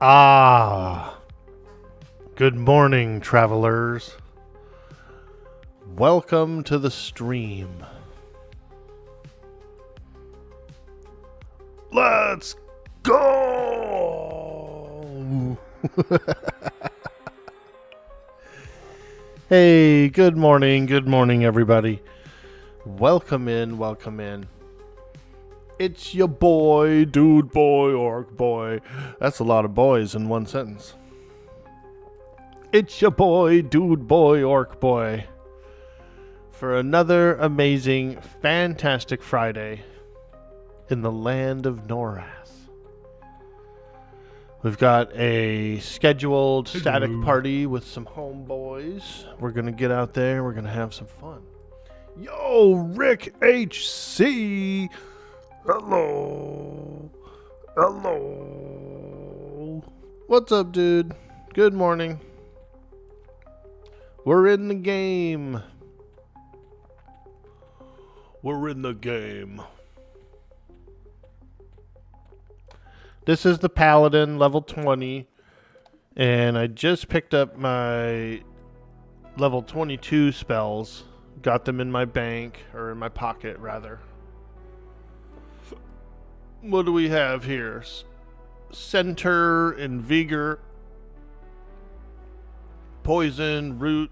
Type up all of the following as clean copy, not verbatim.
Ah, good morning, travelers. Welcome to the stream. Let's go! Hey, good morning, everybody. Welcome in. It's your boy, dude boy, orc boy. That's a lot of boys in one sentence. It's your boy, dude boy, orc boy. For another amazing, fantastic Friday in the land of Norath. We've got a scheduled static party with some homeboys. We're going to get out there. We're going to have some fun. Yo, Rick HC. Hello. What's up, dude? Good morning. We're in the game. This is the Paladin, level 20. And I just picked up my level 22 spells. Got them in my bank, or in my pocket, rather. What do we have here? Center and Vigor. Poison, Root.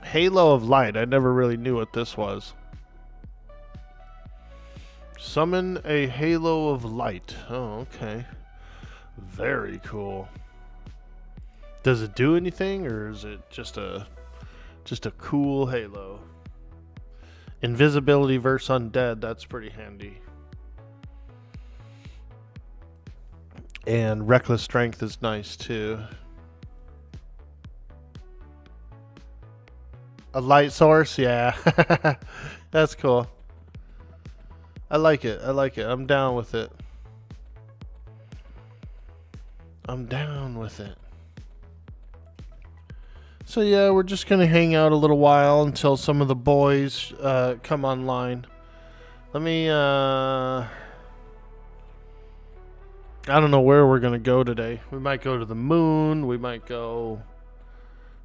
Halo of Light. I never really knew what this was. Summon a Halo of Light. Oh, okay. Very cool. Does it do anything, or is it just a cool halo? Invisibility versus undead. That's pretty handy. And reckless strength is nice too. A light source, yeah. That's cool. I like it. I'm down with it. So yeah, we're just gonna hang out a little while until some of the boys come online. Let me I don't know where we're gonna go today. We might go to the moon. We might go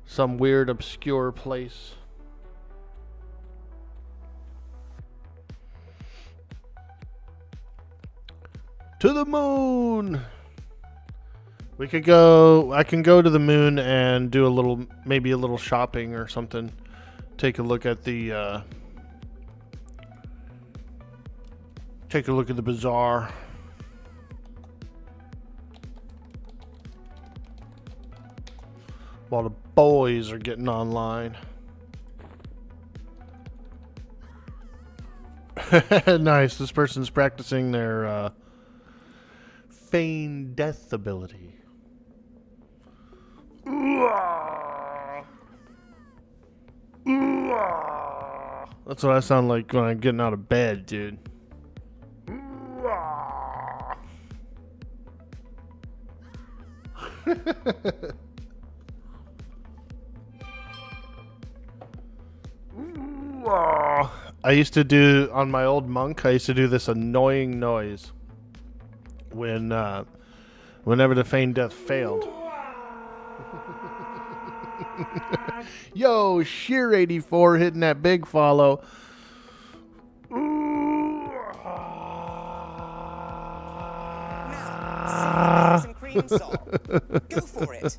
some weird, obscure place. To the moon! We could go... I can go to the moon and do maybe a little shopping or something. Take a look at the... take a look at the bazaar. While the boys are getting online. Nice. This person's practicing their feign death ability. That's what I sound like when I'm getting out of bed, dude. I used to do, on my old monk, I used to do this annoying noise whenever the feign death failed. Yo, Sheer 84 hitting that big follow. Now, berries and cream song. Go for it.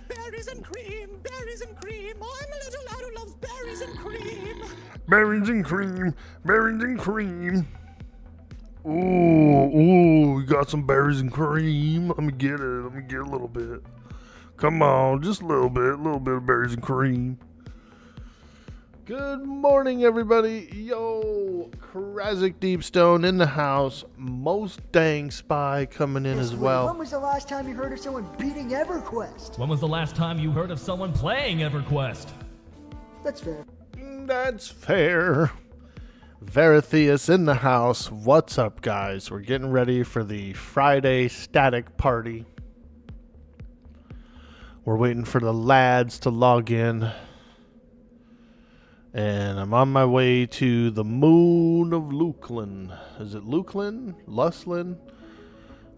Berries and cream, berries and cream. I'm a little lad who loves berries and cream. Berries and cream. Ooh, we got some berries and cream. Let me get a little bit. Come on, just a little bit of berries and cream. Good morning, everybody. Yo, Krazik Deepstone in the house. Most Dang Spy coming in as well. When was the last time you heard of someone beating Everquest? When was the last time you heard of someone playing Everquest? That's fair. That's fair. Veritheus in the house. What's up, guys? We're getting ready for the Friday static party. We're waiting for the lads to log in. And I'm on my way to the moon of Luklin. Is it Luklin? Luslin?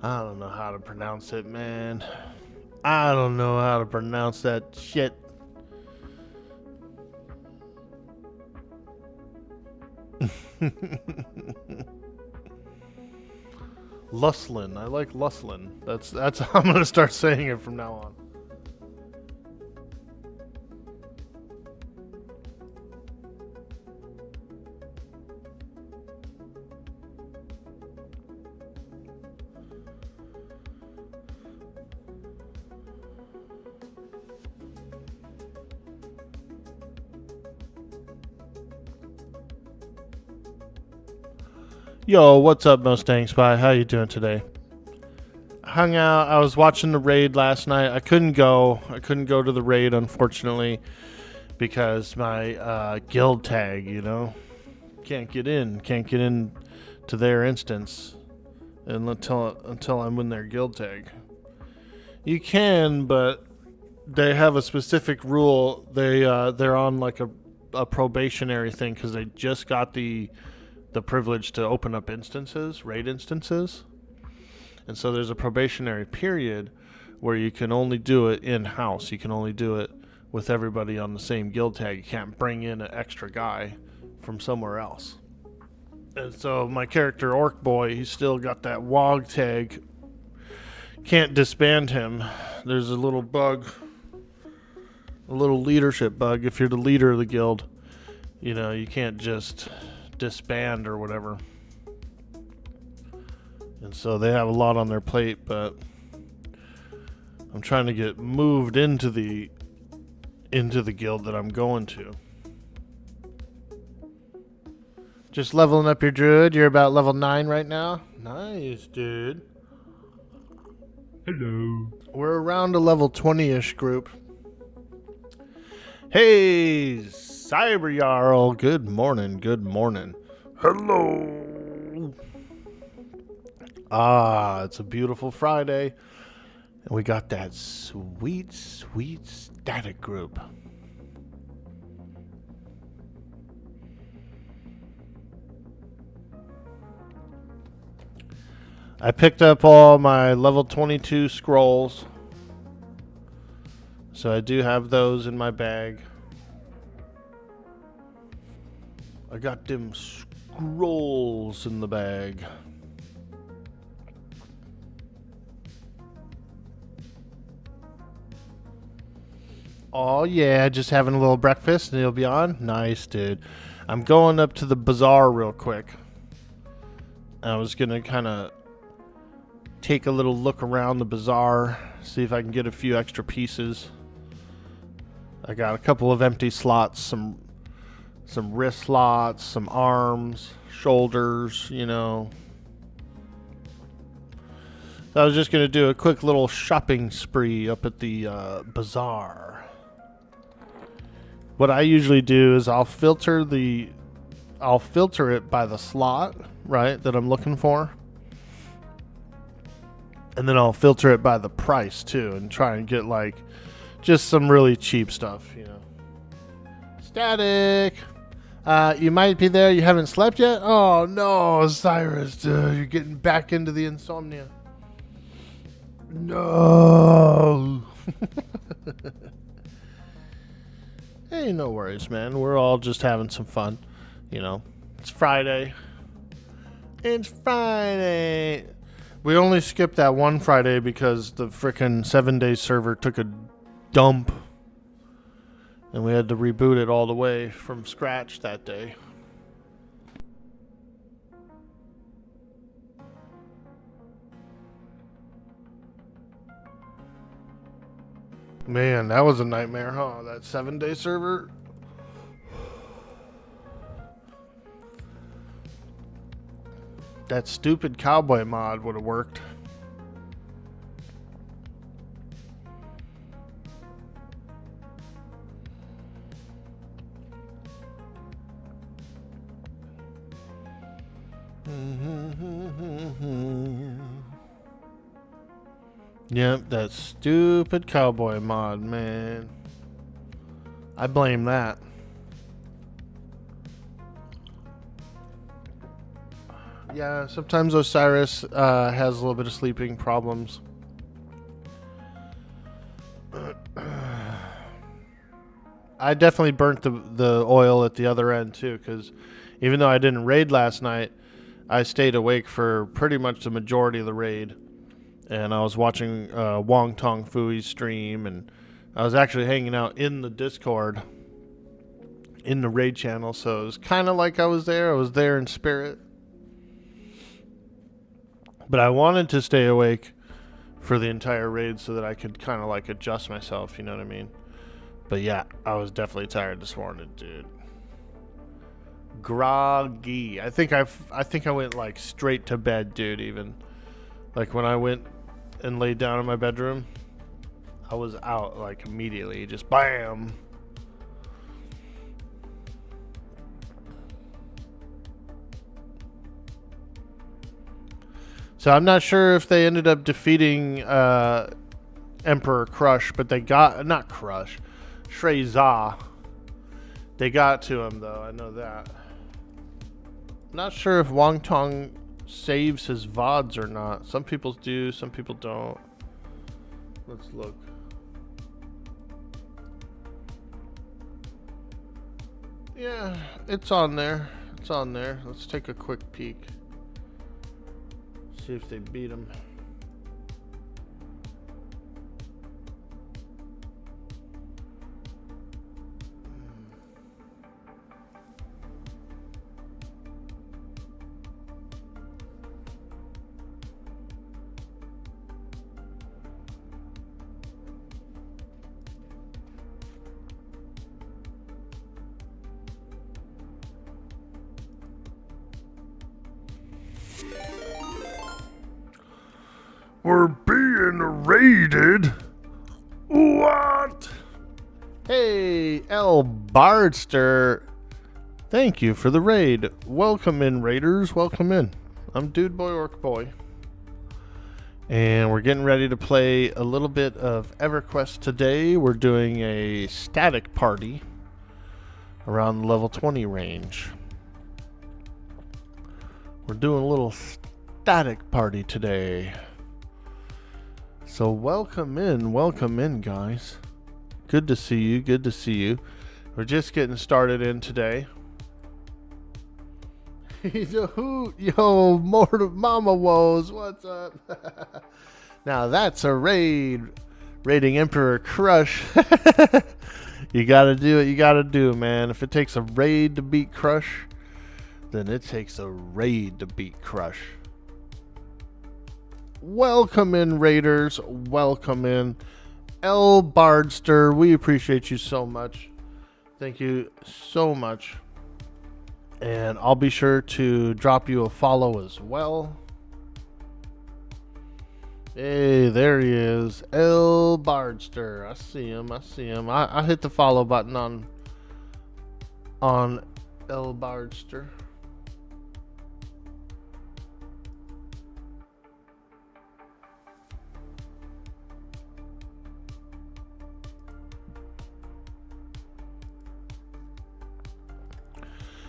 I don't know how to pronounce it, man. I don't know how to pronounce that shit. Luslin. I like Luslin. That's how I'm gonna start saying it from now on. Yo, what's up, Mustang Spy? How you doing today? Hung out. I was watching the raid last night. I couldn't go. I couldn't go to the raid, unfortunately, because my guild tag, can't get in. Can't get in to their instance until I'm in their guild tag. You can, but they have a specific rule. They're on like a probationary thing because they just got the privilege to open up instances, raid instances. And so there's a probationary period where you can only do it in-house. You can only do it with everybody on the same guild tag. You can't bring in an extra guy from somewhere else. And so my character, Orc Boy, he's still got that WOG tag. Can't disband him. There's a little bug, a little leadership bug. If you're the leader of the guild, you can't just disband or whatever. And so they have a lot on their plate, but I'm trying to get moved into the guild that I'm going to. Just leveling up your druid. You're about level 9 right now. Nice, dude. Hello. We're around a level 20-ish group. Hey, Cyber Jarl. Good morning. Good morning. Hello. It's a beautiful Friday. And we got that sweet, sweet static group. I picked up all my level 22 scrolls. So I do have those in my bag. I got them scrolls in the bag. Oh yeah, just having a little breakfast and it'll be on. Nice, dude. I'm going up to the bazaar real quick. I was gonna kind of take a little look around the bazaar, see if I can get a few extra pieces. I got a couple of empty slots, some wrist slots, some arms, shoulders, So I was just going to do a quick little shopping spree up at the bazaar. What I usually do is I'll filter it by the slot, right, that I'm looking for. And then I'll filter it by the price too and try and get like just some really cheap stuff, Static. You might be there. You haven't slept yet? Oh, no, Cyrus, dude. You're getting back into the insomnia. No. Hey, no worries, man. We're all just having some fun. It's Friday. It's Friday. We only skipped that one Friday because the frickin' 7-day server took a dump. And we had to reboot it all the way from scratch that day. Man, that was a nightmare, huh? That 7-day server. That stupid cowboy mod would have worked. Yep, that stupid cowboy mod, man. I blame that. Yeah, sometimes Osiris has a little bit of sleeping problems. I definitely burnt the oil at the other end too, because even though I didn't raid last night, I stayed awake for pretty much the majority of the raid. And I was watching Wong Tong Fui's stream, and I was actually hanging out in the Discord, in the raid channel, so it was kind of like I was there. I was there in spirit. But I wanted to stay awake for the entire raid so that I could kind of like adjust myself, you know what I mean? But yeah, I was definitely tired this morning, dude. Groggy. I think I went like straight to bed, dude, even. Like when I went and laid down in my bedroom, I was out like immediately, just bam. So I'm not sure if they ended up defeating Emperor Crush, but they got, not Crush, Shreza. They got to him though, I know that. I'm not sure if Wong Tong saves his VODs or not. Some people do, some people don't. Let's look. Yeah, it's on there. It's on there. Let's take a quick peek. See if they beat him. We're being raided. What? Hey, L. Bardster. Thank you for the raid. Welcome in, raiders. Welcome in. I'm Dude Boy Orc Boy. And we're getting ready to play a little bit of Everquest today. We're doing a static party around the level 20 range. We're doing a little static party today. So welcome in, guys. Good to see you, good to see you. We're just getting started in today. He's a hoot, yo, Mama Woes, what's up? Now that's a raid, raiding Emperor Crush. You gotta do what you gotta do, man. If it takes a raid to beat Crush, then it takes a raid to beat Crush. Welcome in, raiders. Welcome in. L. Bardster, we appreciate you so much. Thank you so much. And I'll be sure to drop you a follow as well. Hey, there he is. L. Bardster. I see him. I see him. I hit the follow button on L. Bardster.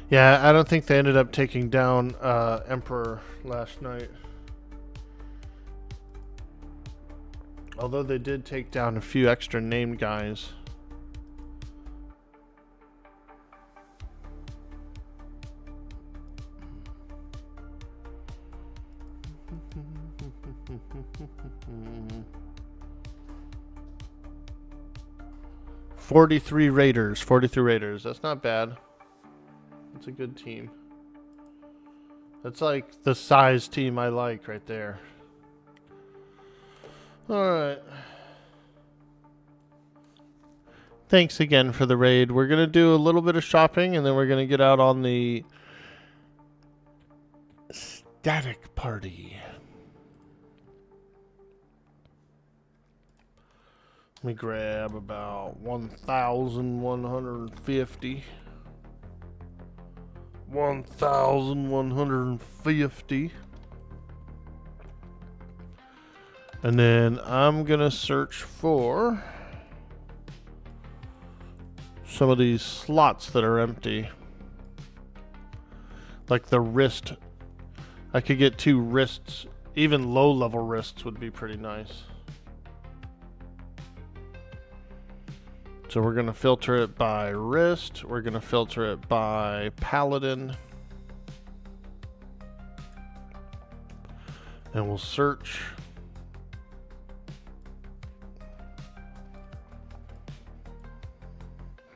Yeah, I don't think they ended up taking down Emperor last night. Although they did take down a few extra named guys. $43 raiders. 43 raiders. That's not bad. It's a good team. That's like the size team I like right there. Alright. Thanks again for the raid. We're going to do a little bit of shopping and then we're going to get out on the static party. Let me grab about 1,150. 1,150. And then I'm gonna search for some of these slots that are empty, like the wrist I could get 2 wrists. Even low-level wrists would be pretty nice. So we're going to filter it by wrist. We're going to filter it by Paladin. And we'll search.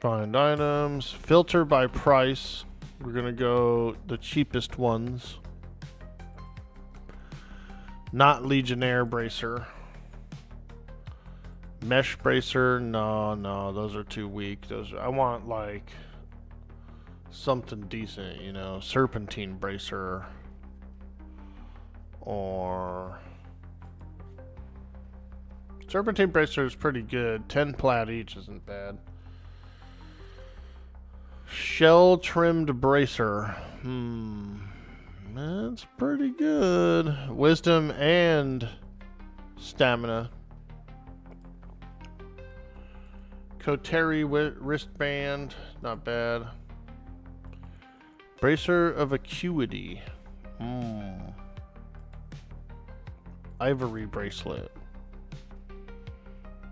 Find items. Filter by price. We're going to go the cheapest ones. Not Legionnaire Bracer. Mesh Bracer. No, those are too weak. I want like something decent, you know. Serpentine Bracer. Or Serpentine Bracer is pretty good. 10 plat each isn't bad. Shell Trimmed Bracer. That's pretty good. Wisdom and stamina. Koteri wristband. Not bad. Bracer of Acuity. Ivory bracelet.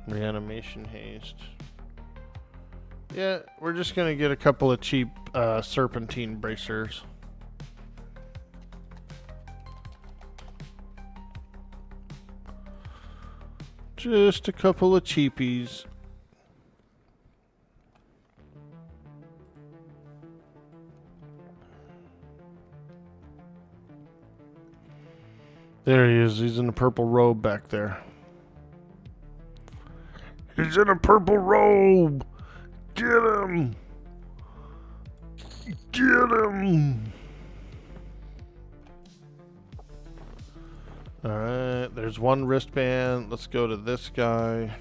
Reanimation haste. Yeah, we're just gonna get a couple of cheap serpentine bracers. Just a couple of cheapies. There he is. He's in a purple robe back there. He's in a purple robe. Get him. Get him. Alright, there's one wristband. Let's go to this guy.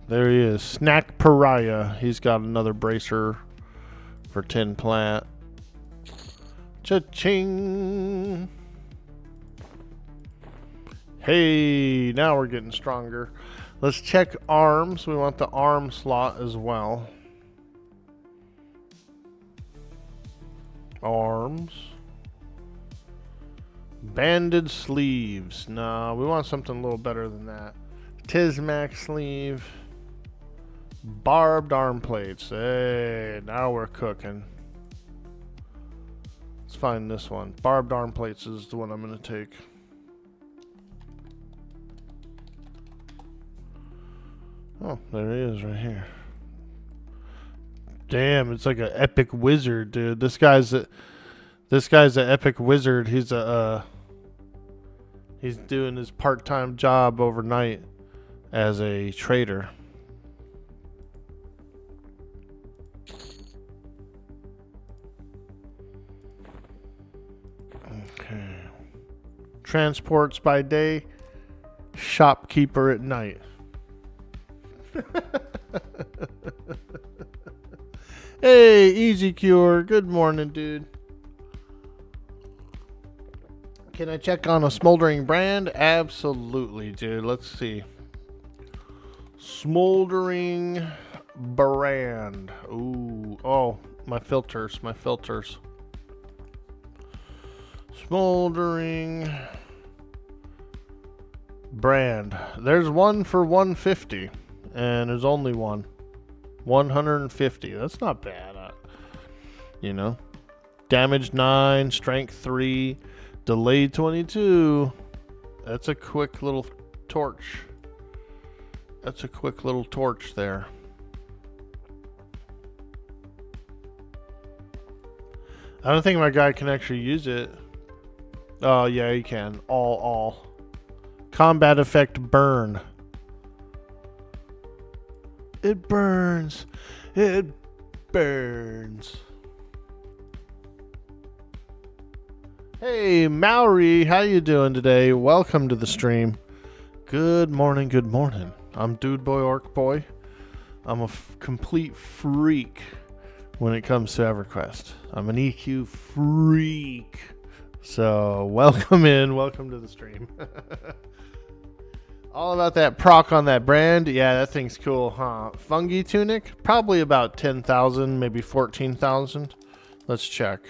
There he is. Snack Pariah. He's got another bracer for 10 plat. Cha-ching! Hey, now we're getting stronger. Let's check arms. We want the arm slot as well. Arms. Banded sleeves. Nah, we want something a little better than that. Tismac sleeve. Barbed arm plates. Hey, now we're cooking. Let's find this one. Barbed arm plates is the one I'm going to take. Oh, there he is right here. Damn, it's like an epic wizard, dude. This guy's an epic wizard. He's doing his part-time job overnight as a trader. Okay. Transports by day, shopkeeper at night. Hey, Easy Cure. Good morning, dude. Can I check on a smoldering brand? Absolutely, dude. Let's see. Smoldering brand. Ooh. Oh, my filters. Smoldering brand. There's one for 150, and there's only one. 150. That's not bad. You know. Damage 9, strength 3, delay 22. That's a quick little torch. There. I don't think my guy can actually use it. Oh, yeah, he can. All. Combat effect burn. It burns. It burns. Hey, Maori, how you doing today? Welcome to the stream. Good morning. I'm Dude Boy Orc Boy. I'm a complete freak when it comes to EverQuest. I'm an EQ freak. So welcome in, welcome to the stream. All about that proc on that brand. Yeah, that thing's cool, huh? Fungi tunic, probably about 10,000, maybe 14,000. Let's check.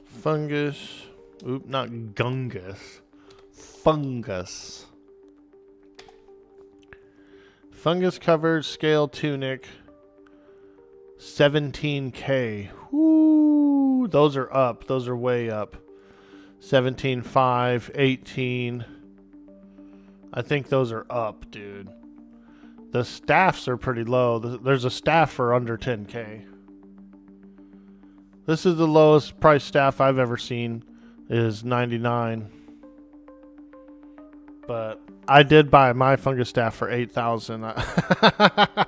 Fungus. Oop, not gungus. Fungus. Fungus covered scale tunic. 17K. Woo, those are up. Those are way up. 17.5, 18. I think those are up, dude. The staffs are pretty low. There's a staff for under 10K. This is the lowest price staff I've ever seen, is 99. But I did buy my fungus staff for 8,000. I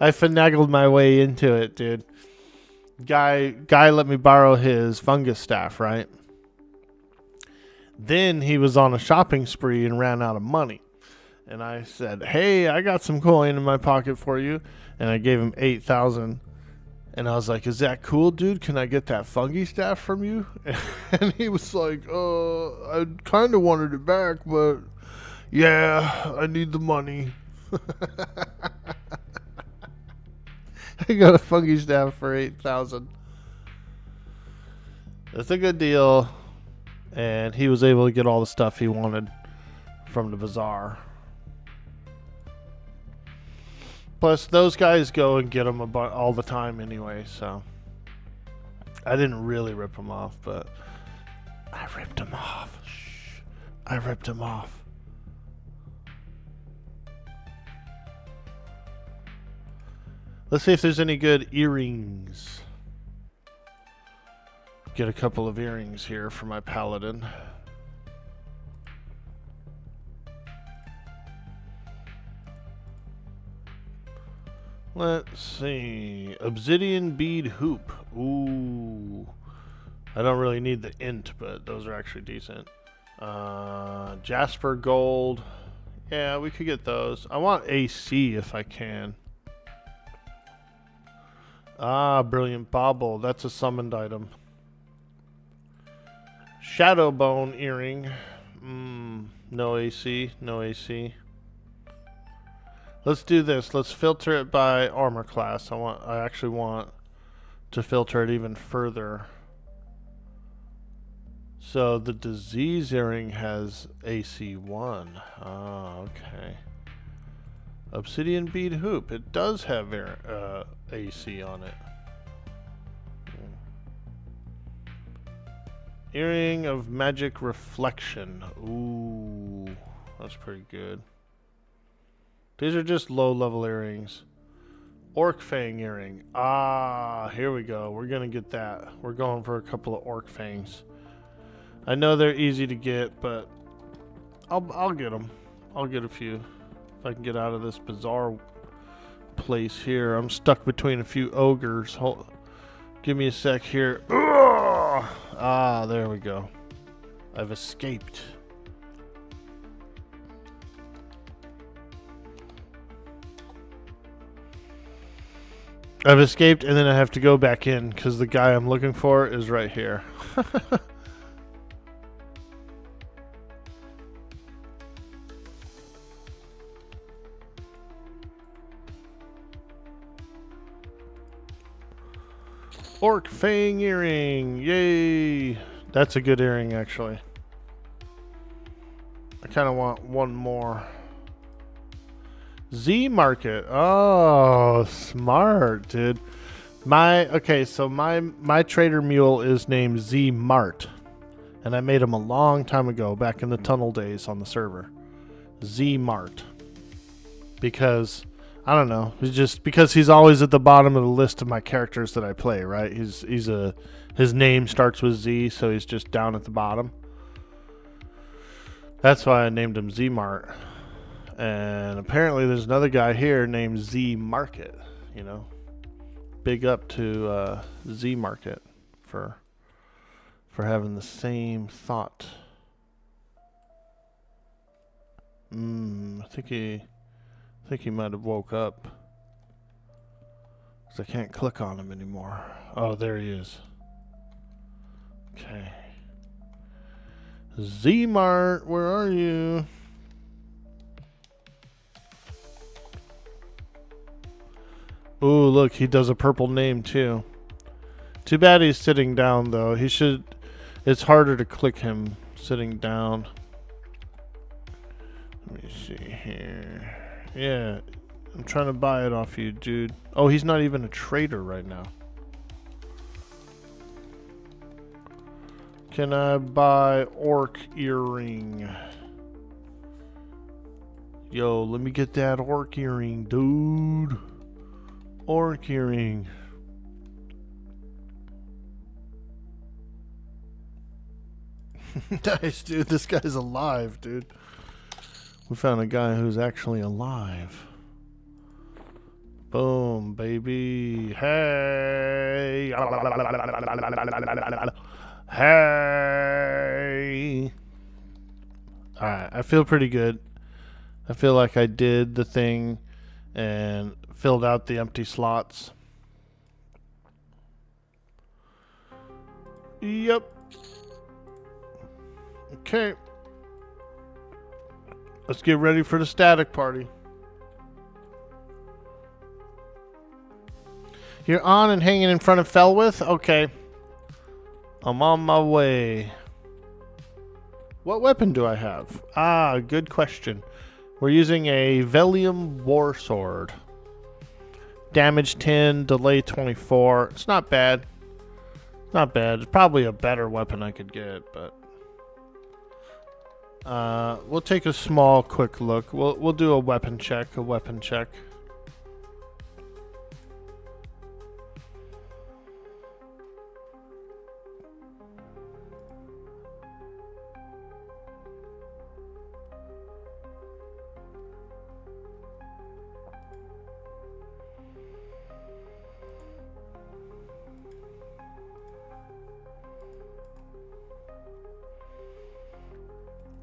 finagled my way into it, dude. Guy let me borrow his fungus staff, right? Then he was on a shopping spree and ran out of money. And I said, hey, I got some coin in my pocket for you. And I gave him 8,000. And I was like, is that cool, dude? Can I get that fungi staff from you? And he was like, I kind of wanted it back, but yeah, I need the money. I got a fungi staff for 8,000. That's a good deal. And he was able to get all the stuff he wanted from the bazaar. Plus, those guys go and get them all the time anyway, so I didn't really rip them off, but I ripped them off. Shh. I ripped them off. Let's see if there's any good earrings. Get a couple of earrings here for my Paladin. Let's see. Obsidian bead hoop. Ooh. I don't really need the int, but those are actually decent. Jasper gold. Yeah, we could get those. I want AC if I can. Ah, brilliant bauble. That's a summoned item. Shadow bone earring. No AC. No AC. Let's do this. Let's filter it by armor class. I actually want to filter it even further. So the disease earring has AC 1. Ah, okay. Obsidian bead hoop. It does have AC on it. Earring of magic reflection. Ooh, that's pretty good. These are just low-level earrings. Orc fang earring. Ah, here we go. We're gonna get that. We're going for a couple of orc fangs. I know they're easy to get, but I'll get them. I'll get a few if I can get out of this bizarre place here. I'm stuck between a few ogres. Give me a sec here. Ugh! Ah, there we go. I've escaped. I've escaped, and then I have to go back in because the guy I'm looking for is right here. Orc fang earring. Yay. That's a good earring, actually. I kind of want one more. Z Market. Oh, smart, dude. So my trader mule is named Z Mart. And I made him a long time ago, back in the tunnel days on the server. Z Mart. Because I don't know. He's just because he's always at the bottom of the list of my characters that I play, right? His name starts with Z, so he's just down at the bottom. That's why I named him Z Mart. And apparently there's another guy here named Z Market, you know. Big up to Z Market for having the same thought. I think he might have woke up. 'Cause I can't click on him anymore. Oh, there he is. Okay. Z-Mart, where are you? Ooh, look, he does a purple name too. Too bad he's sitting down though. He should. It's harder to click him sitting down. Let me see here. Yeah, I'm trying to buy it off you, dude. Oh, he's not even a trader right now. Can I buy orc earring? Yo, let me get that orc earring, dude. Orc earring. Nice, dude. This guy's alive, dude. We found a guy who's actually alive. Boom, baby. Hey. Hey. Alright, I feel pretty good. I feel like I did the thing and filled out the empty slots. Yep. Okay. Let's get ready for the static party. You're on and hanging in front of Felwith? Okay. I'm on my way. What weapon do I have? Ah, good question. We're using a Velium War Sword. Damage 10, delay 24. It's not bad. Not bad. It's probably a better weapon I could get, but we'll take a small, quick look. We'll do a weapon check.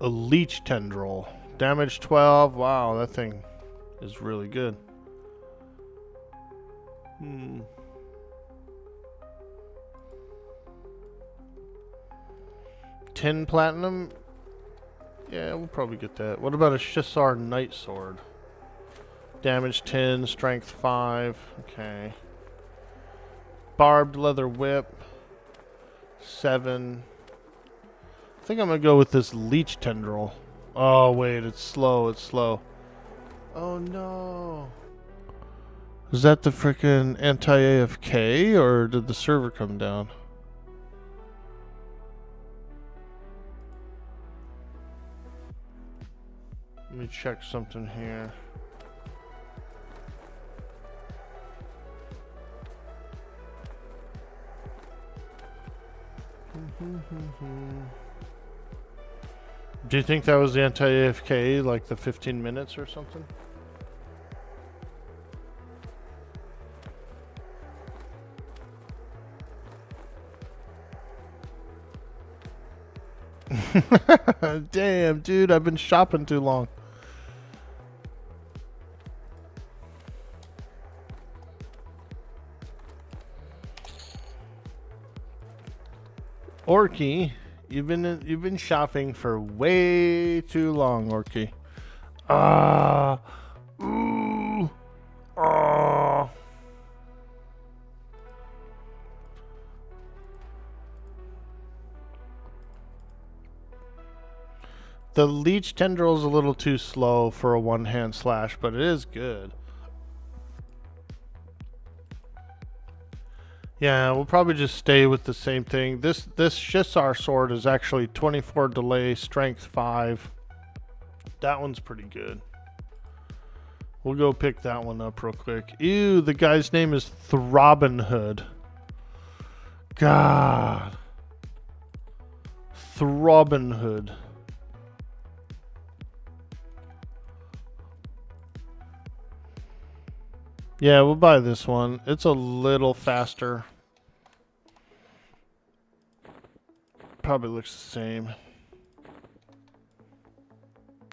A leech tendril. Damage 12. Wow, that thing is really good. 10 platinum? Yeah, we'll probably get that. What about a Shissar Knight Sword? Damage 10, strength 5. Okay. Barbed leather whip. 7. I think I'm gonna go with this leech tendril. Oh wait, it's slow. Oh no. Is that the frickin' anti-AFK or did the server come down? Let me check something here. Do you think that was the anti-AFK, like the 15 minutes or something? Damn, dude, I've been shopping too long. Orky, you've been shopping for way too long, Orky. Ooh, The leech tendril is a little too slow for a one-hand slash, but it is good. Yeah, we'll probably just stay with the same thing. This Shissar sword is actually 24 delay, strength 5. That one's pretty good. We'll go pick that one up real quick. Ew, the guy's name is Throbbinhood. God. Throbbinhood. Yeah, we'll buy this one. It's a little faster. Probably looks the same.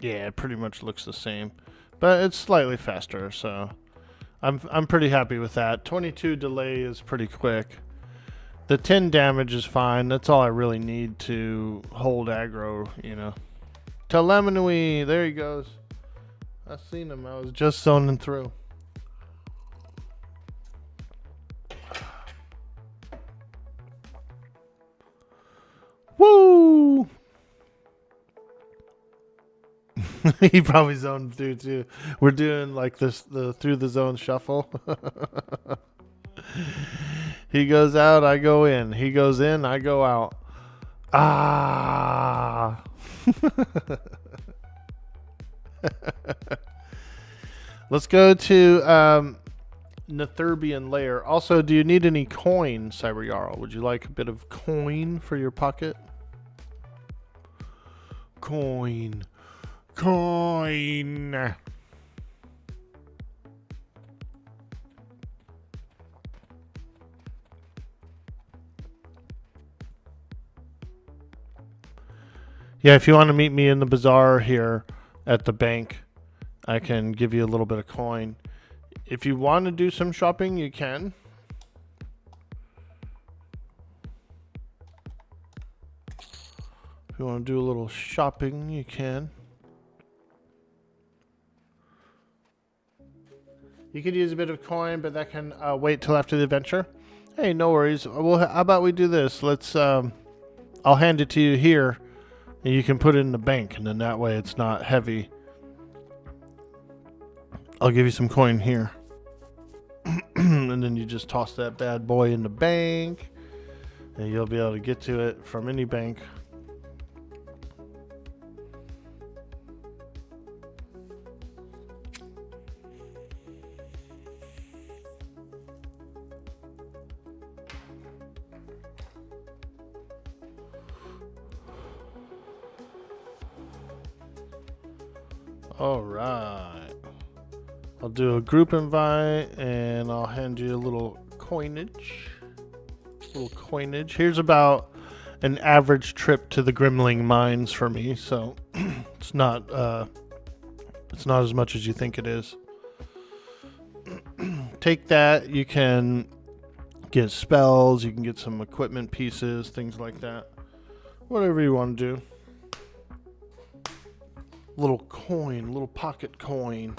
Yeah, it pretty much looks the same. But it's slightly faster, so I'm pretty happy with that. 22 delay is pretty quick. The 10 damage is fine. That's all I really need to hold aggro, you know. Telemanui, there he goes. I seen him. I was just zoning through. Woo! He probably zoned through too. We're doing like this, the through the zone shuffle. He goes out, I go in. He goes in, I go out. Ah. Let's go to Netherbian Lair. Also, do you need any coin, Cyber Jarl? Would you like a bit of coin for your pocket? Coin. Coin. Yeah, if you want to meet me in the bazaar here at the bank, I can give you a little bit of coin. If you want to do some shopping, you can. If you want to do a little shopping, you can. You could use a bit of coin, but that can wait till after the adventure. Hey, no worries. Well, how about we do this? Let's. I'll hand it to you here, and you can put it in the bank, and then that way it's not heavy. I'll give you some coin here. And then you just toss that bad boy in the bank, and you'll be able to get to it from any bank. All right. I'll do a group invite and I'll hand you a little coinage. Here's about an average trip to the Grimling mines for me, so it's not as much as you think it is. Take that. You can get spells, you can get some equipment pieces, things like that. Whatever you want to do. Little coin, little pocket coin.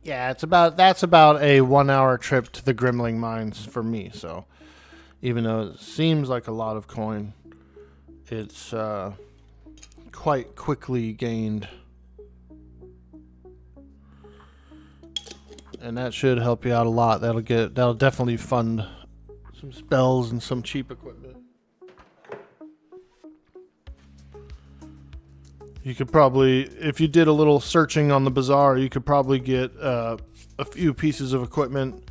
Yeah, that's about a 1 hour trip to the Grimling mines for me. So even though it seems like a lot of coin, it's quite quickly gained. And that should help you out a lot. That'll definitely fund some spells and some cheap equipment. You could probably, if you did a little searching on the bazaar, you could probably get a few pieces of equipment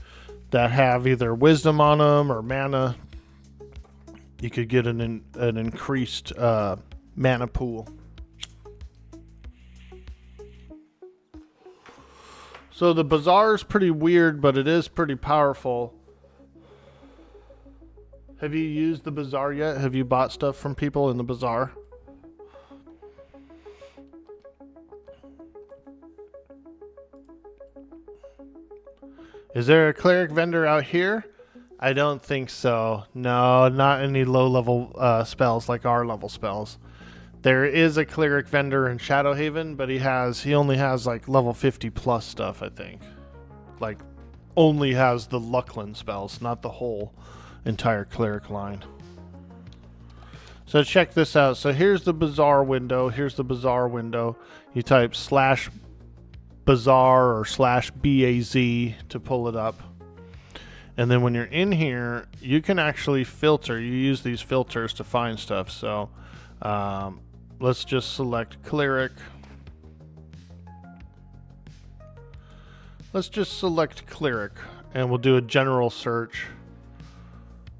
that have either wisdom on them or mana. You could get an increased mana pool. So the bazaar is pretty weird, but it is pretty powerful. Have you used the bazaar yet? Have you bought stuff from people in the bazaar? Is there a cleric vendor out here? I don't think so. No, not any low-level spells like our level spells. There is a cleric vendor in Shadowhaven, but he only has like level 50 plus stuff, I think. Like, only has the Luckland spells, not the whole entire cleric line. So check this out. So here's the bazaar window. You type /bazaar or /BAZ to pull it up. And then when you're in here, you can actually filter. You use these filters to find stuff. So let's just select cleric. And we'll do a general search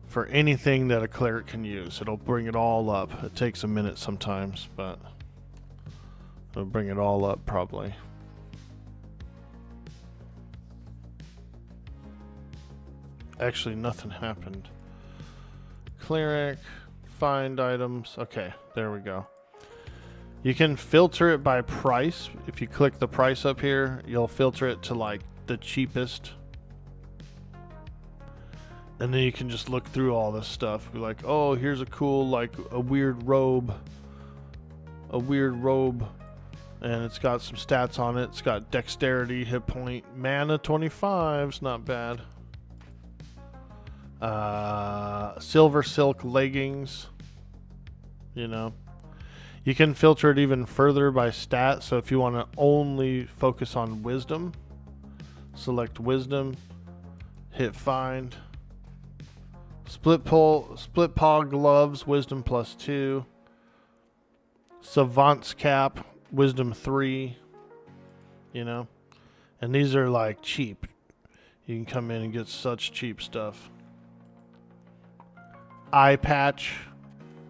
for anything that a cleric can use. It'll bring it all up. It takes a minute sometimes, but it'll bring it all up probably. Actually, nothing happened. Cleric, find items. Okay, there we go. You can filter it by price. If you click the price up here, you'll filter it to like the cheapest. And then you can just look through all this stuff. Be like, oh, here's a cool, like a weird robe. A weird robe. And it's got some stats on it. It's got dexterity, hit point, mana 25. It's not bad. Silver silk leggings. You know. You can filter it even further by stat. So if you want to only focus on wisdom, select wisdom, hit find. Split paw gloves, wisdom +2. Savant's cap, wisdom 3. You know, and these are like cheap. You can come in and get such cheap stuff. Eye patch.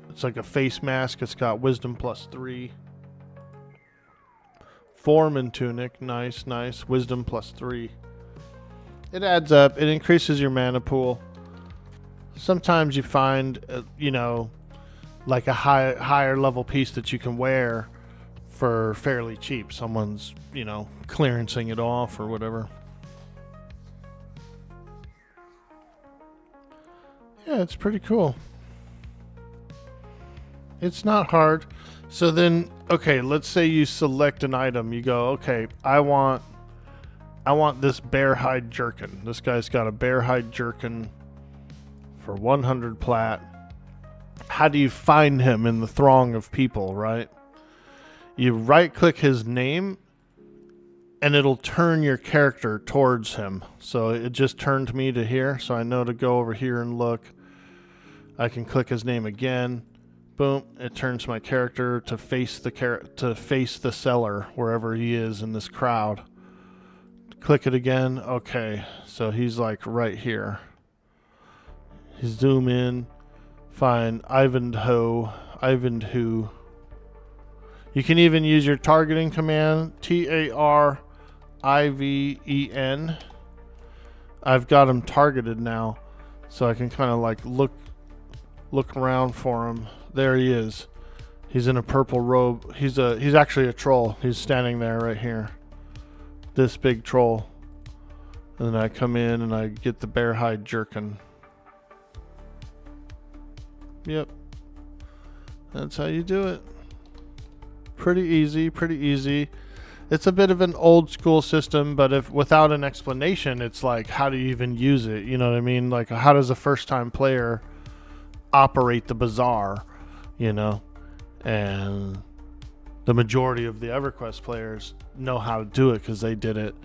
It's like a face mask. It's got wisdom +3. Foreman tunic. Nice, nice. Wisdom +3. It adds up. It increases your mana pool. Sometimes you find, you know, like a higher level piece that you can wear for fairly cheap. Someone's, you know, clearancing it off or whatever. Yeah, it's pretty cool. It's not hard. So then, okay, let's say you select an item. You go, okay, I want this bear hide jerkin. This guy's got a bear hide jerkin for 100 plat. How do you find him in the throng of people, right? You right click his name and it'll turn your character towards him. So it just turned me to here, so I know to go over here and look. I can click his name again. Boom, it turns my character to face the seller wherever he is in this crowd. Click it again. Okay, so he's like right here. Zoom in, find Ivanhoe. You can even use your targeting command, TARIVEN. I've got him targeted now, so I can kind of like look around for him. There he is. He's in a purple robe. He's actually a troll. He's standing there right here. This big troll. And then I come in and I get the bear hide jerkin. Yep. That's how you do it. Pretty easy, pretty easy. It's a bit of an old school system, but if without an explanation, it's like, how do you even use it? You know what I mean? Like, how does a first time player operate the bazaar? You know? And the majority of the Everquest players know how to do it because they did it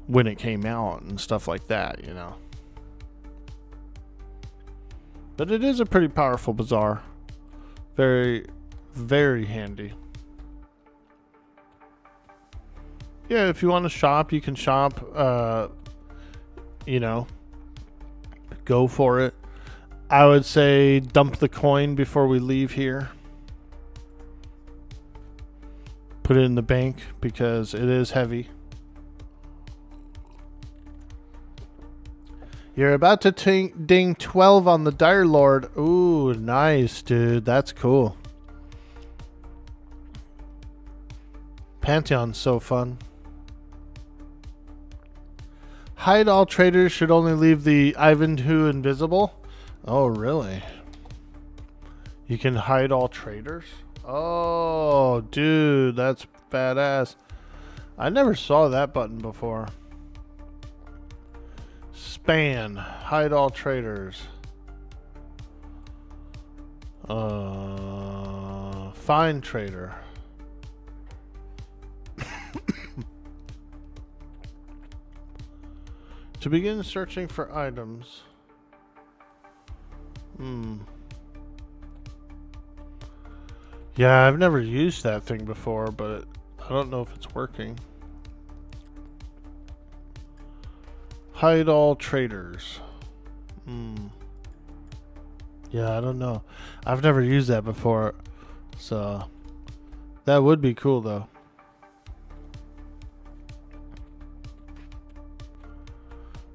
when it came out and stuff like that, you know? But it is a pretty powerful bazaar. Very, very handy. Yeah, if you want to shop, you can shop. You know, go for it. I would say dump the coin before we leave here. Put it in the bank because it is heavy. You're about to ding 12 on the Dire Lord. Ooh, nice, dude. That's cool. Pantheon's so fun. Hide all traders should only leave the Ivanhoe invisible. Oh, really? You can hide all traders? Oh, dude, that's badass. I never saw that button before. Span. Hide all traders. Find trader. To begin searching for items. Yeah, I've never used that thing before, but I don't know if it's working. Hide all traders. Yeah, I don't know. I've never used that before, so that would be cool though.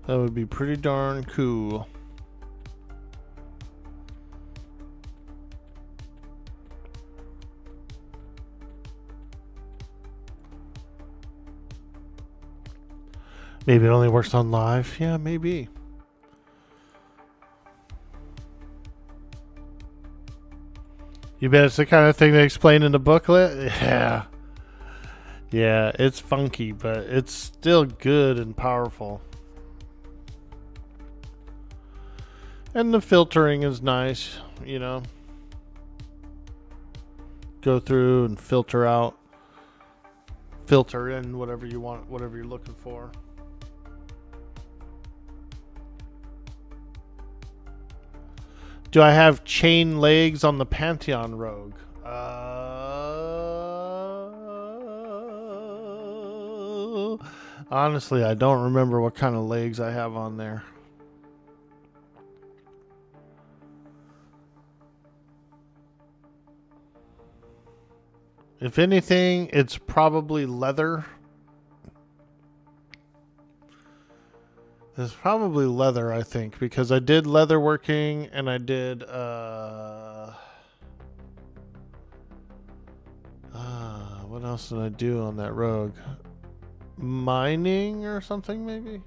That would be pretty darn cool. Maybe it only works on live. Yeah, maybe. You bet it's the kind of thing they explain in the booklet? Yeah. Yeah, it's funky, but it's still good and powerful. And the filtering is nice, you know. Go through and filter out. Filter in whatever you want, whatever you're looking for. Do I have chain legs on the Pantheon Rogue? Honestly, I don't remember what kind of legs I have on there. If anything, it's probably leather. It's probably leather, I think, because I did leather working and I did what else did I do on that rogue? Mining or something, maybe?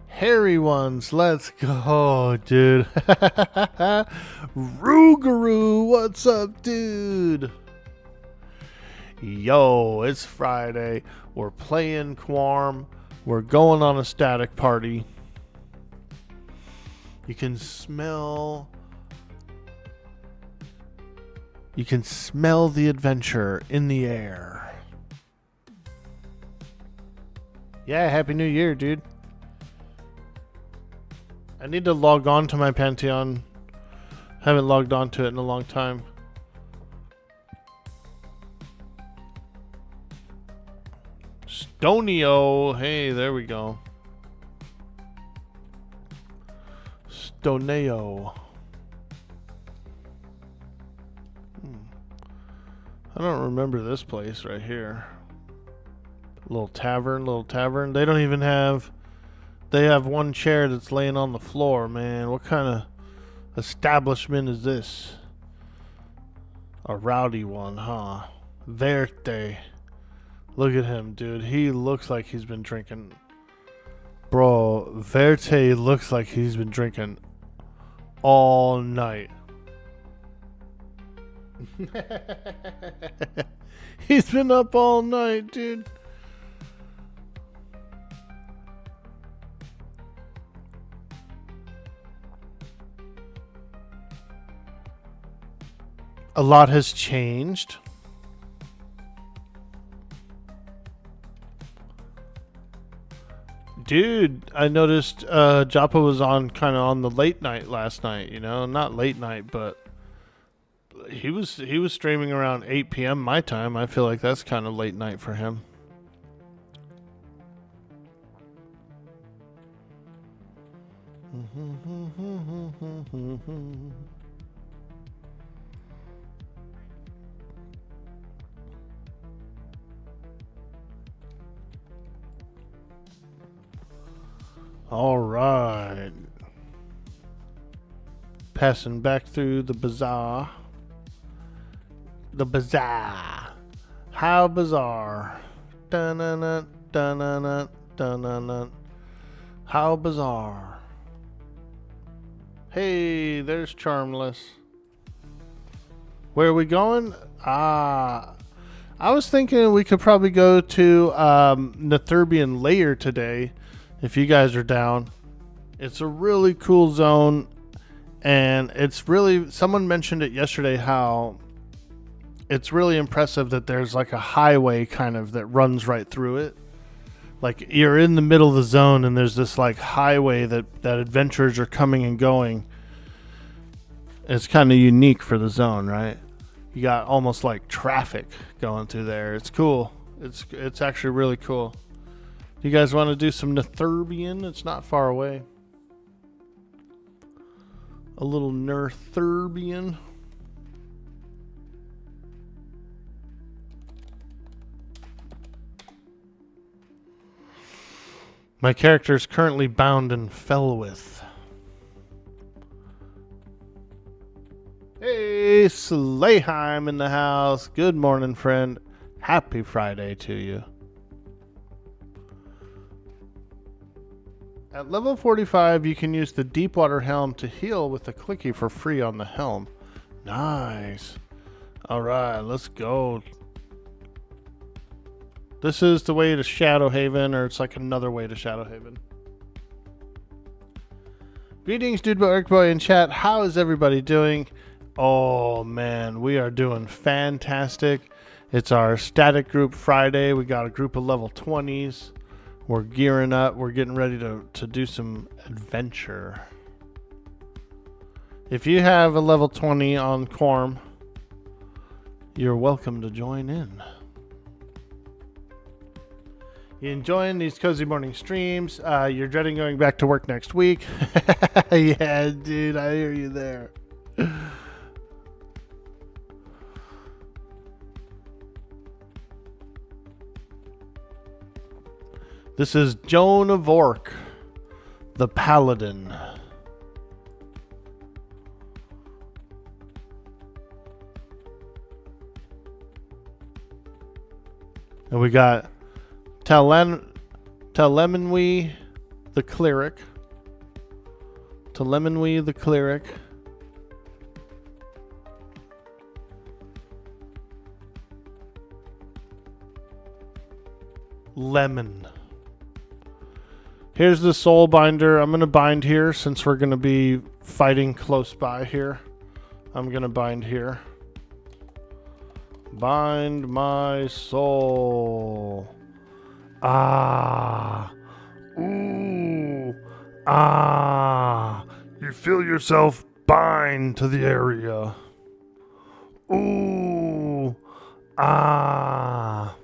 Hairy ones, let's go, dude. Rougarou, what's up, dude? Yo, it's Friday. We're playing Quarm. We're going on a static party. You can smell the adventure in the air. Yeah, Happy New Year, dude. I need to log on to my Pantheon. Haven't logged on to it in a long time. Stonio. Hey, there we go. Stoneo. I don't remember this place right here. Little tavern. They don't even have... They have one chair that's laying on the floor, man. What kind of establishment is this? A rowdy one, huh? Verte. Look at him, dude. He looks like he's been drinking. Bro, Verte looks like he's been drinking all night. He's been up all night, dude. A lot has changed. Dude, I noticed Joppa was on kind of on the late night last night, you know, not late night, but he was streaming around 8 p.m. my time. I feel like that's kind of late night for him. All right. Passing back through the bazaar. The bazaar. How bizarre. Dun-dun-dun, dun-dun-dun, dun-dun-dun. How bizarre. Hey, there's Charmless. Where are we going? I was thinking we could probably go to Netherbian Lair today. If you guys are down. It's a really cool zone, and it's really, someone mentioned it yesterday how it's really impressive that there's like a highway kind of that runs right through it. Like you're in the middle of the zone and there's this like highway that adventurers are coming and going. It's kind of unique for the zone, right? You got almost like traffic going through there. It's cool. It's actually really cool. You guys want to do some Netherbian? It's not far away. A little Netherbian. My character is currently bound in Felwith. Hey, Slayheim in the house. Good morning, friend. Happy Friday to you. At level 45, you can use the Deepwater Helm to heal with a clicky for free on the helm. Nice. Alright, let's go. This is the way to Shadowhaven, or it's like another way to Shadowhaven. Greetings, Dude Boy, Orc Boy in chat. How is everybody doing? Oh man, we are doing fantastic. It's our static group Friday. We got a group of level 20s. We're gearing up. We're getting ready to do some adventure. If you have a level 20 on Quorum, you're welcome to join in. You enjoying these cozy morning streams? You're dreading going back to work next week? Yeah, dude, I hear you there. This is Joanofork, the Paladin. And we got Telemenwy, the Cleric. Telemenwy, the Cleric. Lemon. Here's the soul binder. I'm going to bind here since we're going to be fighting close by here. I'm going to bind here. Bind my soul. Ah. Ooh. Ah. You feel yourself bind to the area. Ooh. Ah.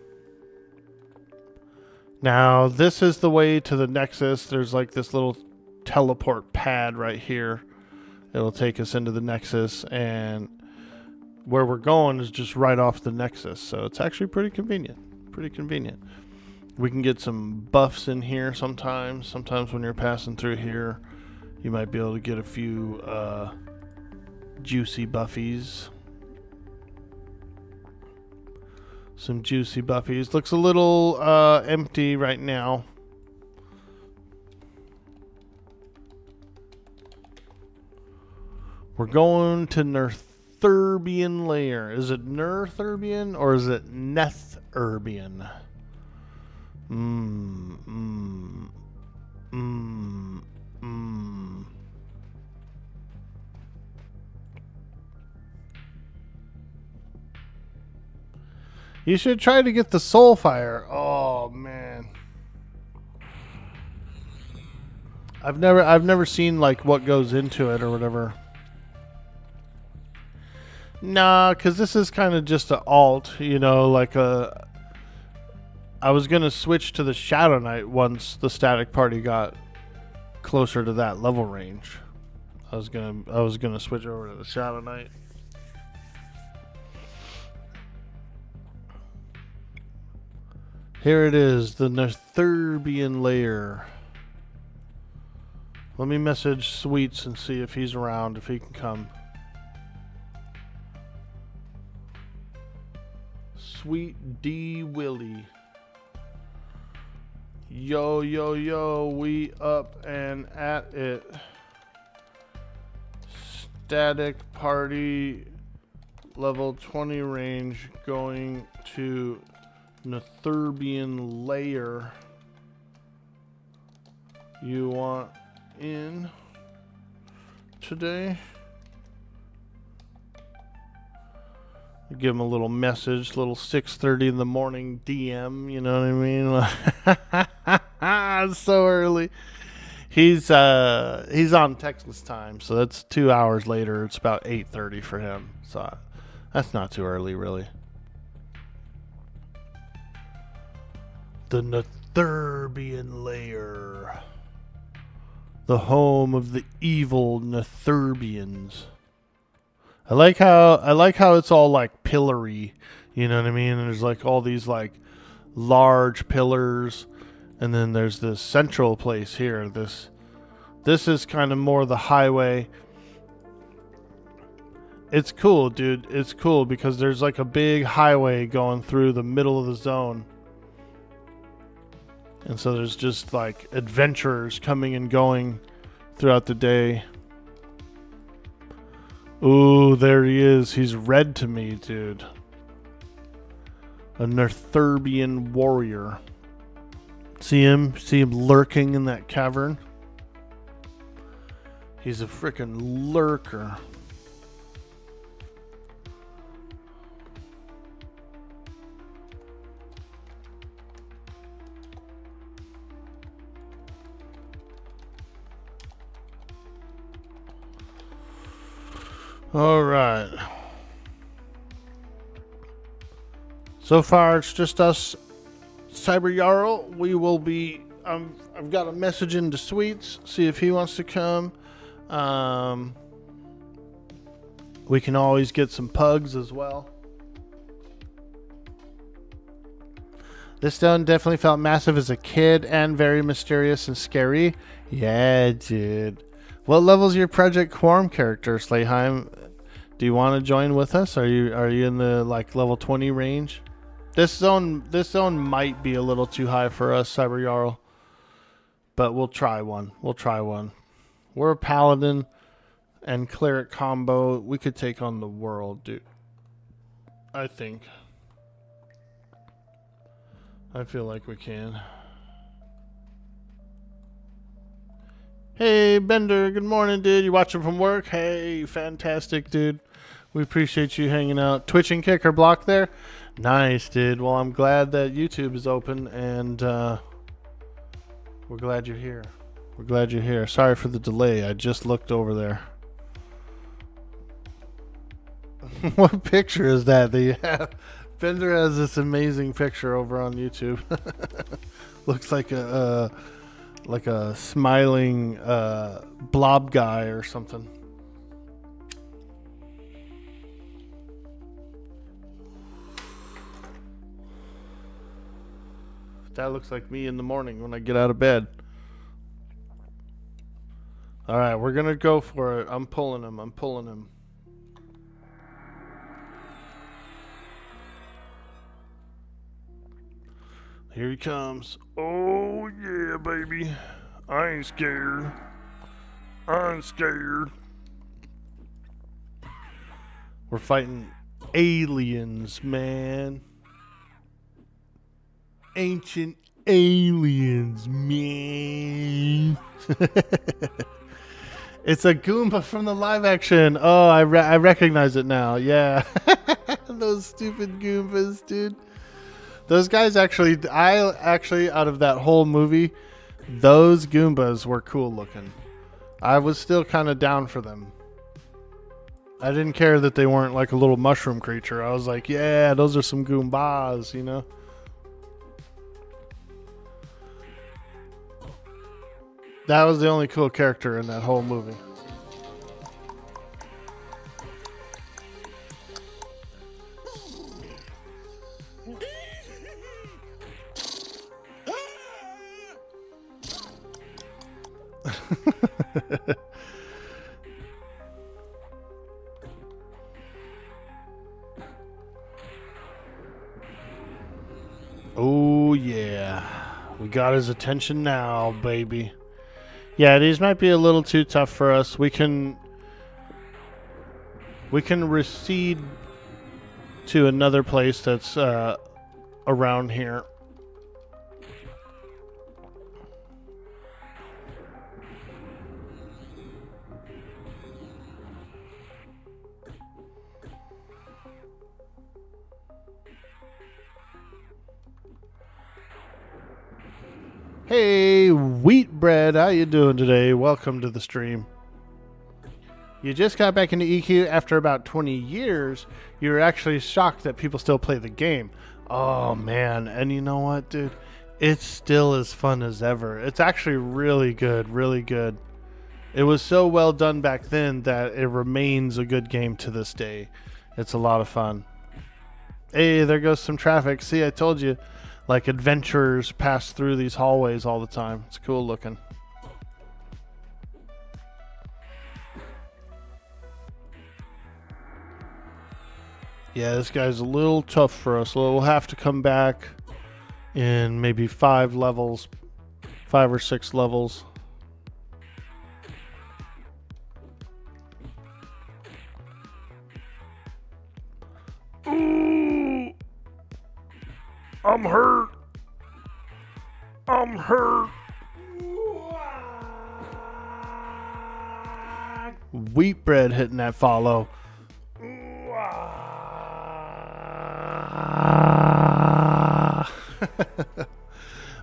Now, this is the way to the Nexus. There's like this little teleport pad right here. It'll take us into the Nexus, and where we're going is just right off the Nexus. So it's actually pretty convenient. Pretty convenient. We can get some buffs in here sometimes. Sometimes when you're passing through here, you might be able to get a few juicy buffies. Some juicy buffies. Looks a little empty right now. We're going to Nerthurbian Lair. Is it Nerthurbian or is it Nethurbian? You should try to get the soul fire. Oh man. I've never seen like what goes into it or whatever. Nah, cause this is kind of just an alt, you know, like a. I was gonna switch to the Shadow Knight once the static party got closer to that level range. I was gonna switch over to the Shadow Knight. Here it is, the Nerthurbian Lair. Let me message Sweets and see if he's around, if he can come. Sweet D Willie. Yo, yo, yo, we up and at it. Static party, level 20 range, going to Nerthurbian Lair. You want in today? Give him a little message, little 6:30 in the morning DM, you know what I mean? It's so early. He's on Texas time, so that's 2 hours later. It's about 8:30 for him. So that's not too early, really. The Nerthurbian Lair. The home of the evil Nerthurbians. I like how it's all like pillory, you know what I mean? There's like all these like large pillars, and then there's this central place here. This is kind of more the highway. It's cool, dude. It's cool because there's like a big highway going through the middle of the zone. And so there's just like adventurers coming and going throughout the day. Ooh, there he is. He's red to me, dude. A Nerthurbian warrior. See him? See him lurking in that cavern? He's a freaking lurker. All right. So far, it's just us, Cyber Jarl. We will be. I've got a message into Sweets. See if he wants to come. We can always get some pugs as well. This stone definitely felt massive as a kid and very mysterious and scary. Yeah, dude. What level's your Project Quorum character, Slayheim? Do you want to join with us? Are you in the like level 20 range? This zone might be a little too high for us, Cyber Jarl. But we'll try one. We're a Paladin and Cleric combo. We could take on the world, dude. I think. I feel like we can. Hey, Bender. Good morning, dude. You watching from work? Hey, fantastic, dude. We appreciate you hanging out. Twitch and kick or block there? Nice, dude. Well, I'm glad that YouTube is open, and we're glad you're here. We're glad you're here. Sorry for the delay. I just looked over there. What picture is that you have? Bender has this amazing picture over on YouTube. Looks like a smiling blob guy or something. That looks like me in the morning when I get out of bed. All right, we're gonna go for it. I'm pulling him. Here he comes. Oh yeah, baby. I ain't scared. We're fighting aliens, man. Ancient aliens, man. It's a Goomba from the live action. Oh, I recognize it now. Yeah. Those stupid Goombas, dude. Those guys actually, out of that whole movie, those Goombas were cool looking. I was still kind of down for them. I didn't care that they weren't like a little mushroom creature. I was like, yeah, those are some Goombas, you know? That was the only cool character in that whole movie. Oh yeah, we got his attention now, baby. Yeah, these might be a little too tough for us. We can recede to another place that's around here. Hey, Wheat Bread, how you doing today? Welcome to the stream. You just got back into EQ after about 20 years. You were actually shocked that people still play the game. Oh, man. And you know what, dude? It's still as fun as ever. It's actually really good, really good. It was so well done back then that it remains a good game to this day. It's a lot of fun. Hey, there goes some traffic. See, I told you. Like adventurers pass through these hallways all the time. It's cool looking. Yeah, this guy's a little tough for us. We'll have to come back in maybe 5 levels 5 or 6 levels. Ooh, I'm hurt. I'm hurt. Wheat bread hitting that follow.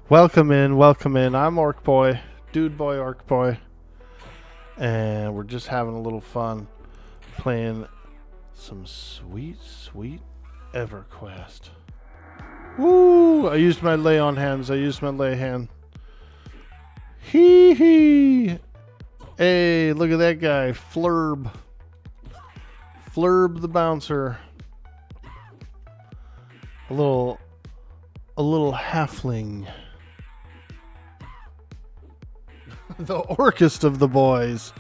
Welcome in, welcome in. I'm Orc Boy, Dude Boy, Orc Boy, and we're just having a little fun playing some sweet, sweet Everquest. Woo! I used my lay on hands. I used my lay hand. Hee hee! Hey, look at that guy, Flurb. Flurb the bouncer. A little halfling. The orcest of the boys.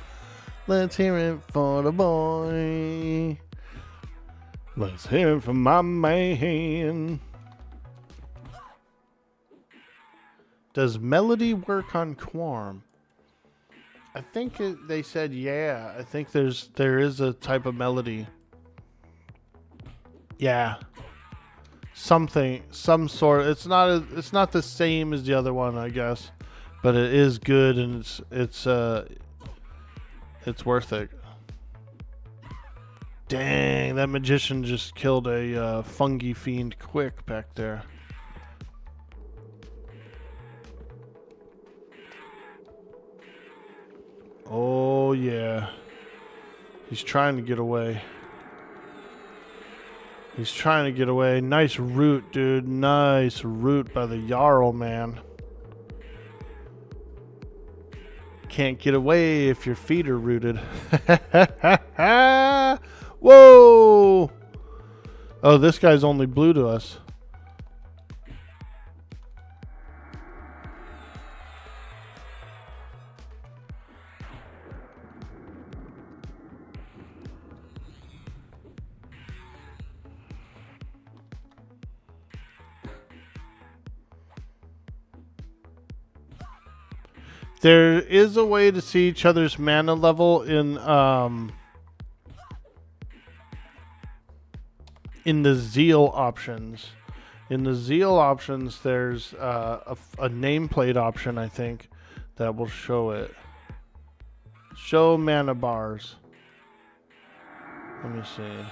Let's hear it for the boy. Let's hear it from my man. Does melody work on Quorum? I think they said yeah. I think there is a type of melody. Yeah. Some sort. It's not the same as the other one, I guess, but it is good and it's worth it. Dang, that magician just killed a fungi fiend quick back there. Oh yeah, he's trying to get away. He's trying to get away. Nice root, dude. Nice root by the Jarl, man. Can't get away if your feet are rooted. Whoa! Oh, this guy's only blue to us. There is a way to see each other's mana level in the Zeal options. In the Zeal options, there's a nameplate option, I think, that will show it. Show mana bars. Let me see.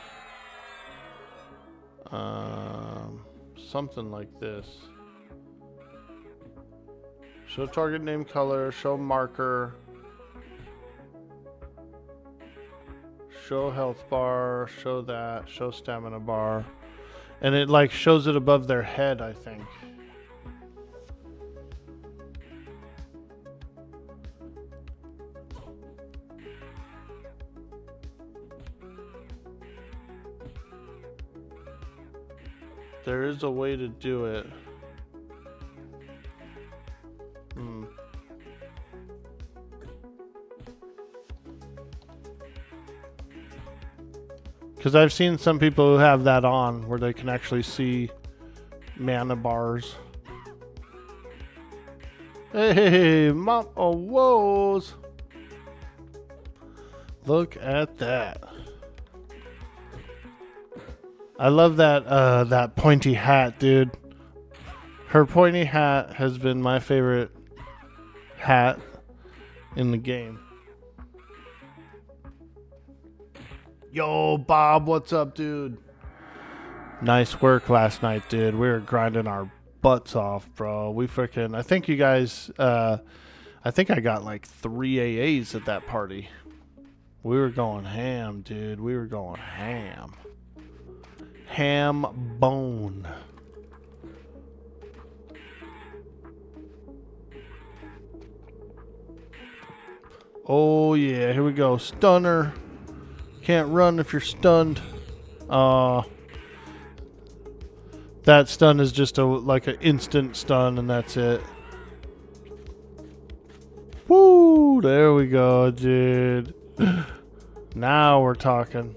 Something like this. Show target name color, show marker, show health bar, show that, show stamina bar. And it like shows it above their head, I think. There is a way to do it. Because I've seen some people who have that on where they can actually see mana bars. Hey, mom, oh, whoas. Look at that. I love that pointy hat, dude. Her pointy hat has been my favorite hat in the game. Yo, Bob, what's up, dude? Nice work last night, dude. We were grinding our butts off, bro. We freaking... I think you guys... I think I got like 3 AAs at that party. We were going ham, dude. We were going ham. Ham bone. Oh, yeah. Here we go. Stunner. Can't run if you're stunned. That stun is just like an instant stun, and that's it. Woo! There we go, dude. Now we're talking.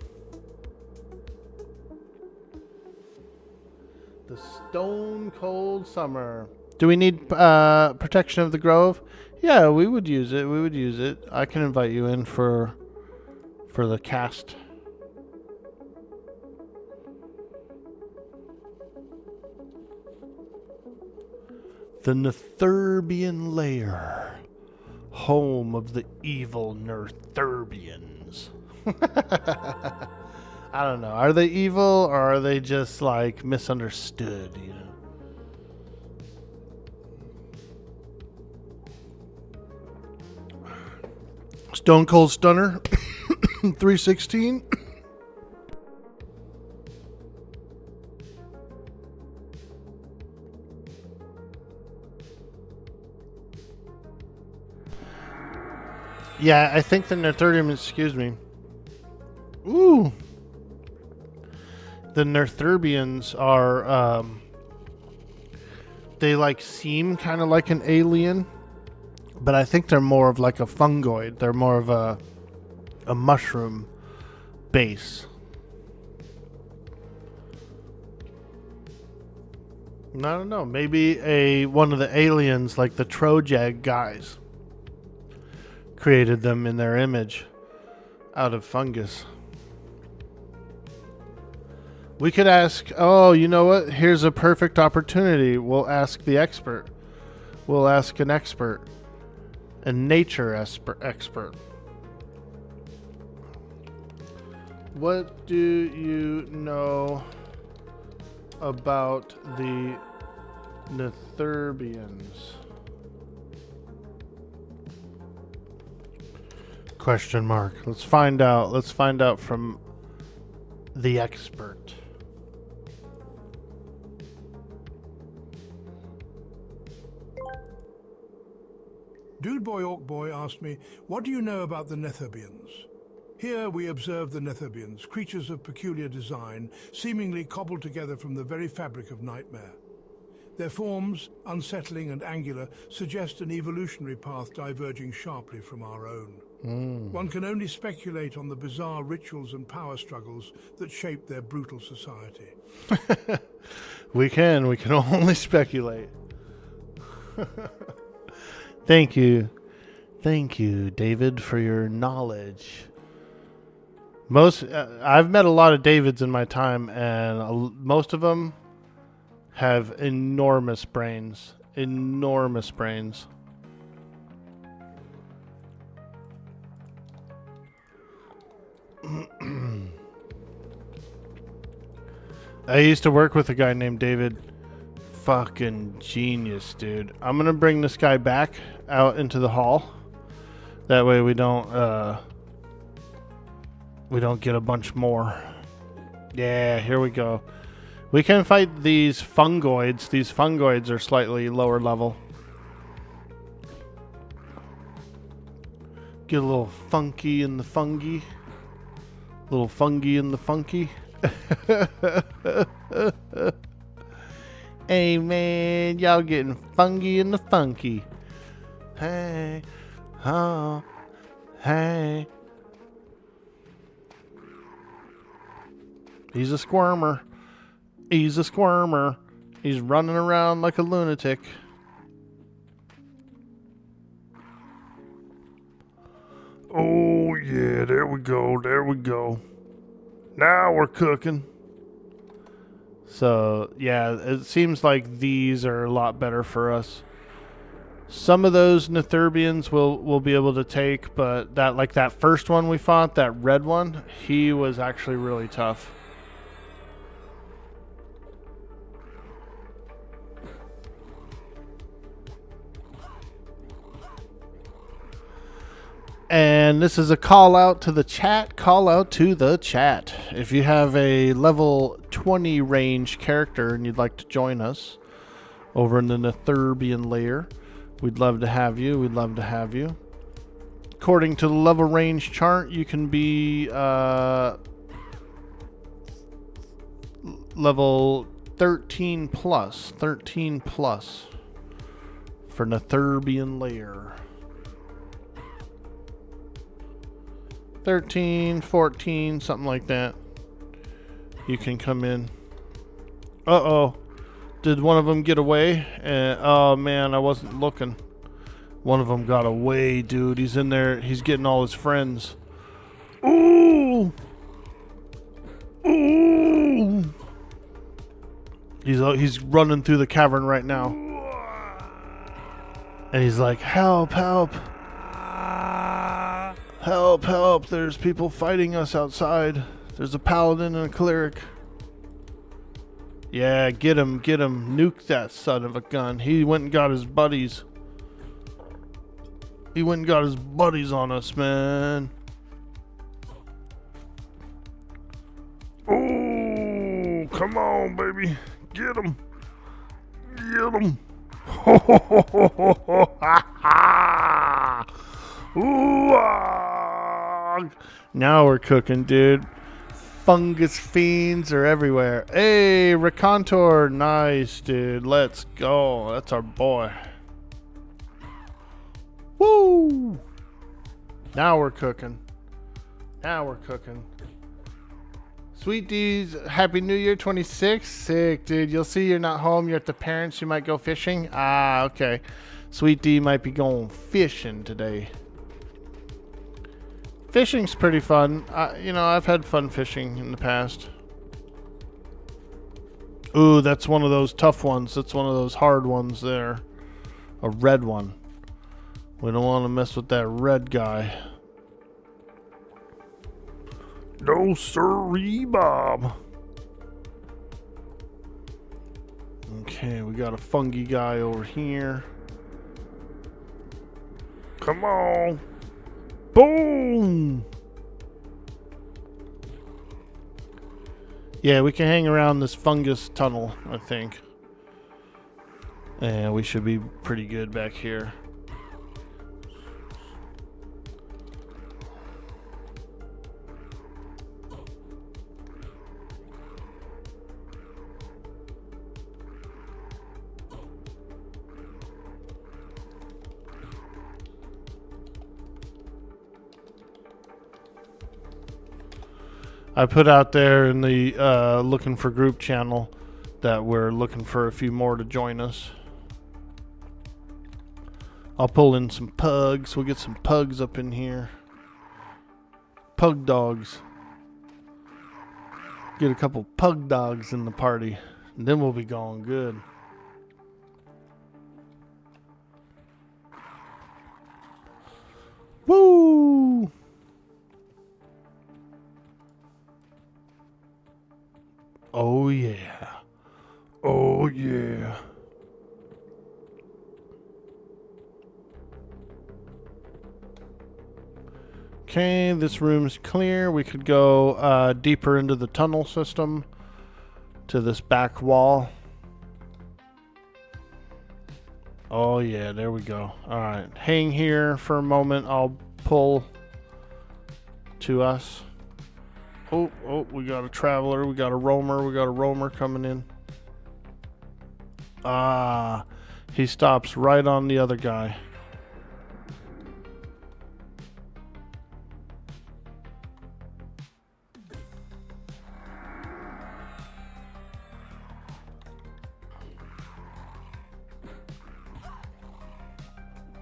The Stone Cold Summer. Do we need protection of the grove? Yeah, we would use it. We would use it. I can invite you in for the cast. The Netherbian Lair, home of the evil Netherbians. I don't know. Are they evil or are they just like misunderstood, you know? Stone Cold Stunner 316. Yeah, I think the Netherbians, excuse me. Ooh. The Netherbians are, they like seem kind of like an alien, but I think they're more of like a fungoid. They're more of a mushroom base. I don't know. Maybe one of the aliens, like the Trojag guys, created them in their image out of fungus. We could ask, oh, you know what? Here's a perfect opportunity. We'll ask the expert. We'll ask an expert. A nature expert. What do you know about the Netherbians? Question mark. Let's find out. Let's find out from the expert. Dude Boy Orc Boy asked me, what do you know about the Netherbians? Here we observe the Netherbians, creatures of peculiar design, seemingly cobbled together from the very fabric of nightmare. Their forms, unsettling and angular, suggest an evolutionary path diverging sharply from our own. One can only speculate on the bizarre rituals and power struggles that shape their brutal society. We can only speculate. Thank you, David, for your knowledge. I've met a lot of Davids in my time, and most of them have enormous brains. Enormous brains. I used to work with a guy named David. Fucking genius, dude. I'm gonna bring this guy back out into the hall. That way we don't get a bunch more. Yeah, here we go. We can fight these fungoids. These fungoids are slightly lower level. Get a little funky in the fungi. Little fungy in the funky. Hey man, y'all getting funky in the funky. Hey, oh, hey. He's a squirmer. He's a squirmer. He's running around like a lunatic. Oh yeah, there we go, there we go. Now we're cooking. So yeah, it seems like these are a lot better for us. Some of those Netherbians we'll be able to take, but that first one we fought, that red one, he was actually really tough. And this is a call out to the chat. Call out to the chat. If you have a level 20 range character and you'd like to join us over in the Netherbian lair, we'd love to have you. We'd love to have you. According to the level range chart, you can be level 13 plus. 13 plus for Netherbian lair. 13, 14, something like that. You can come in. Uh-oh. Did one of them get away? Oh man, I wasn't looking. One of them got away, dude. He's in there. He's getting all his friends. Ooh! Ooh! He's running through the cavern right now. And he's like, help, help. Help, help. There's people fighting us outside. There's a paladin and a cleric. Yeah, get him, get him. Nuke that son of a gun. He went and got his buddies. He went and got his buddies on us, man. Oh, come on, baby. Get him. Get him. Ooh, ah. Now we're cooking, dude. Fungus fiends are everywhere. Hey, Racontor. Nice, dude. Let's go. That's our boy. Woo! Now we're cooking. Now we're cooking. Sweet D's, Happy New Year 26. Sick, dude. You'll see you're not home. You're at the parents. You might go fishing. Ah, okay. Sweet D might be going fishing today. Fishing's pretty fun. You know, I've had fun fishing in the past. Ooh, that's one of those tough ones. That's one of those hard ones there. A red one. We don't want to mess with that red guy. No sirree, Bob. Okay, we got a fungi guy over here. Come on. Boom. Yeah, we can hang around this fungus tunnel, I think. And we should be pretty good back here. I put out there in the looking for group channel that we're looking for a few more to join us. I'll pull in some pugs. We'll get some pugs up in here. Pug dogs. Get a couple pug dogs in the party. And then we'll be going good. Woo! Oh yeah. Oh yeah. Okay, this room's clear. We could go deeper into the tunnel system to this back wall. Oh yeah, there we go. Alright, hang here for a moment. I'll pull to us. Oh, we got a traveler, we got a roamer coming in. Ah, he stops right on the other guy.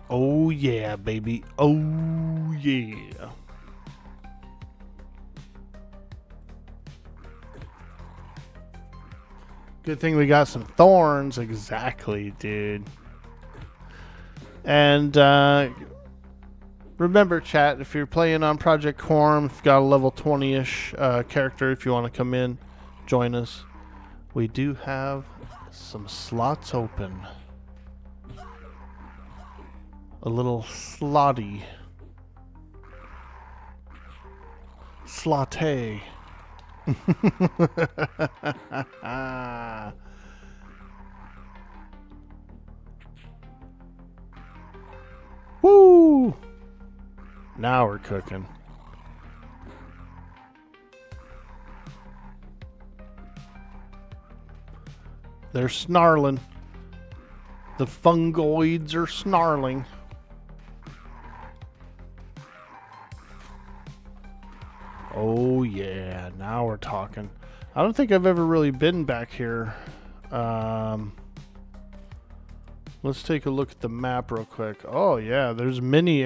Oh yeah, baby. Oh yeah. Good thing we got some thorns. Exactly, dude. And remember, chat, if you're playing on Project Quorum, if you've got a level 20-ish character, if you want to come in, join us. We do have some slots open. A little slotty. Slotte. Woo! Now we're cooking. They're snarling. The fungoids are snarling. Oh yeah, now we're talking. I don't think I've ever really been back here Let's take a look at the map real quick. Oh yeah, there's many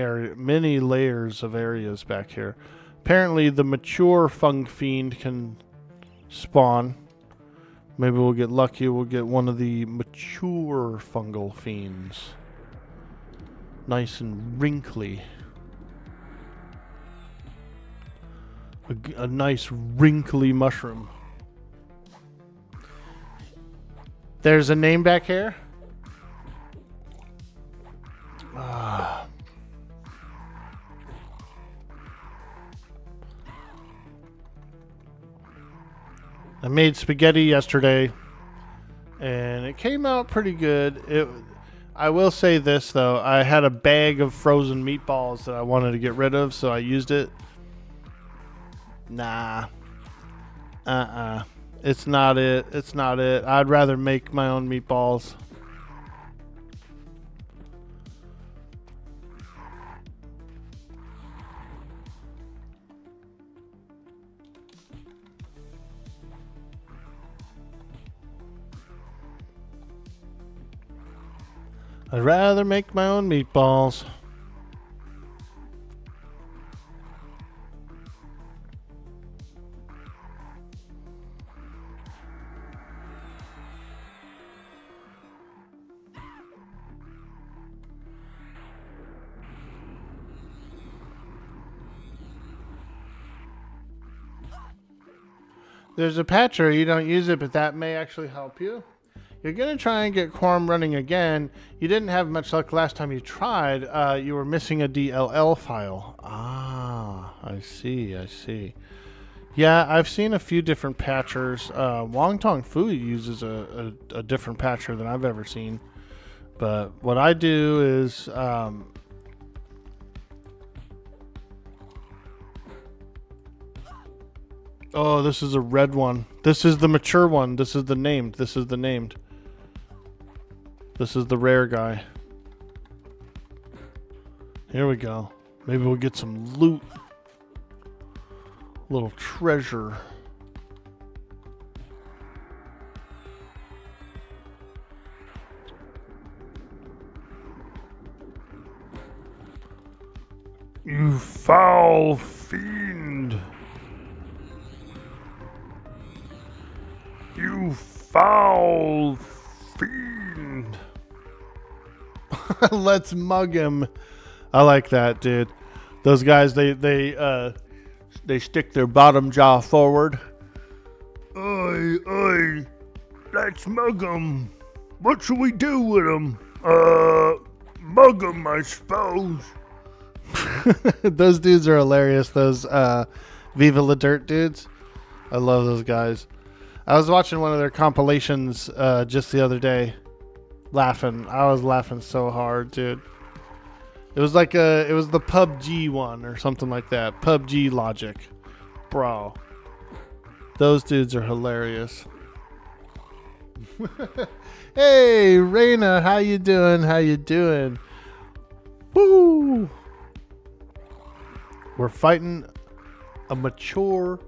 layers of areas back here. Apparently the mature fung fiend can spawn. Maybe we'll get lucky, we'll get one of the mature fungal fiends. Nice and wrinkly. A nice wrinkly mushroom. There's a name back here. I made spaghetti yesterday, and it came out pretty good. I will say this, though. I had a bag of frozen meatballs that I wanted to get rid of, so I used it. Nah. It's not it. It's not it. I'd rather make my own meatballs. I'd rather make my own meatballs. There's a patcher, you don't use it, but that may actually help you. You're going to try and get Quorum running again. You didn't have much luck last time you tried. You were missing a DLL file. Ah, I see, I see. Yeah, I've seen a few different patchers. Wong Tong Fu uses a different patcher than I've ever seen. But what I do is... oh, this is a red one. This is the mature one. This is the named. This is the named. This is the rare guy. Here we go. Maybe we'll get some loot. Little treasure. You foul fiend. You foul fiend. Let's mug him. I like that, dude. Those guys, they stick their bottom jaw forward. Oi, let's mug him. What should we do with him? Mug him, I suppose. Those dudes are hilarious. Those Viva La Dirt dudes. I love those guys. I was watching one of their compilations just the other day. Laughing. I was laughing so hard, dude. It was like it was the PUBG one or something like that. PUBG logic. Bro. Those dudes are hilarious. Hey, Raina, how you doing? How you doing? Woo! We're fighting a mature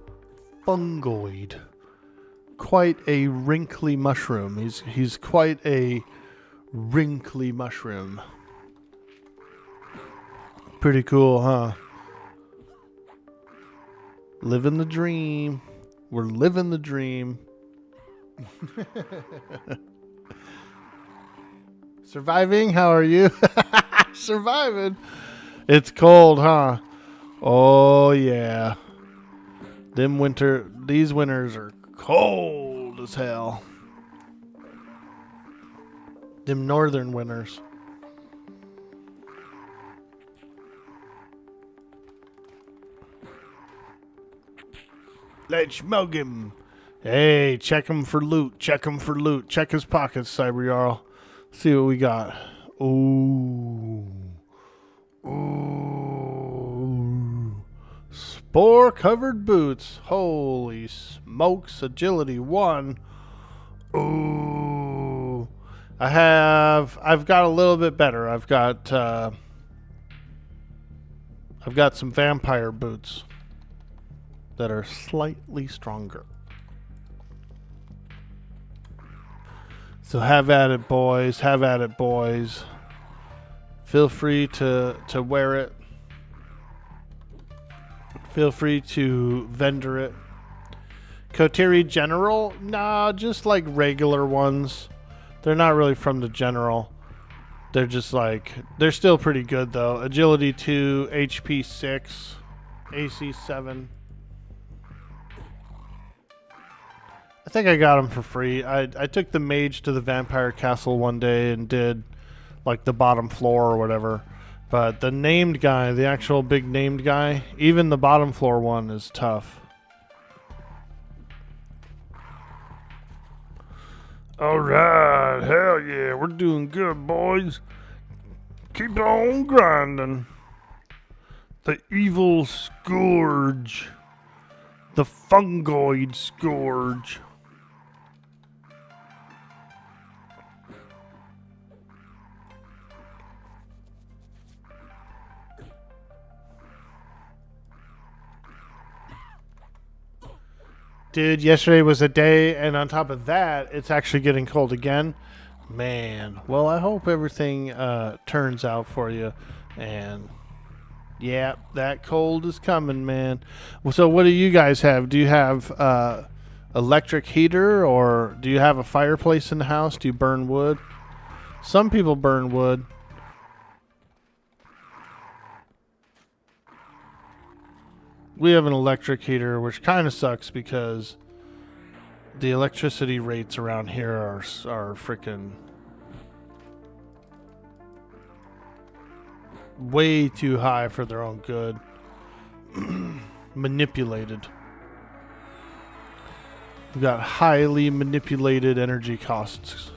fungoid. Quite a wrinkly mushroom. He's quite a wrinkly mushroom. Pretty cool, huh? Living the dream. We're living the dream. Surviving? How are you? Surviving. It's cold, huh? Oh yeah. These winters are cold as hell. Them northern winters. Let's mug him. Hey, check him for loot. Check him for loot. Check his pockets, Cyber Jarl. See what we got. Ooh. Ooh. Spore-covered boots. Holy smokes. Agility 1. Ooh. I've got a little bit better. I've got some vampire boots that are slightly stronger. So have at it, boys. Have at it, boys. Feel free to wear it. Feel free to vendor it. Kotiri General? Nah, just like regular ones. They're not really from the General. They're just like, they're still pretty good though. Agility 2, HP 6, AC 7. I think I got them for free. I took the mage to the vampire castle one day and did like the bottom floor or whatever. But the named guy, the actual big named guy, even the bottom floor one is tough. Alright, hell yeah, we're doing good, boys. Keep on grinding. The evil scourge. The fungoid scourge. Dude, yesterday was a day, and on top of that, it's actually getting cold again. Man, well, I hope everything turns out for you. And yeah, that cold is coming, man. Well, so what do you guys have? Do you have electric heater, or do you have a fireplace in the house? Do you burn wood? Some people burn wood. We have an electric heater, which kind of sucks because the electricity rates around here are freaking way too high for their own good. Manipulated. We've got highly manipulated energy costs.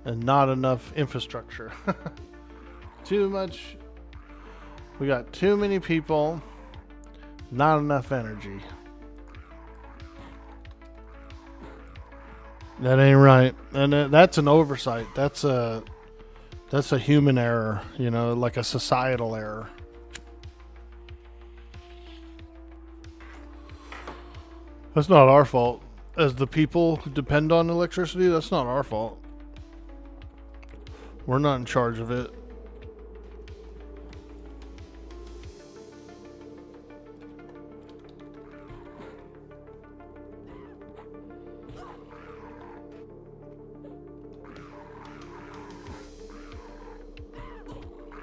And not enough infrastructure. Too much. We got too many people, not enough energy. That ain't right, and that's an oversight. That's a human error, you know, like a societal error. That's not our fault. As the people who depend on electricity, that's not our fault. We're not in charge of it.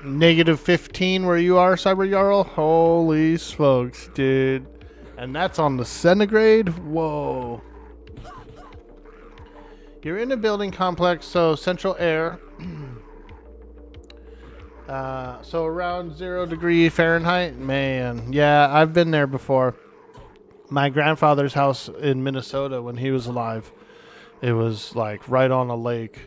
-15 where you are, Cyber Jarl? Holy smokes, dude. And that's on the centigrade? Whoa. You're in a building complex, so central air. So around 0 degree Fahrenheit? Man, yeah, I've been there before. My grandfather's house in Minnesota when he was alive. It was like right on a lake.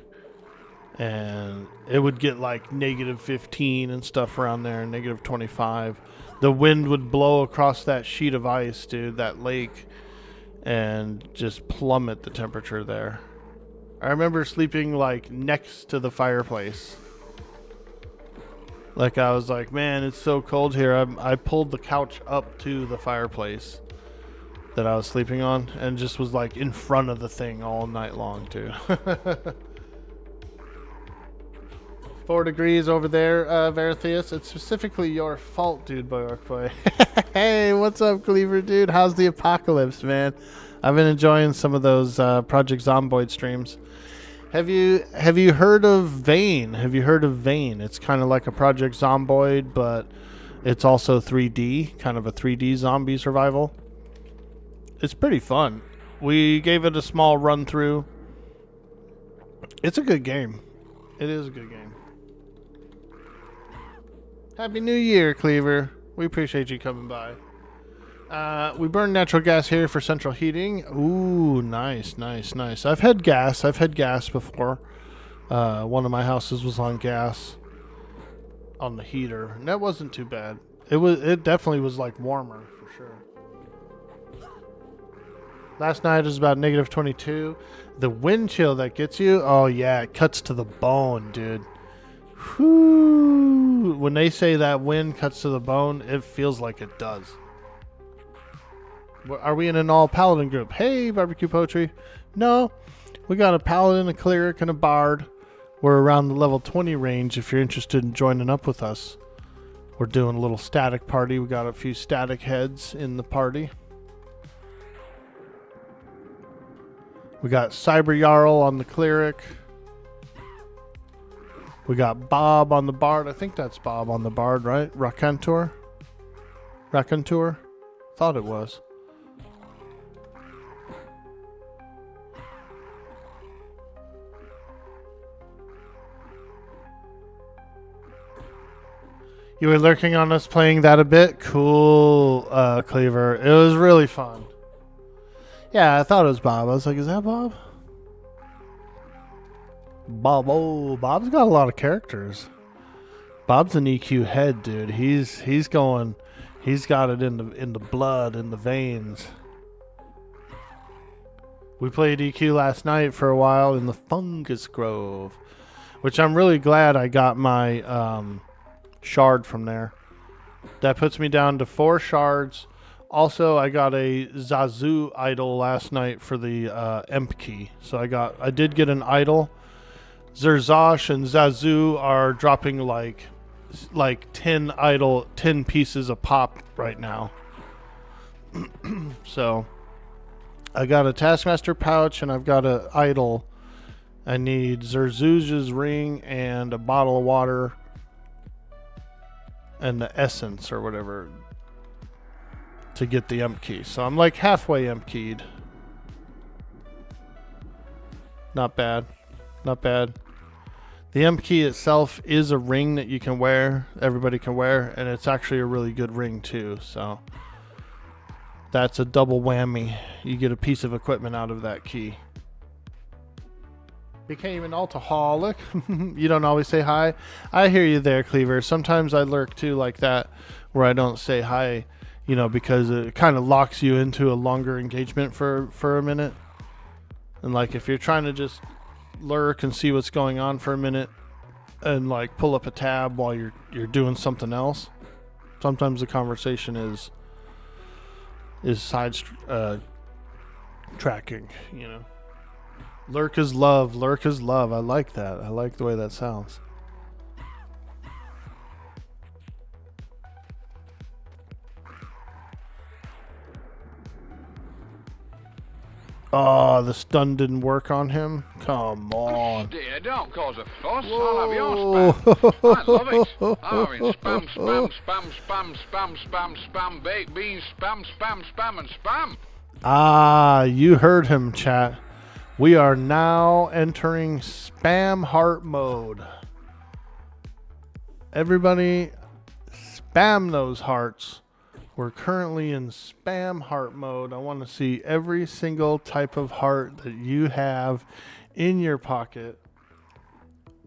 And it would get like -15 and stuff around there, -25. The wind would blow across that sheet of ice, dude, that lake, and just plummet the temperature there. I remember sleeping like next to the fireplace. Like I was like, man, it's so cold here. I pulled the couch up to the fireplace that I was sleeping on and just was like in front of the thing all night long, too. 4 degrees over there, Veratheus. It's specifically your fault, dude, boy. Hey, what's up, Cleaver, dude? How's the apocalypse, man? I've been enjoying some of those Project Zomboid streams. Have you heard of Vane? Have you heard of Vane? It's kind of like a Project Zomboid, but it's also 3D, kind of a 3D zombie survival. It's pretty fun. We gave it a small run through. It's a good game. It is a good game. Happy New Year, Cleaver. We appreciate you coming by. We burn natural gas here for central heating. Ooh, nice. I've had gas before. One of my houses was on gas on the heater, and that wasn't too bad. It definitely was like warmer for sure. Last night was about -22. The wind chill that gets you, oh yeah, it cuts to the bone, dude. Whew. When they say that wind cuts to the bone, it feels like it does. Are we in an all Paladin group? Hey, Barbecue Poetry. No, we got a Paladin, a Cleric, and a Bard. We're around the level 20 range if you're interested in joining up with us. We're doing a little static party. We got a few static heads in the party. We got Cyber Jarl on the Cleric. We got Bob on the Bard. I think that's Bob on the Bard, right? Raconteur? Thought it was. You were lurking on us playing that a bit? Cool, Cleaver. It was really fun. Yeah, I thought it was Bob. I was like, is that Bob? Bob, oh, Bob's got a lot of characters. Bob's an EQ head, dude. He's got it in the blood, in the veins. We played EQ last night for a while in the Fungus Grove, which I'm really glad I got my shard from there. That puts me down to 4 shards. Also, I got a Zazu idol last night for the Emp key. So I did get an idol. Zerzosh and Zazu are dropping like 10 pieces a pop right now. So I got a Taskmaster pouch and I've got an idol. I need Zerzu's ring and a bottle of water and the essence or whatever to get the Emp key. So I'm like halfway Emp keyed. Not bad. Not bad. The Emp key itself is a ring that you can wear, everybody can wear, and it's actually a really good ring too. So that's a double whammy. You get a piece of equipment out of that key. Became an alcoholic. You don't always say hi. I hear you there, Cleaver. Sometimes I lurk too like that, where I don't say hi, you know, because it kind of locks you into a longer engagement for a minute. And like if you're trying to just lurk and see what's going on for a minute and like pull up a tab while you're doing something else, sometimes the conversation is side tracking, you know. Lurk is love. Lurk is love. I like that. I like the way that sounds. Oh, the stun didn't work on him? Come on. Dear, don't cause a fuss. I'll have your spam. I love it. I'm having spam, baked beans, spam, and spam. Ah, you heard him, chat. We are now entering spam heart mode. Everybody, spam those hearts. We're currently in spam heart mode. I want to see every single type of heart that you have in your pocket.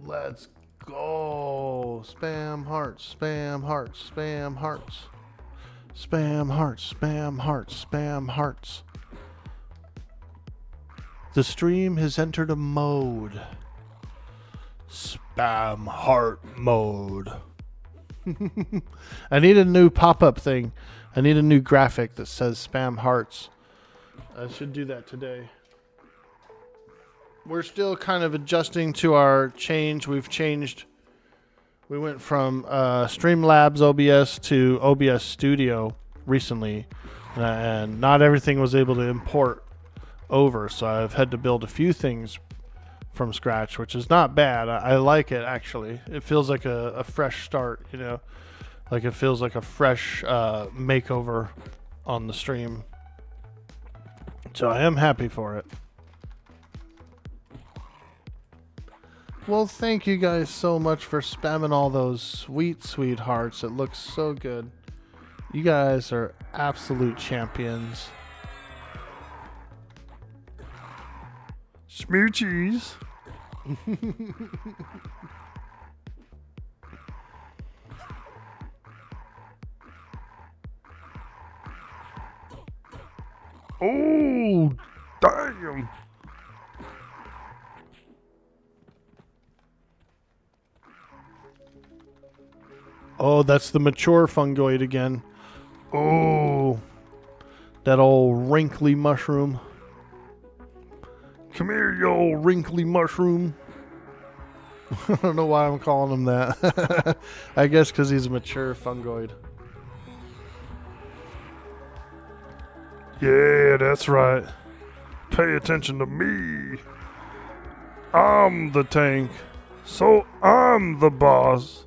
Let's go. Spam hearts, spam hearts, spam hearts. Spam hearts, spam hearts, spam hearts. The stream has entered a mode. Spam heart mode. I need a new pop-up thing. I need a new graphic that says spam hearts. I should do that today. We're still kind of adjusting to our change. We've changed. We went from Streamlabs OBS to OBS Studio recently. And not everything was able to import over. So I've had to build a few things from scratch, which is not bad. I like it, actually. It feels like a fresh start, you know, like it feels like a fresh makeover on the stream. So I am happy for it. Well, thank you guys so much for spamming all those sweet, sweet hearts. It looks so good. You guys are absolute champions. Smoochies. Oh, damn. Oh, that's the mature fungoid again. Oh, That old wrinkly mushroom. Come here, you old wrinkly mushroom. I don't know why I'm calling him that. I guess because he's a mature fungoid. Yeah, that's right. Pay attention to me. I'm the tank, so I'm the boss.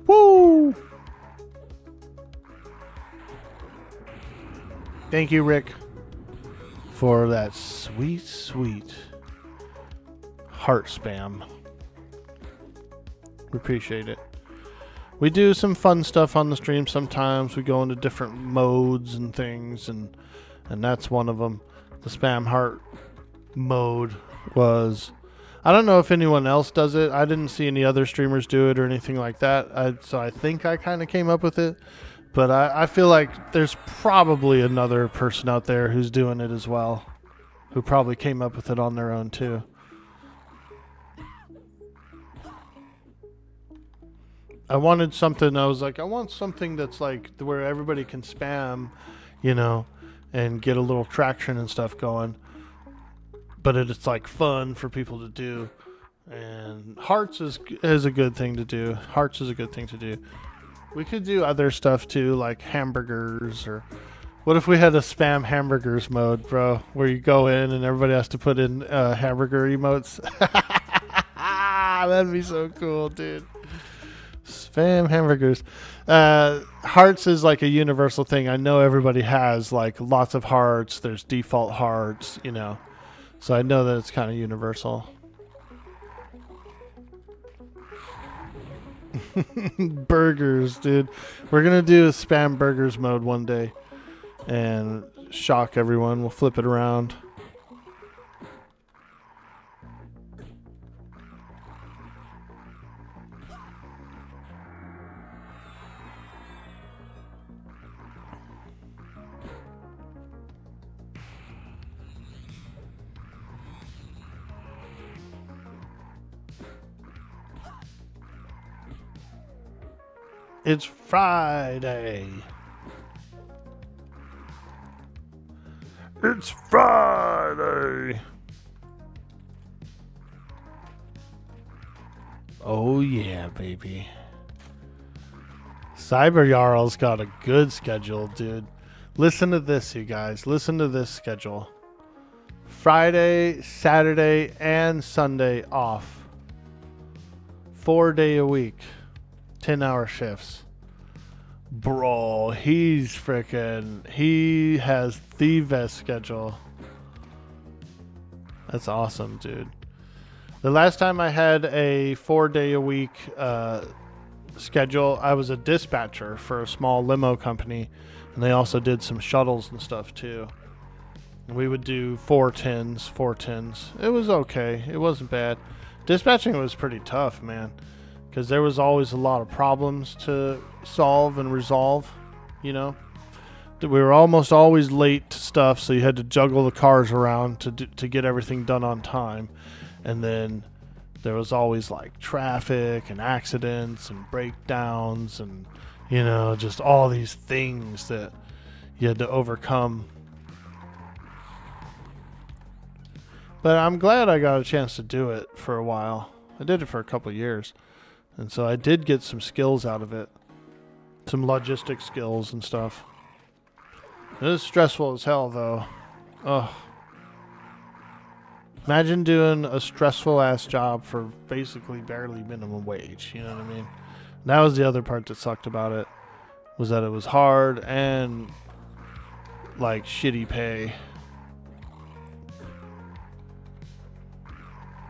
Woo! Thank you, Rick, for that sweet, sweet heart spam. We appreciate it. We do some fun stuff on the stream sometimes. We go into different modes and things, and that's one of them. The spam heart mode was... I don't know if anyone else does it. I didn't see any other streamers do it or anything like that. So I think I kind of came up with it. But I feel like there's probably another person out there who's doing it as well, who probably came up with it on their own too. I wanted something, I was like, I want something that's like where everybody can spam, you know, and get a little traction and stuff going. But it's like fun for people to do. And hearts is a good thing to do. Hearts is a good thing to do. We could do other stuff too, like hamburgers, or what if we had a spam hamburgers mode, bro, where you go in and everybody has to put in hamburger emotes. That'd be so cool, dude. Spam hamburgers. Hearts is like a universal thing. I know everybody has like lots of hearts. There's default hearts, you know. So I know that it's kind of universal. Burgers, dude. We're going to do a spam burgers mode one day and shock everyone. We'll flip it around. It's Friday. It's Friday. Oh yeah, baby. Cyber Jarl's got a good schedule, dude. Listen to this, you guys. Listen to this schedule. Friday, Saturday, and Sunday off. 4 day a week. 10-hour shifts. Bro, he has the best schedule. That's awesome, dude. The last time I had a 4 day a week schedule, I was a dispatcher for a small limo company, and they also did some shuttles and stuff too. And we would do 410s. It was okay. It wasn't bad. Dispatching was pretty tough, man, because there was always a lot of problems to solve and resolve, you know. We were almost always late to stuff, so you had to juggle the cars around to get everything done on time. And then there was always like traffic and accidents and breakdowns and, you know, just all these things that you had to overcome. But I'm glad I got a chance to do it for a while. I did it for a couple of years. And so I did get some skills out of it. Some logistic skills and stuff. It was stressful as hell, though. Ugh. Imagine doing a stressful ass job for basically barely minimum wage. You know what I mean? That was the other part that sucked about it. Was that it was hard and like shitty pay.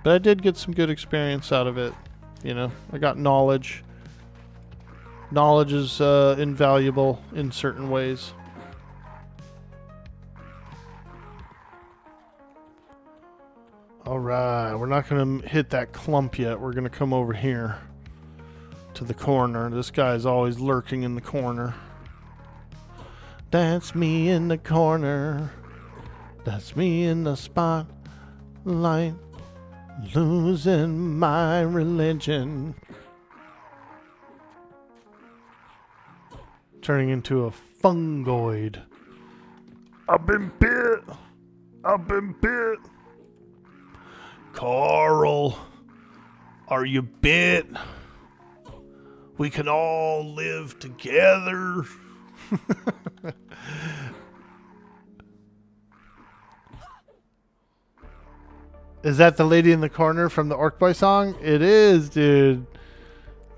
But I did get some good experience out of it. You know, I got knowledge. Knowledge is invaluable in certain ways. Alright, we're not going to hit that clump yet. We're going to come over here to the corner. This guy's always lurking in the corner. That's me in the corner. That's me in the spot. light, losing my religion. Turning into a fungoid. I've been bit. I've been bit. Carl, are you bit? We can all live together. Is that the lady in the corner from the Orc Boy song? It is, dude.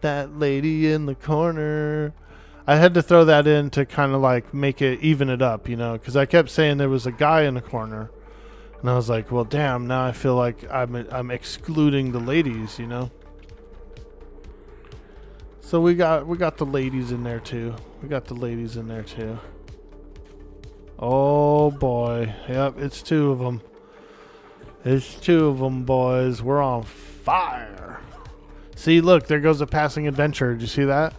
That lady in the corner. I had to throw that in to kind of like make it even it up, you know, because I kept saying there was a guy in the corner, and I was like, well, damn. Now I feel like I'm excluding the ladies, you know. So we got the ladies in there too. We got the ladies in there too. Oh boy, yep, it's two of them. It's two of them, boys. We're on fire. See, look, there goes a passing adventurer. Did you see that?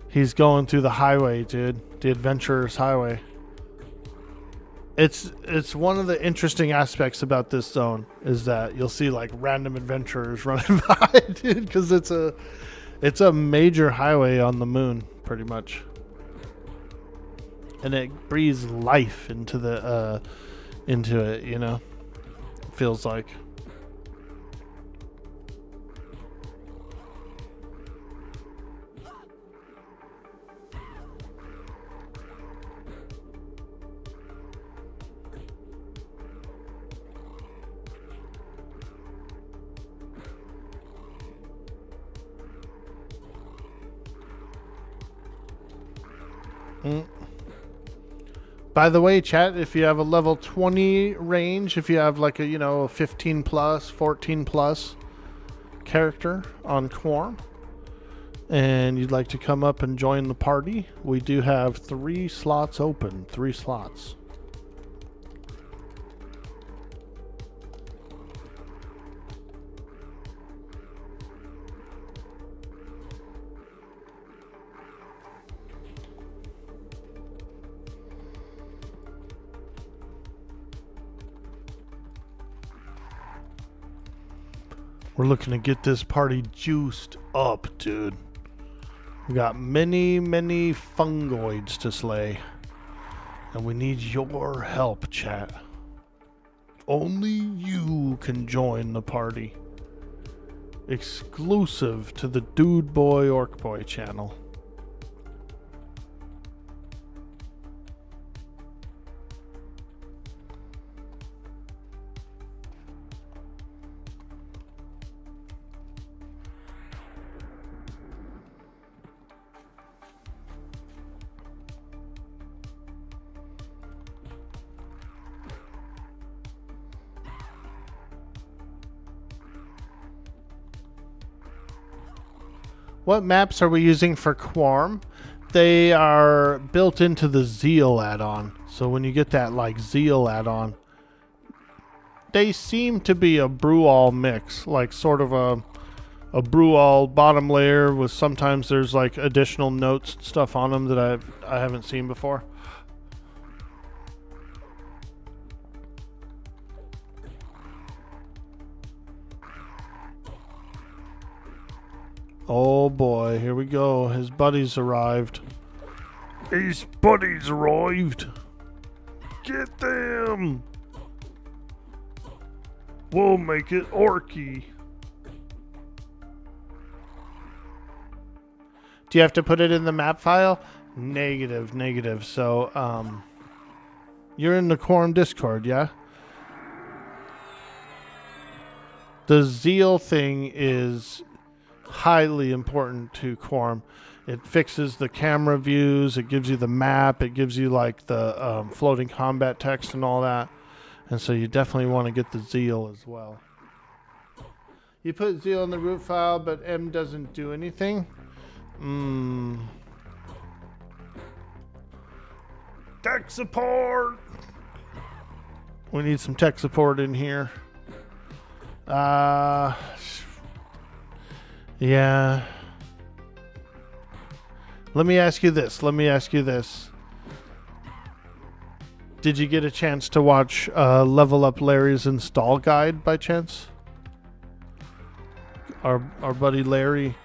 He's going through the highway, dude. The adventurer's highway. It's one of the interesting aspects about this zone is that you'll see like random adventurers running by, dude, because it's a major highway on the moon, pretty much, and it breathes life into it, you know. Feels like. By the way, chat, if you have a level 20 range, if you have like a, you know, a 15 plus, 14 plus character on Quorum, and you'd like to come up and join the party, we do have 3 slots open. 3 slots. We're looking to get this party juiced up, dude. We got many, many fungoids to slay. And we need your help, chat. Only you can join the party. Exclusive to the Dude Boy Orc Boy channel. What maps are we using for Quorum? They are built into the Zeal add-on. So when you get that like Zeal add-on, they seem to be a brew-all mix, like sort of a brew-all bottom layer with sometimes there's like additional notes and stuff on them that I haven't seen before. Oh boy, here we go. His buddies arrived. His buddies arrived. Get them. We'll make it orky. Do you have to put it in the map file? Negative, negative. So, you're in the Quorum Discord, yeah? The Zeal thing is highly important to Quorum. It fixes the camera views, it gives you the map, it gives you like the floating combat text and all that. And so you definitely want to get the Zeal as well. You put Zeal in the root file, but M doesn't do anything. Tech support! We need some tech support in here. Yeah. Let me ask you this. Did you get a chance to watch Level Up Larry's install guide by chance? Our buddy Larry,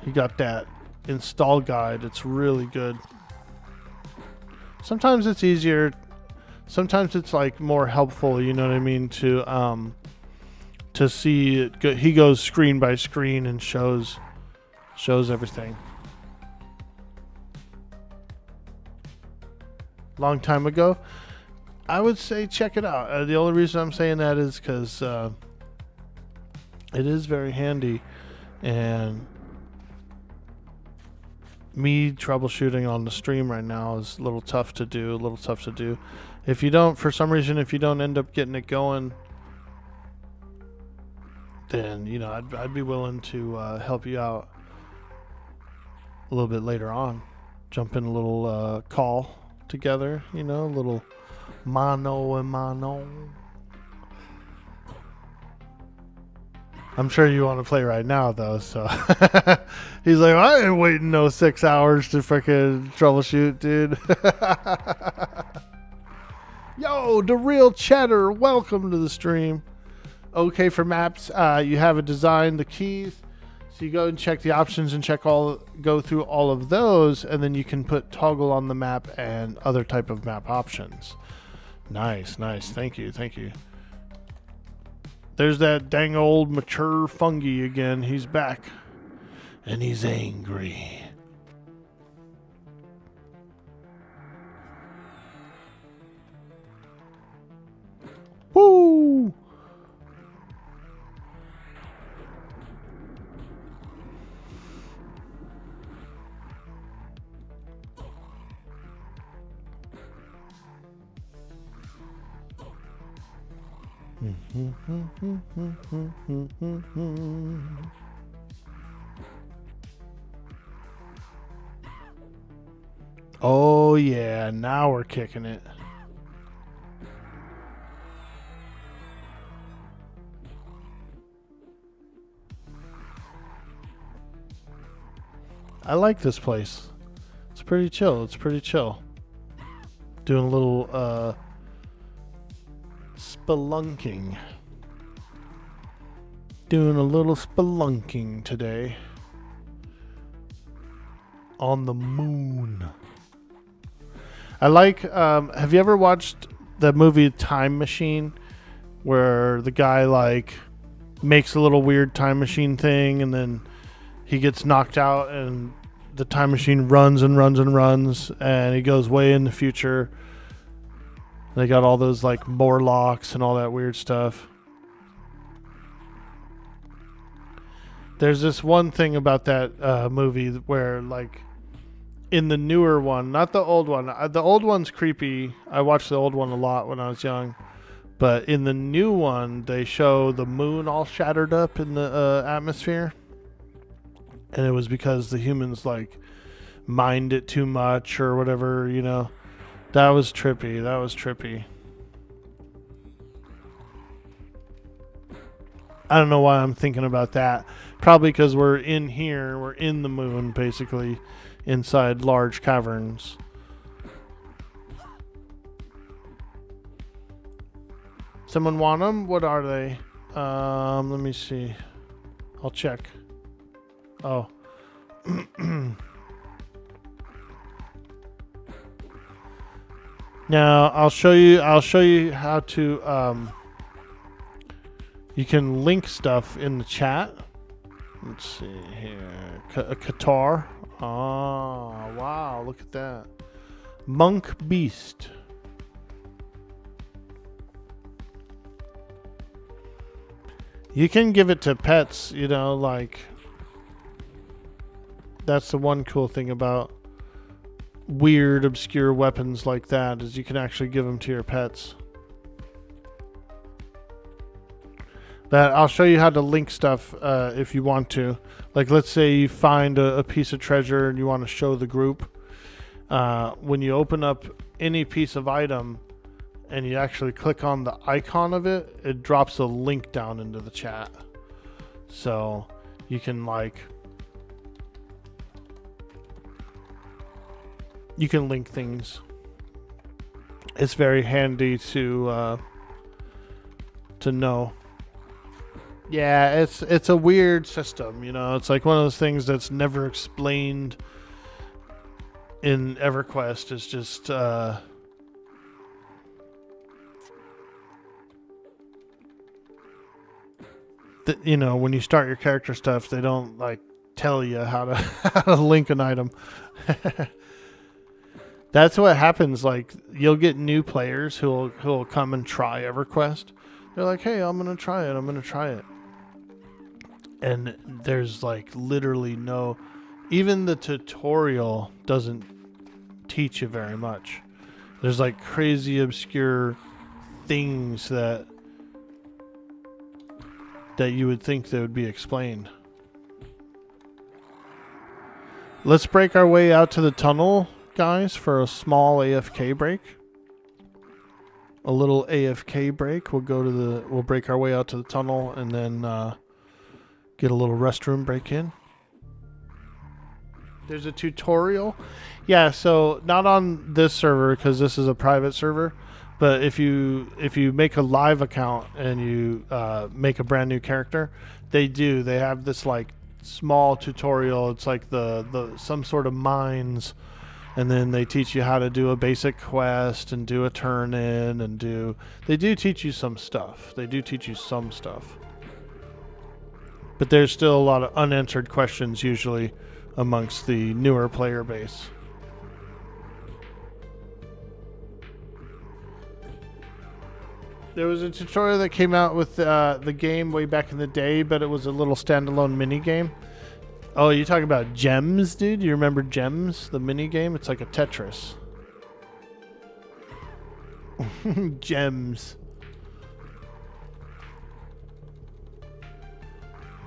he got that install guide. It's really good. Sometimes it's easier. Sometimes it's like more helpful. You know what I mean? To see it. He goes screen by screen and shows everything. Long time ago, I would say check it out. The only reason I'm saying that is because it is very handy, and me troubleshooting on the stream right now is a little tough to do. If you don't, for some reason, if you don't end up getting it going, then you know I'd be willing to help you out a little bit later on. Jump in a little call together, you know, a little mano a mano. I'm sure you want to play right now though, so he's like, I ain't waiting no 6 hours to freaking troubleshoot, dude. Yo, the real cheddar, welcome to the stream. Okay, for maps, you have a design, the keys. So you go and check the options and go through all of those, and then you can put toggle on the map and other type of map options. Nice. Thank you. There's that dang old mature fungi again. He's back. And he's angry. Woo! Oh yeah, now we're kicking it. I like this place. It's pretty chill. Doing a little spelunking. Doing a little spelunking today. On the moon. I like, have you ever watched the movie Time Machine? Where the guy like makes a little weird time machine thing and then he gets knocked out and the time machine runs and he goes way in the future. They got all those like Morlocks and all that weird stuff. There's this one thing about that movie where like in the newer one, not the old one. The old one's creepy. I watched the old one a lot when I was young. But in the new one, they show the moon all shattered up in the atmosphere. And it was because the humans like mined it too much or whatever, you know. That was trippy. I don't know why I'm thinking about that. Probably because we're in the moon, basically, inside large caverns. Someone want them? What are they? Let me see. I'll check. Oh. Now I'll show you how to you can link stuff in the chat. Let's see here. Qatar. Oh, wow, look at that. Monk Beast. You can give it to pets, you know, like that's the one cool thing about weird, obscure weapons like that is you can actually give them to your pets. That I'll show you how to link stuff if you want to. Like, let's say you find a piece of treasure and you want to show the group. When you open up any piece of item and you actually click on the icon of it, it drops a link down into the chat. So you can like you can link things it's very handy to know. Yeah, it's a weird system, you know. It's like one of those things that's never explained in EverQuest. It's just that, you know, when you start your character stuff, they don't like tell you how to how to link an item. That's what happens. Like, you'll get new players who'll come and try EverQuest. They're like, "Hey, I'm gonna try it. I'm gonna try it." And there's like literally no, even the tutorial doesn't teach you very much. There's like crazy obscure things that you would think that would be explained. Let's break our way out to the tunnel, guys, for a small AFK break. A little AFK break. We'll break our way out to the tunnel and then get a little restroom break in. There's a tutorial. Yeah, so not on this server because this is a private server, but if you make a live account and you make a brand new character, they have this like small tutorial. It's like the some sort of mines, and then they teach you how to do a basic quest and do a turn in and they do teach you some stuff. But there's still a lot of unanswered questions usually amongst the newer player base. There was a tutorial that came out with the game way back in the day, but it was a little standalone mini game. Oh, you talking about Gems, dude? You remember Gems, the mini game? It's like a Tetris. Gems.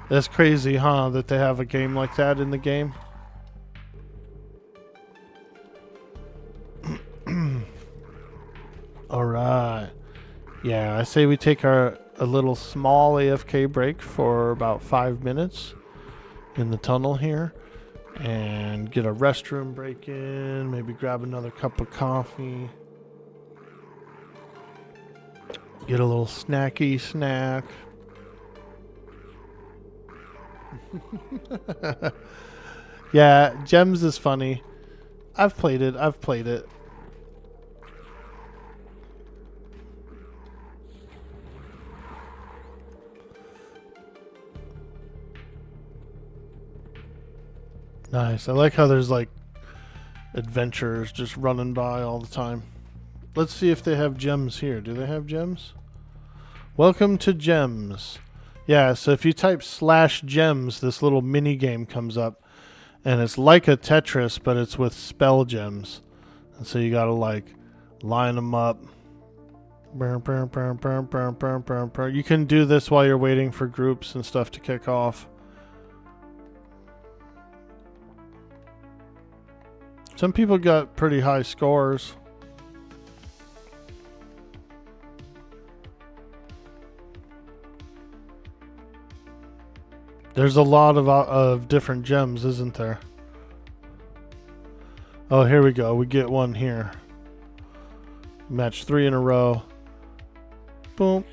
That's crazy, huh? That they have a game like that in the game. All right. Yeah, I say we take a little small AFK break for about 5 minutes in the tunnel here and get a restroom break in, maybe grab another cup of coffee, get a little snacky snack. Yeah, Gems is funny. I've played it. Nice. I like how there's like adventurers just running by all the time. Let's see if they have gems here. Do they have gems? Welcome to Gems. Yeah, so if you type /gems, this little mini game comes up, and it's like a Tetris, but it's with spell gems. And so you gotta like line them up. You can do this while you're waiting for groups and stuff to kick off. Some people got pretty high scores. There's a lot of different gems, isn't there? Oh, here we go. We get one here. Match 3 in a row. Boom.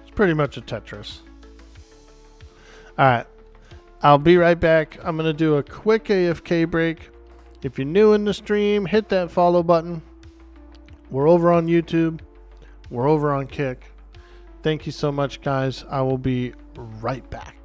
It's pretty much a Tetris. Alright. I'll be right back. I'm going to do a quick AFK break. If you're new in the stream, hit that follow button. We're over on YouTube. We're over on Kick. Thank you so much, guys. I will be right back.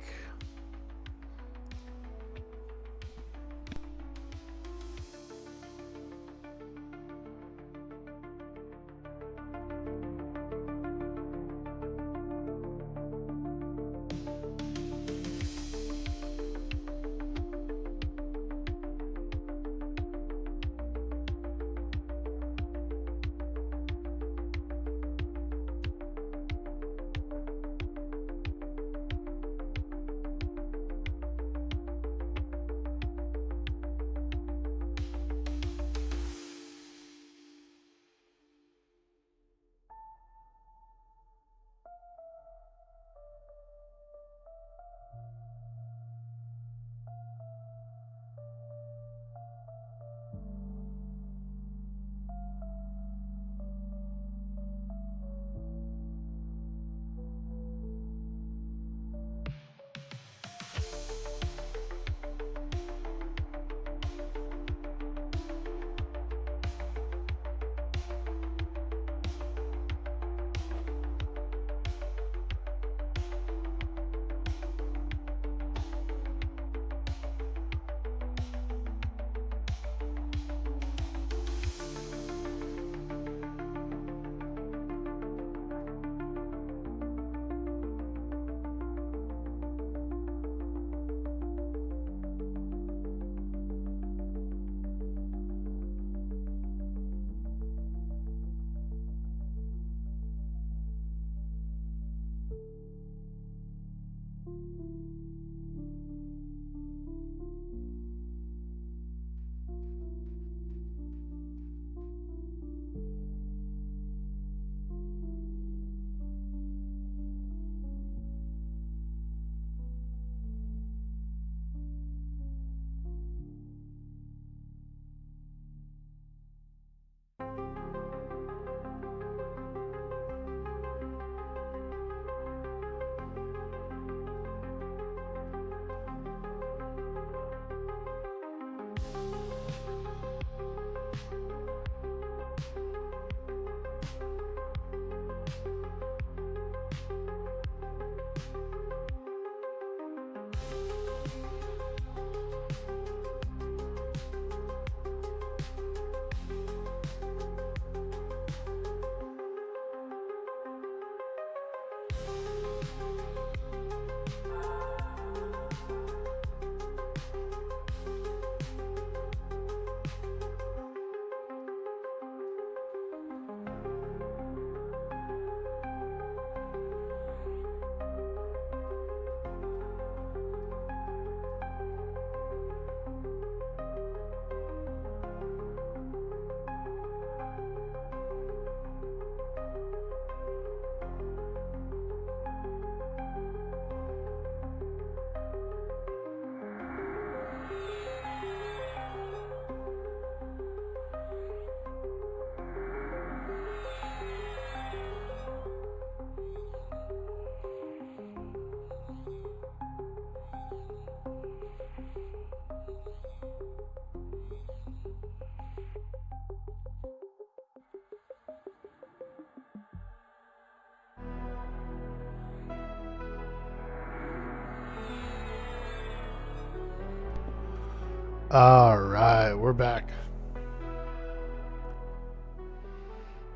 All right, we're back.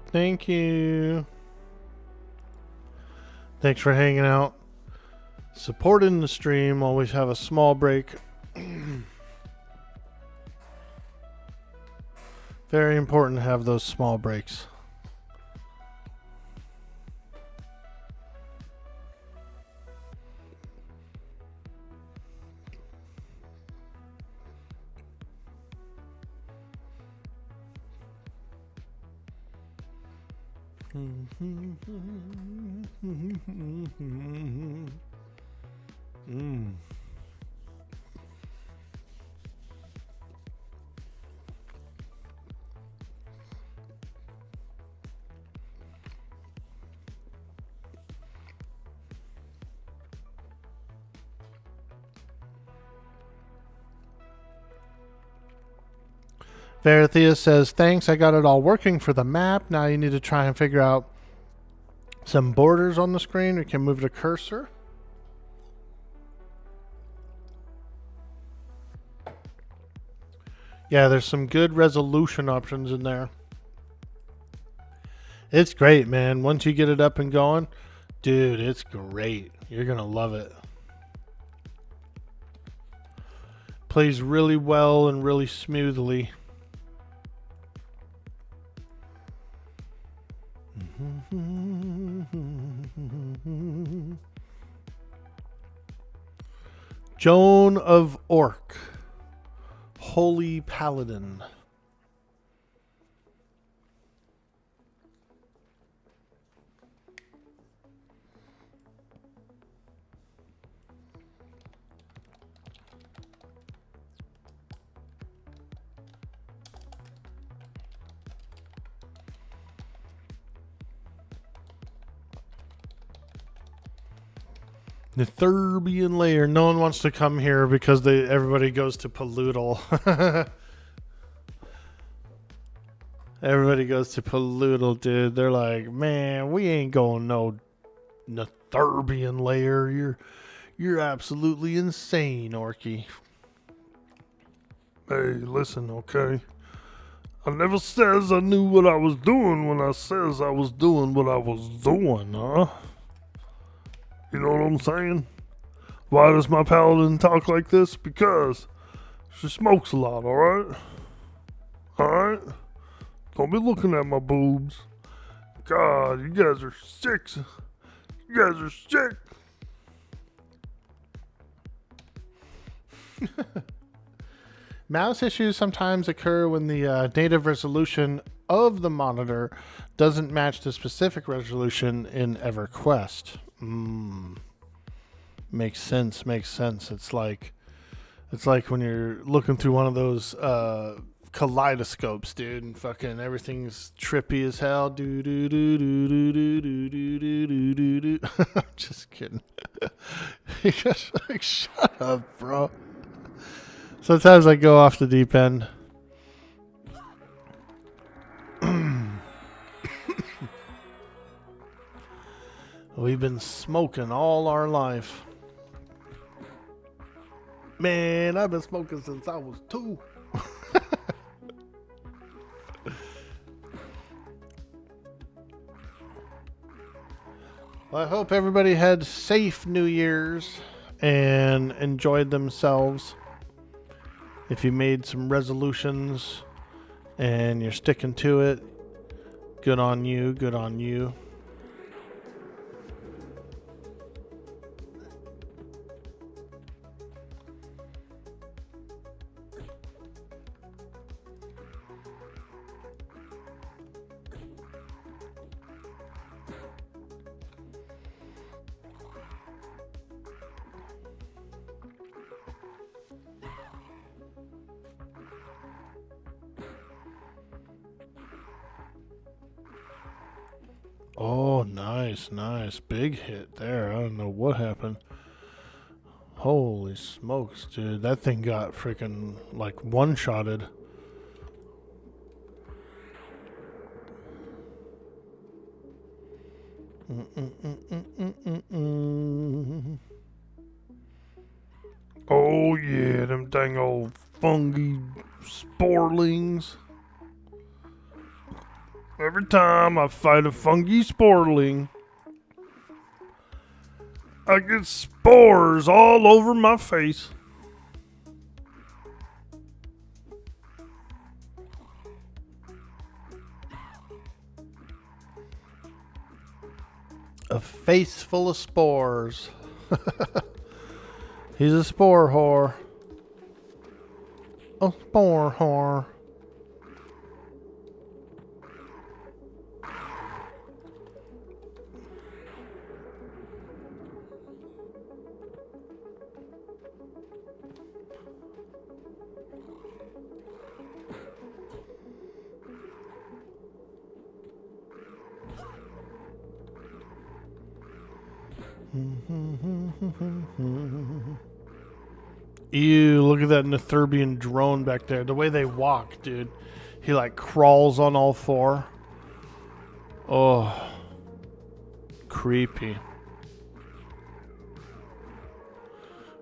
Thank you. Thanks for hanging out. Supporting the stream. Always have a small break. Very important to have those small breaks. Verathea says, thanks, I got it all working for the map. Now you need to try and figure out some borders on the screen. We can move the cursor. Yeah, there's some good resolution options in there. It's great, man. Once you get it up and going, dude, it's great. You're going to love it. Plays really well and really smoothly. Joanofork, Holy Paladin. The Thurbian layer. No one wants to come here because everybody goes to Paludal. Everybody goes to Paludal, dude. They're like, man, we ain't going no Thurbian layer. You're absolutely insane, Orky. Hey, listen, okay? I never says I knew what I was doing when I says I was doing what I was doing, huh? You know what I'm saying? Why does my paladin talk like this? Because she smokes a lot, alright? Alright? Don't be looking at my boobs. God, you guys are sick. You guys are sick. Mouse issues sometimes occur when the native resolution of the monitor doesn't match the specific resolution in Everquest. Makes sense. It's like when you're looking through one of those kaleidoscopes, dude, and fucking everything's trippy as hell. Do do do do do do do do do do do. I'm just kidding. Just like, shut up, bro. Sometimes I go off the deep end. We've been smoking all our life. Man, I've been smoking since I was 2. Well, I hope everybody had safe New Year's and enjoyed themselves. If you made some resolutions and you're sticking to it, good on you, good on you. Oh, nice. Big hit there. I don't know what happened. Holy smokes, dude. That thing got freaking, like, one-shotted. Oh yeah, them dang old fungi sporelings. Every time I fight a fungi sporling, I get spores all over my face. A face full of spores. He's a spore whore. A spore whore. Ew, look at that Netherbian drone back there. The way they walk, dude. He like crawls on all 4. Oh. Creepy.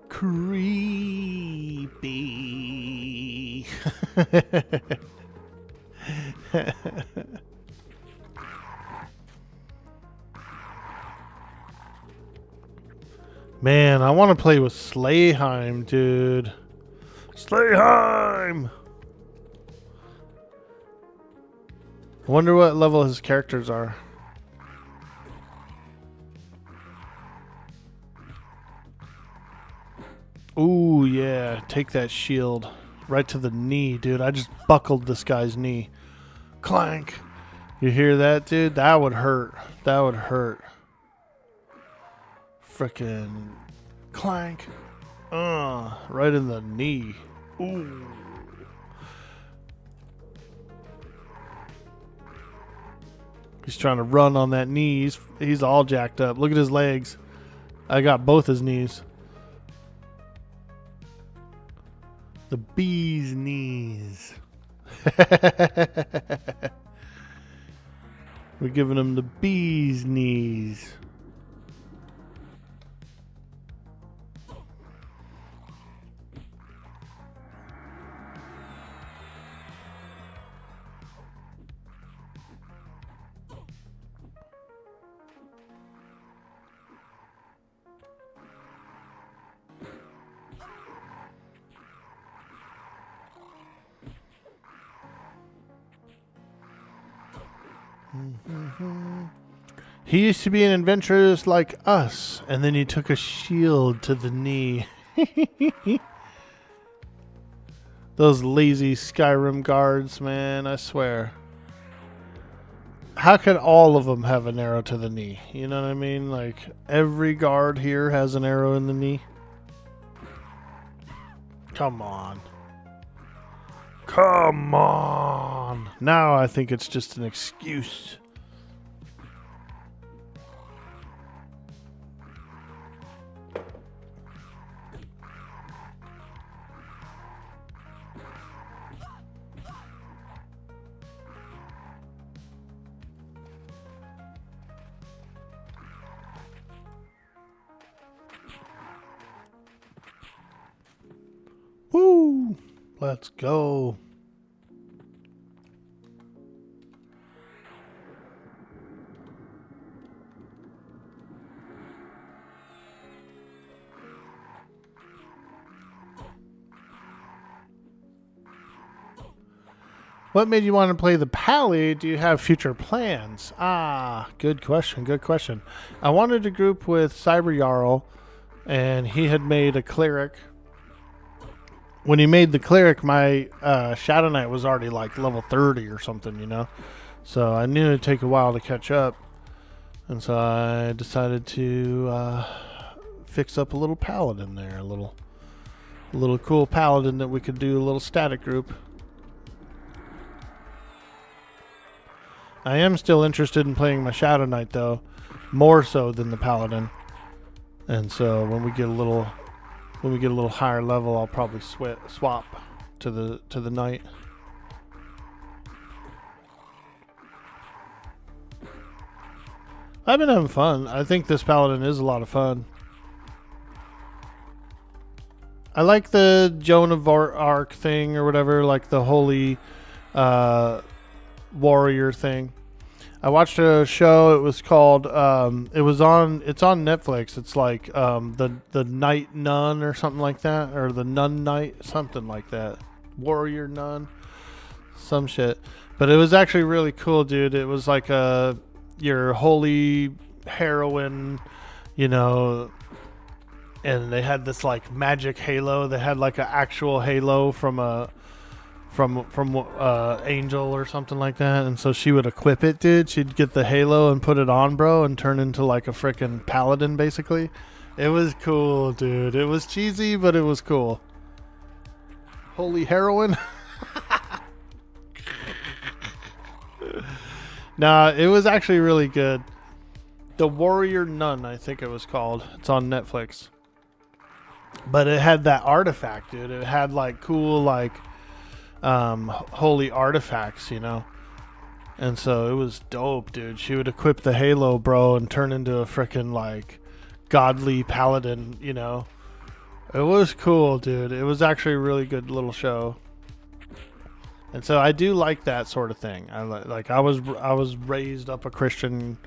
Creepy. Man, I want to play with Slayheim, dude. Slayheim! I wonder what level his characters are. Ooh, yeah. Take that shield. Right to the knee, dude. I just buckled this guy's knee. Clank. You hear that, dude? That would hurt. That would hurt. Frickin' clank. Right in the knee. Ooh. He's trying to run on that knee. He's all jacked up. Look at his legs. I got both his knees. The bee's knees. We're giving him the bee's knees. He used to be an adventurer just like us, and then he took a shield to the knee. Those lazy Skyrim guards, man, I swear. How could all of them have an arrow to the knee? You know what I mean? Like, every guard here has an arrow in the knee. Come on. Come on. Now I think it's just an excuse. Woo! Let's go. What made you want to play the Pally? Do you have future plans? Ah, good question, good question. I wanted to group with Cyber Jarl, and he had made a cleric. When he made the cleric, my Shadow Knight was already like level 30 or something, you know? So I knew it'd take a while to catch up. And so I decided to fix up a little Paladin there. A little cool Paladin that we could do a little static group. I am still interested in playing my Shadow Knight though. More so than the Paladin. And so when we get a little higher level, I'll probably swap to the knight. I've been having fun. I think this Paladin is a lot of fun. I like the Joanofork thing or whatever, like the holy warrior thing. I watched a show. It was called. It's on Netflix. It's like the Night Nun or something like that, or the Nun Knight, something like that. Warrior Nun, some shit. But it was actually really cool, dude. It was like your holy heroine, you know. And they had this like magic halo. They had like an actual halo from Angel or something like that, and so she would equip it, dude. She'd get the halo and put it on, bro, and turn into like a freaking paladin, basically. It was cool, dude. It was cheesy, but it was cool. Holy heroine. Nah, it was actually really good. The Warrior Nun, I think it was called. It's on Netflix. But it had that artifact, dude. It had like cool like holy artifacts, you know. And so it was dope, dude. She would equip the halo, bro, and turn into a freaking like godly paladin, you know. It was cool, dude. It was actually a really good little show. And so I do like that sort of thing. I was raised up a Christian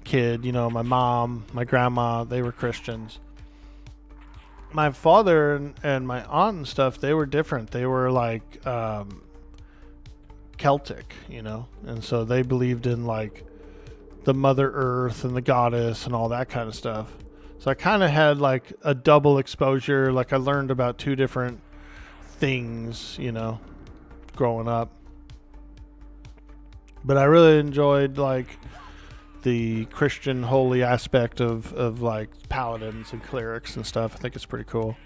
kid, you know. My mom, my grandma, they were Christians. My father and my aunt and stuff, they were different. They were like Celtic, you know, and so they believed in like the Mother Earth and the goddess and all that kind of stuff. So I kind of had like a double exposure. Like I learned about two different things, you know, growing up. But I really enjoyed like the Christian holy aspect of like paladins and clerics and stuff. I think it's pretty cool.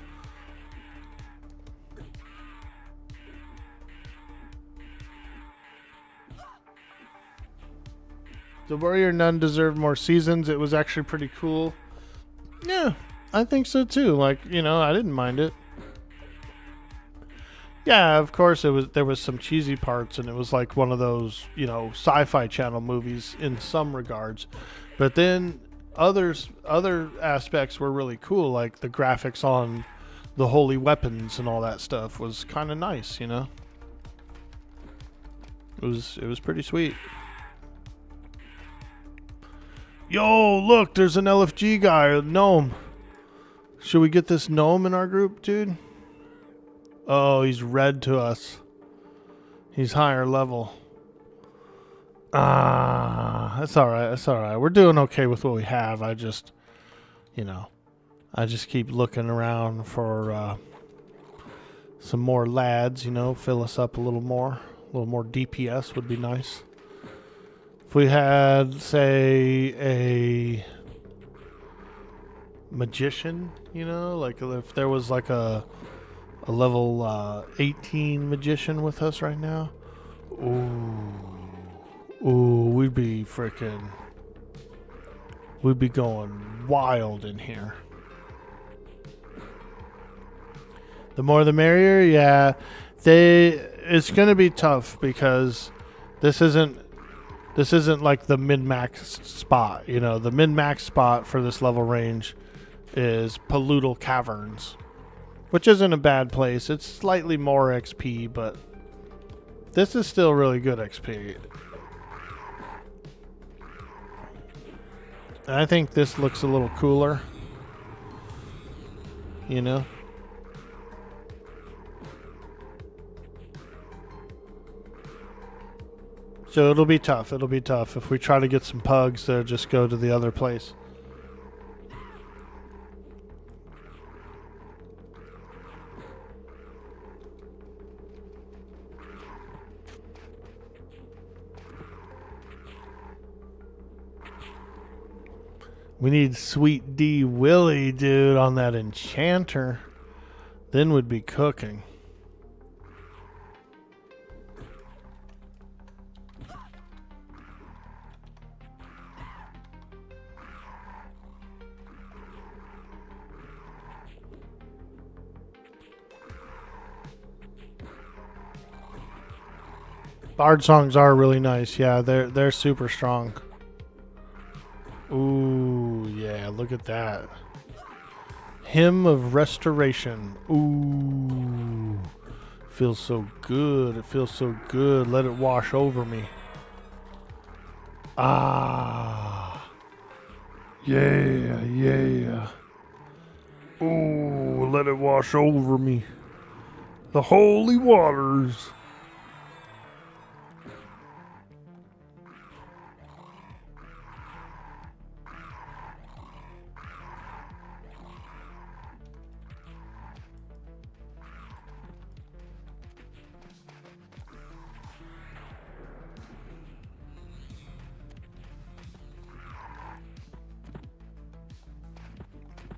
The Warrior Nun deserved more seasons. It was actually pretty cool. Yeah, I think so too. Like, you know, I didn't mind it. Yeah, of course there was some cheesy parts, and it was like one of those, you know, Sci-Fi Channel movies in some regards. But then other aspects were really cool, like the graphics on the holy weapons and all that stuff was kind of nice, you know. It was pretty sweet. Yo, look, there's an LFG guy, a gnome. Should we get this gnome in our group, dude? Oh, he's red to us. He's higher level. That's alright, that's alright. We're doing okay with what we have. I just, you know, I just keep looking around for some more lads, you know, fill us up a little more. A little more DPS would be nice. If we had, say, a magician, you know, like if there was like a level 18 magician with us right now. Ooh, we'd be going wild in here. The more the merrier, yeah. It's gonna be tough because this isn't like the min-max spot. You know, the min-max spot for this level range is Pollutal Caverns, which isn't a bad place. It's slightly more XP, but this is still really good XP. And I think this looks a little cooler, you know. So it'll be tough. It'll be tough. If we try to get some pugs, they'll just go to the other place. We need Sweet D Willie, dude, on that enchanter. Then we'd be cooking. Bard songs are really nice. Yeah, they're super strong. Ooh, yeah, look at that. Hymn of Restoration. Ooh. Feels so good. It feels so good. Let it wash over me. Ah. Yeah, yeah. Ooh, let it wash over me. The holy waters.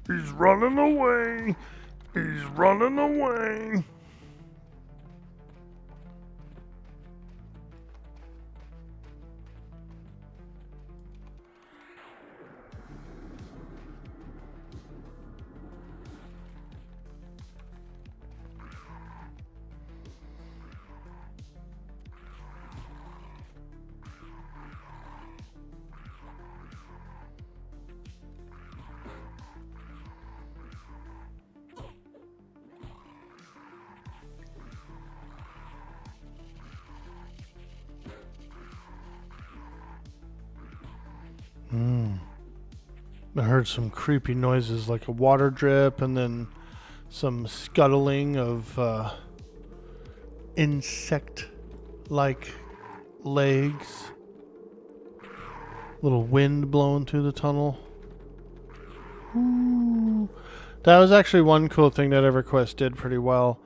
He's running away. He's running away. I heard some creepy noises like a water drip and then some scuttling of insect-like legs. Little wind blowing through the tunnel. Ooh. That was actually one cool thing that EverQuest did pretty well,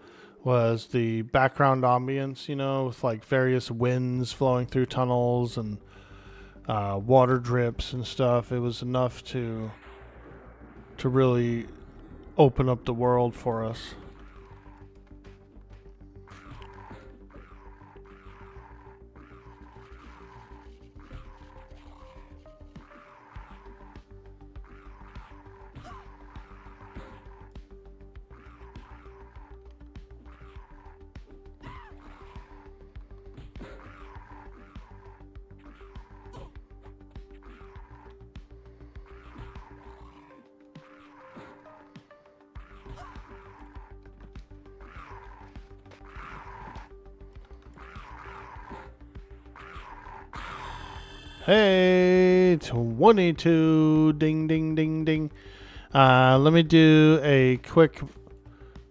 was the background ambience, you know, with like various winds flowing through tunnels and water drips and stuff. It was enough to really open up the world for us. Hey, 22. Ding, ding, ding, ding. Let me do a quick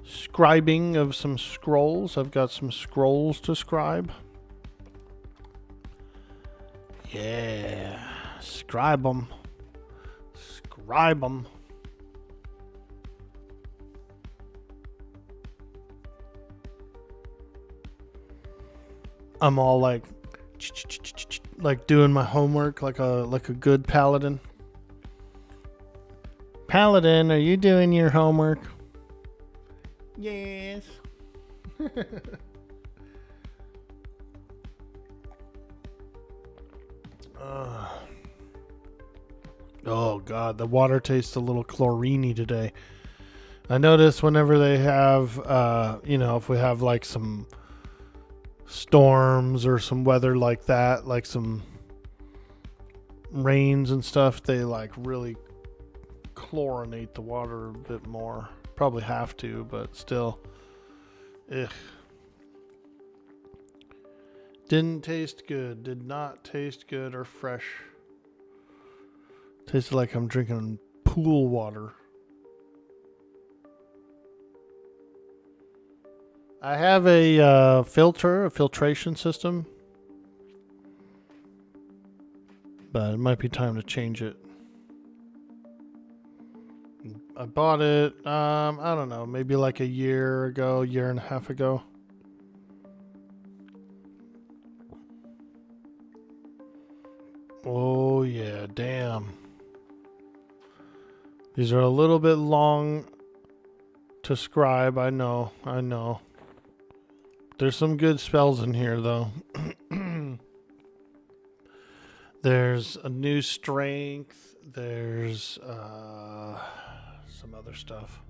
scribing of some scrolls. I've got some scrolls to scribe. Yeah. Scribe them. Scribe them. I'm all like doing my homework like a good paladin. Paladin, are you doing your homework? Yes. Oh god, the water tastes a little chlorine-y today. I notice whenever they have, if we have like some storms or some weather like that, like some rains and stuff, they like really chlorinate the water a bit more. Probably have to, but still. Ugh. Didn't taste good. Did not taste good or fresh. Tasted like I'm drinking pool water. I have a filtration system. But it might be time to change it. I bought it, I don't know, maybe like a year and a half ago. Oh yeah, damn. These are a little bit long to scribe, I know. There's some good spells in here though. There's a new strength, there's some other stuff.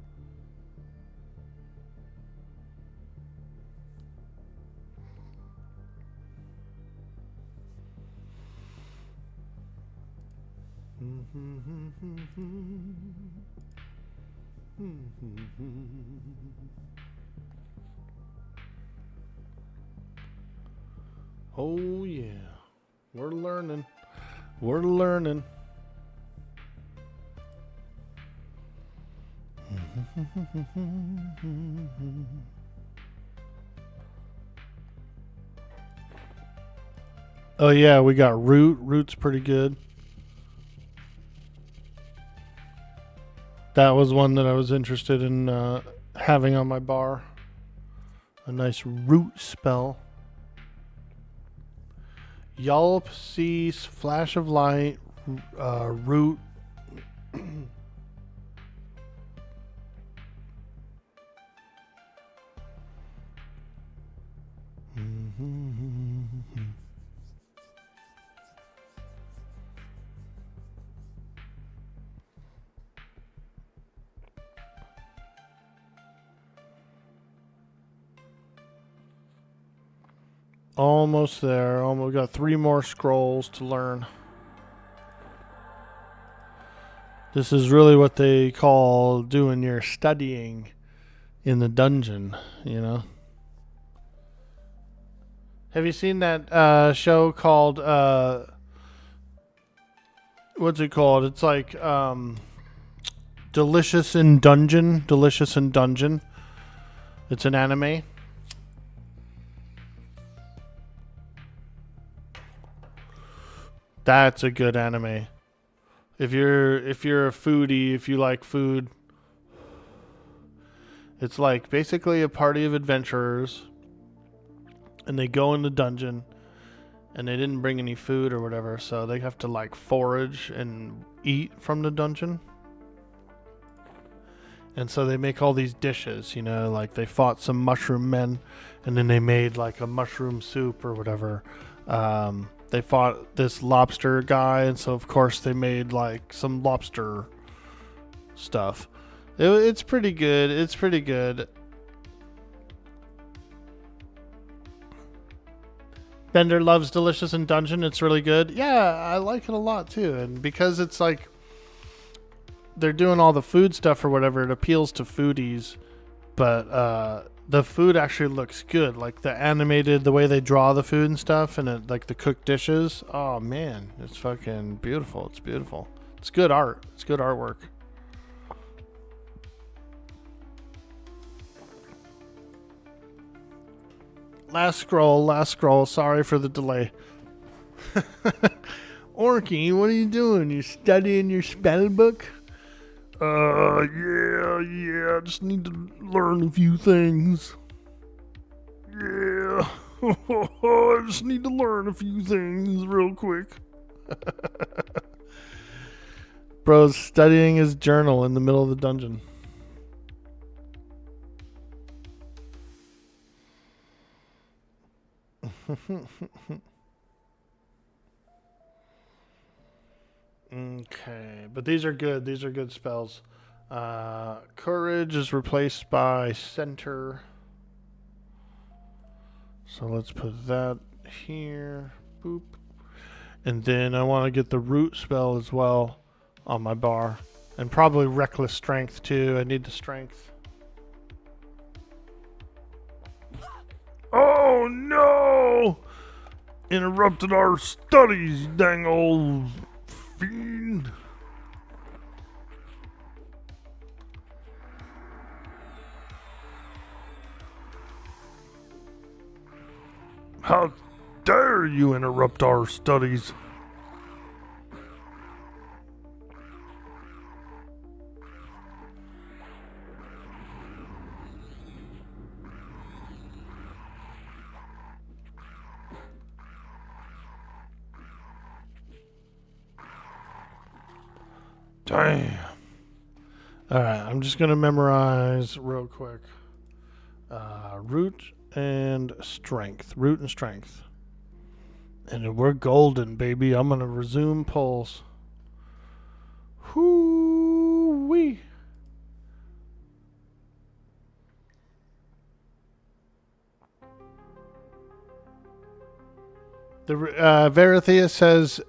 Oh yeah, we're learning. Oh yeah, we got root. Root's pretty good. That was one that I was interested in having on my bar. A nice root spell. Yelp, cease, flash of light, root. Almost there. Almost got 3 more scrolls to learn. This is really what they call doing your studying in the dungeon, you know? Have you seen that show called, what's it called? It's like Delicious in Dungeon. It's an anime. That's a good anime. If you're a foodie, if you like food, it's like basically a party of adventurers, and they go in the dungeon, and they didn't bring any food or whatever, so they have to like forage and eat from the dungeon. And so they make all these dishes, you know, like they fought some mushroom men, and then they made like a mushroom soup or whatever. They fought this lobster guy, and so of course they made like some lobster stuff. It's pretty good. Bender loves Delicious in Dungeon. It's really good. Yeah, I like it a lot too. And because it's like they're doing all the food stuff or whatever, it appeals to foodies. But the food actually looks good. Like the way they draw the food and stuff, and like the cooked dishes. Oh man, it's fucking beautiful. It's beautiful. It's good art. It's good artwork. Last scroll. Sorry for the delay. Orky, what are you doing? You studying your spell book? Yeah, I just need to learn a few things. Yeah. I just need to learn a few things real quick. Bro's studying his journal in the middle of the dungeon. Okay, but these are good. These are good spells. Courage is replaced by Center. So let's put that here. Boop. And then I want to get the root spell as well on my bar. And probably Reckless Strength too. I need the strength. Oh no! Interrupted our studies, dang old fiend. How dare you interrupt our studies? Damn. Alright, I'm just going to memorize real quick. Root and strength. Root and strength. And we're golden, baby. I'm going to resume pulls. Hoo-wee. The Verithia says,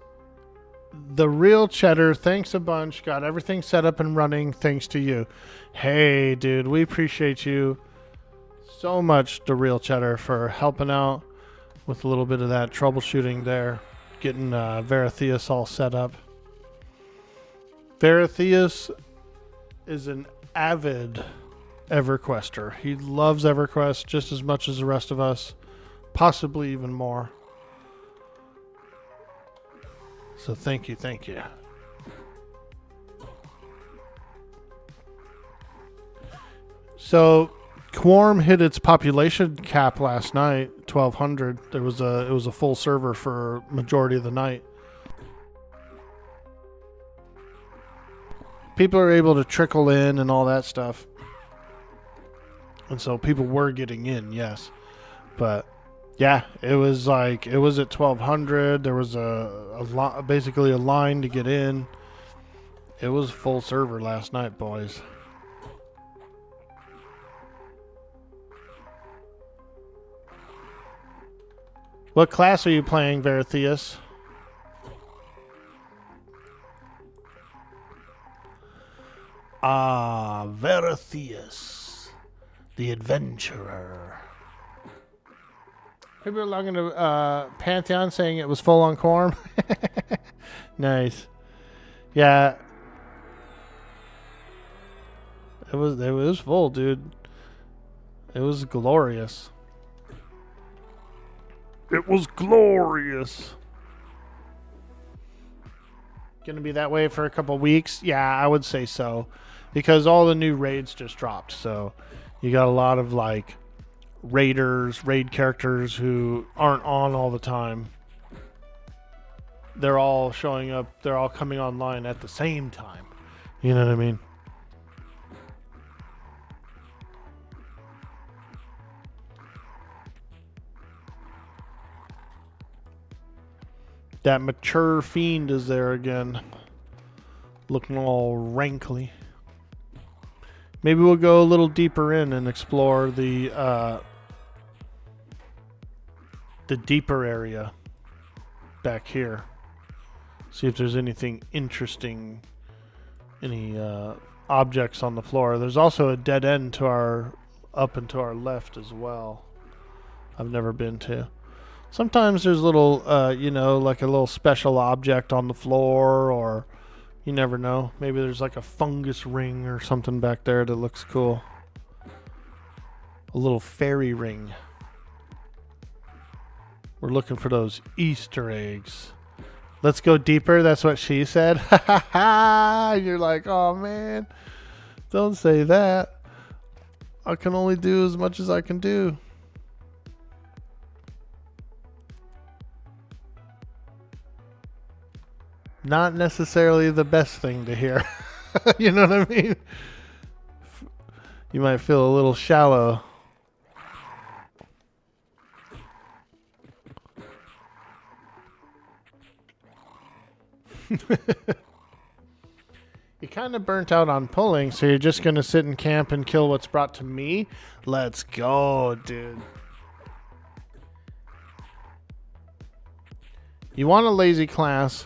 the real cheddar, thanks a bunch. Got everything set up and running thanks to you. Hey, dude, we appreciate you so much, the real cheddar, for helping out with a little bit of that troubleshooting there. Getting Verithius all set up. Verithius is an avid EverQuester. He loves EverQuest just as much as the rest of us. Possibly even more. So thank you, thank you. So Quorum hit its population cap last night, 1,200. It was a full server for majority of the night. People are able to trickle in and all that stuff. And so people were getting in, yes. But yeah, it was at 1,200. There was basically a line to get in. It was full server last night, boys. What class are you playing, Verithius? Verithius, the adventurer. People are logging to Pantheon saying it was full on Quorum. Nice. Yeah. It was full, dude. It was glorious. It was glorious. Gonna be that way for a couple weeks? Yeah, I would say so. Because all the new raids just dropped. So you got a lot of like raid characters who aren't on all the time. They're all showing up, they're all coming online at the same time. You know what I mean? That mature fiend is there again. Looking all rankly. Maybe we'll go a little deeper in and explore the deeper area back here. See if there's anything interesting, any objects on the floor. There's also a dead end to up and to our left as well. I've never been to. Sometimes there's little, like a little special object on the floor, or you never know. Maybe there's like a fungus ring or something back there that looks cool. A little fairy ring. We're looking for those Easter eggs. Let's go deeper. That's what she said. Ha ha ha! You're like, oh man, don't say that. I can only do as much as I can do. not necessarily the best thing to hear. You know what I mean? You might feel a little shallow. You kind of burnt out on pulling, so you're just going to sit in camp and kill what's brought to me? Let's go, dude. You want a lazy class?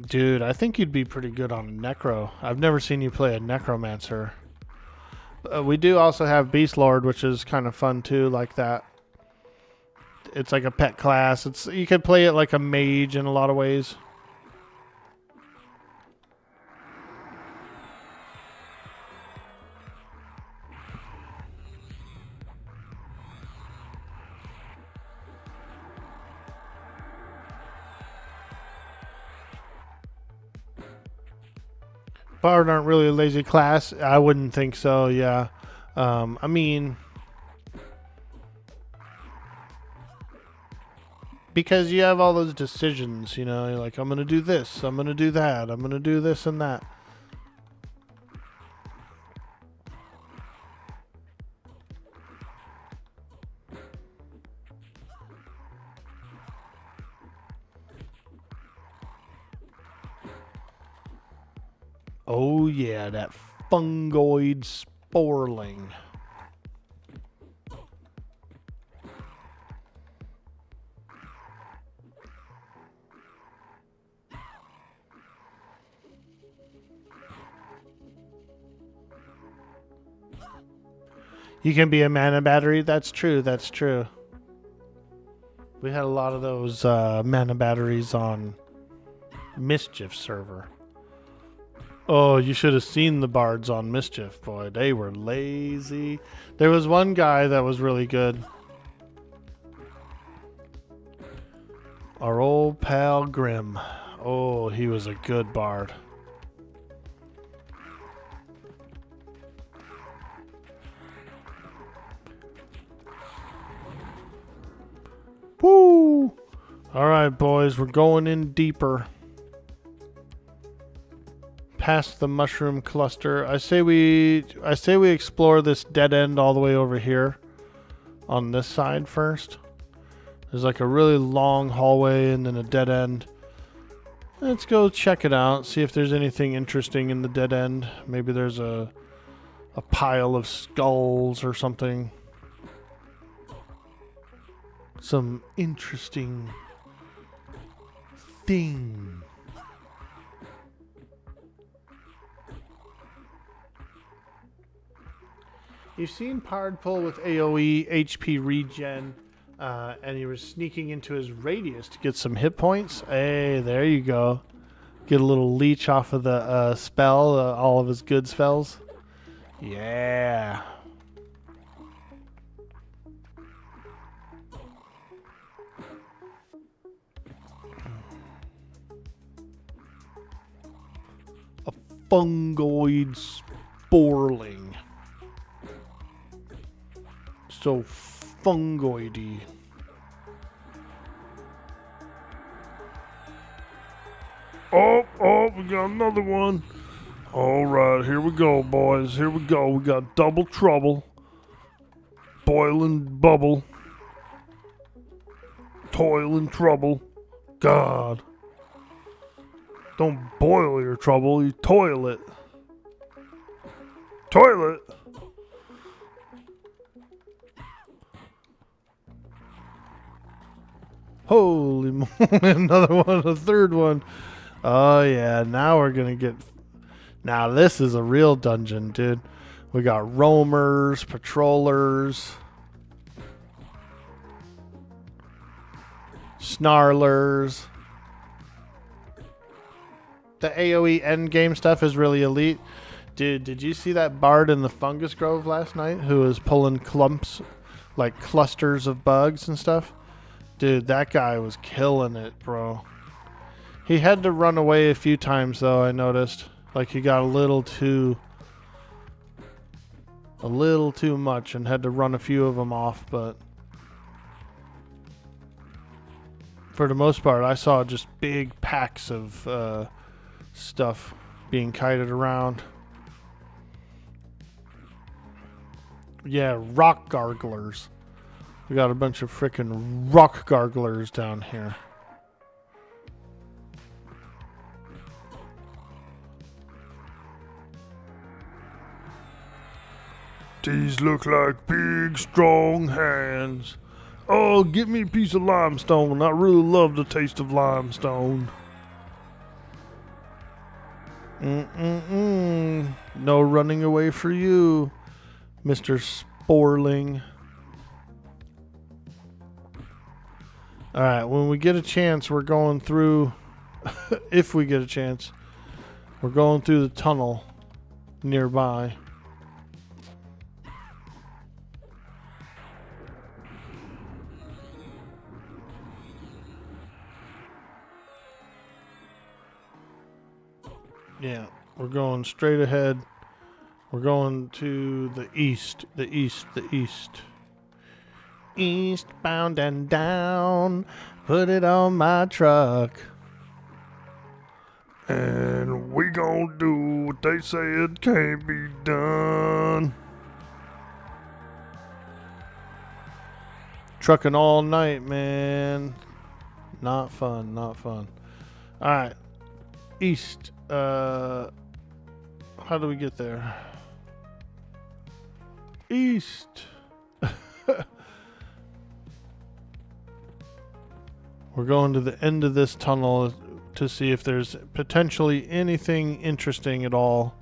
Dude, I think you'd be pretty good on a necro. I've never seen you play a necromancer. We do also have Beast Lord, which is kind of fun too, like that. It's like a pet class. You could play it like a mage in a lot of ways. Bard aren't really a lazy class. I wouldn't think so, yeah. I mean, because you have all those decisions, you know, you're like, I'm going to do this, I'm going to do that, I'm going to do this and that. Oh yeah, that fungoid sporling. You can be a mana battery. That's true. That's true. We had a lot of those mana batteries on Mischief server. Oh, you should have seen the bards on Mischief, boy. They were lazy. There was one guy that was really good. Our old pal Grim. Oh, he was a good bard. Woo! All right, boys, we're going in deeper. Past the mushroom cluster. I say we explore this dead end all the way over here on this side first. There's like a really long hallway and then a dead end. Let's go check it out, see if there's anything interesting in the dead end. Maybe there's a pile of skulls or something. Some interesting thing. You've seen Pard pull with AoE, HP regen, and he was sneaking into his radius to get some hit points. Hey, there you go. Get a little leech off of the spell, all of his good spells. Yeah. A fungoid sporling. So fungoidy. Oh, we got another one. All right, here we go, boys. Here we go. We got double trouble. Boiling bubble. Toil and trouble. God. Don't boil your trouble, you toil it. Toilet. Holy moly, another one, a third one. Oh yeah, now we're gonna get... Now this is a real dungeon, dude. We got roamers, patrollers, snarlers. The AoE endgame stuff is really elite. Dude, did you see that bard in the Fungus Grove last night who was pulling clumps, like clusters of bugs and stuff? Dude, that guy was killing it, bro. He had to run away a few times, though, I noticed. Like, he got a little too much and had to run a few of them off, but... for the most part, I saw just big packs of stuff being kited around. Yeah, rock garglers. We got a bunch of frickin' rock garglers down here. These look like big, strong hands. Oh, give me a piece of limestone. I really love the taste of limestone. No running away for you, Mr. Sporling. Alright, when we get a chance, we're going through... if we get a chance, we're going through the tunnel nearby. Yeah, we're going straight ahead. We're going to the east, the east, the east. Eastbound and down, put it on my truck. And we gonna do what they said can't be done. Trucking all night, man. Not fun, not fun. Alright, east. How do we get there? East. We're going to the end of this tunnel to see if there's potentially anything interesting at all.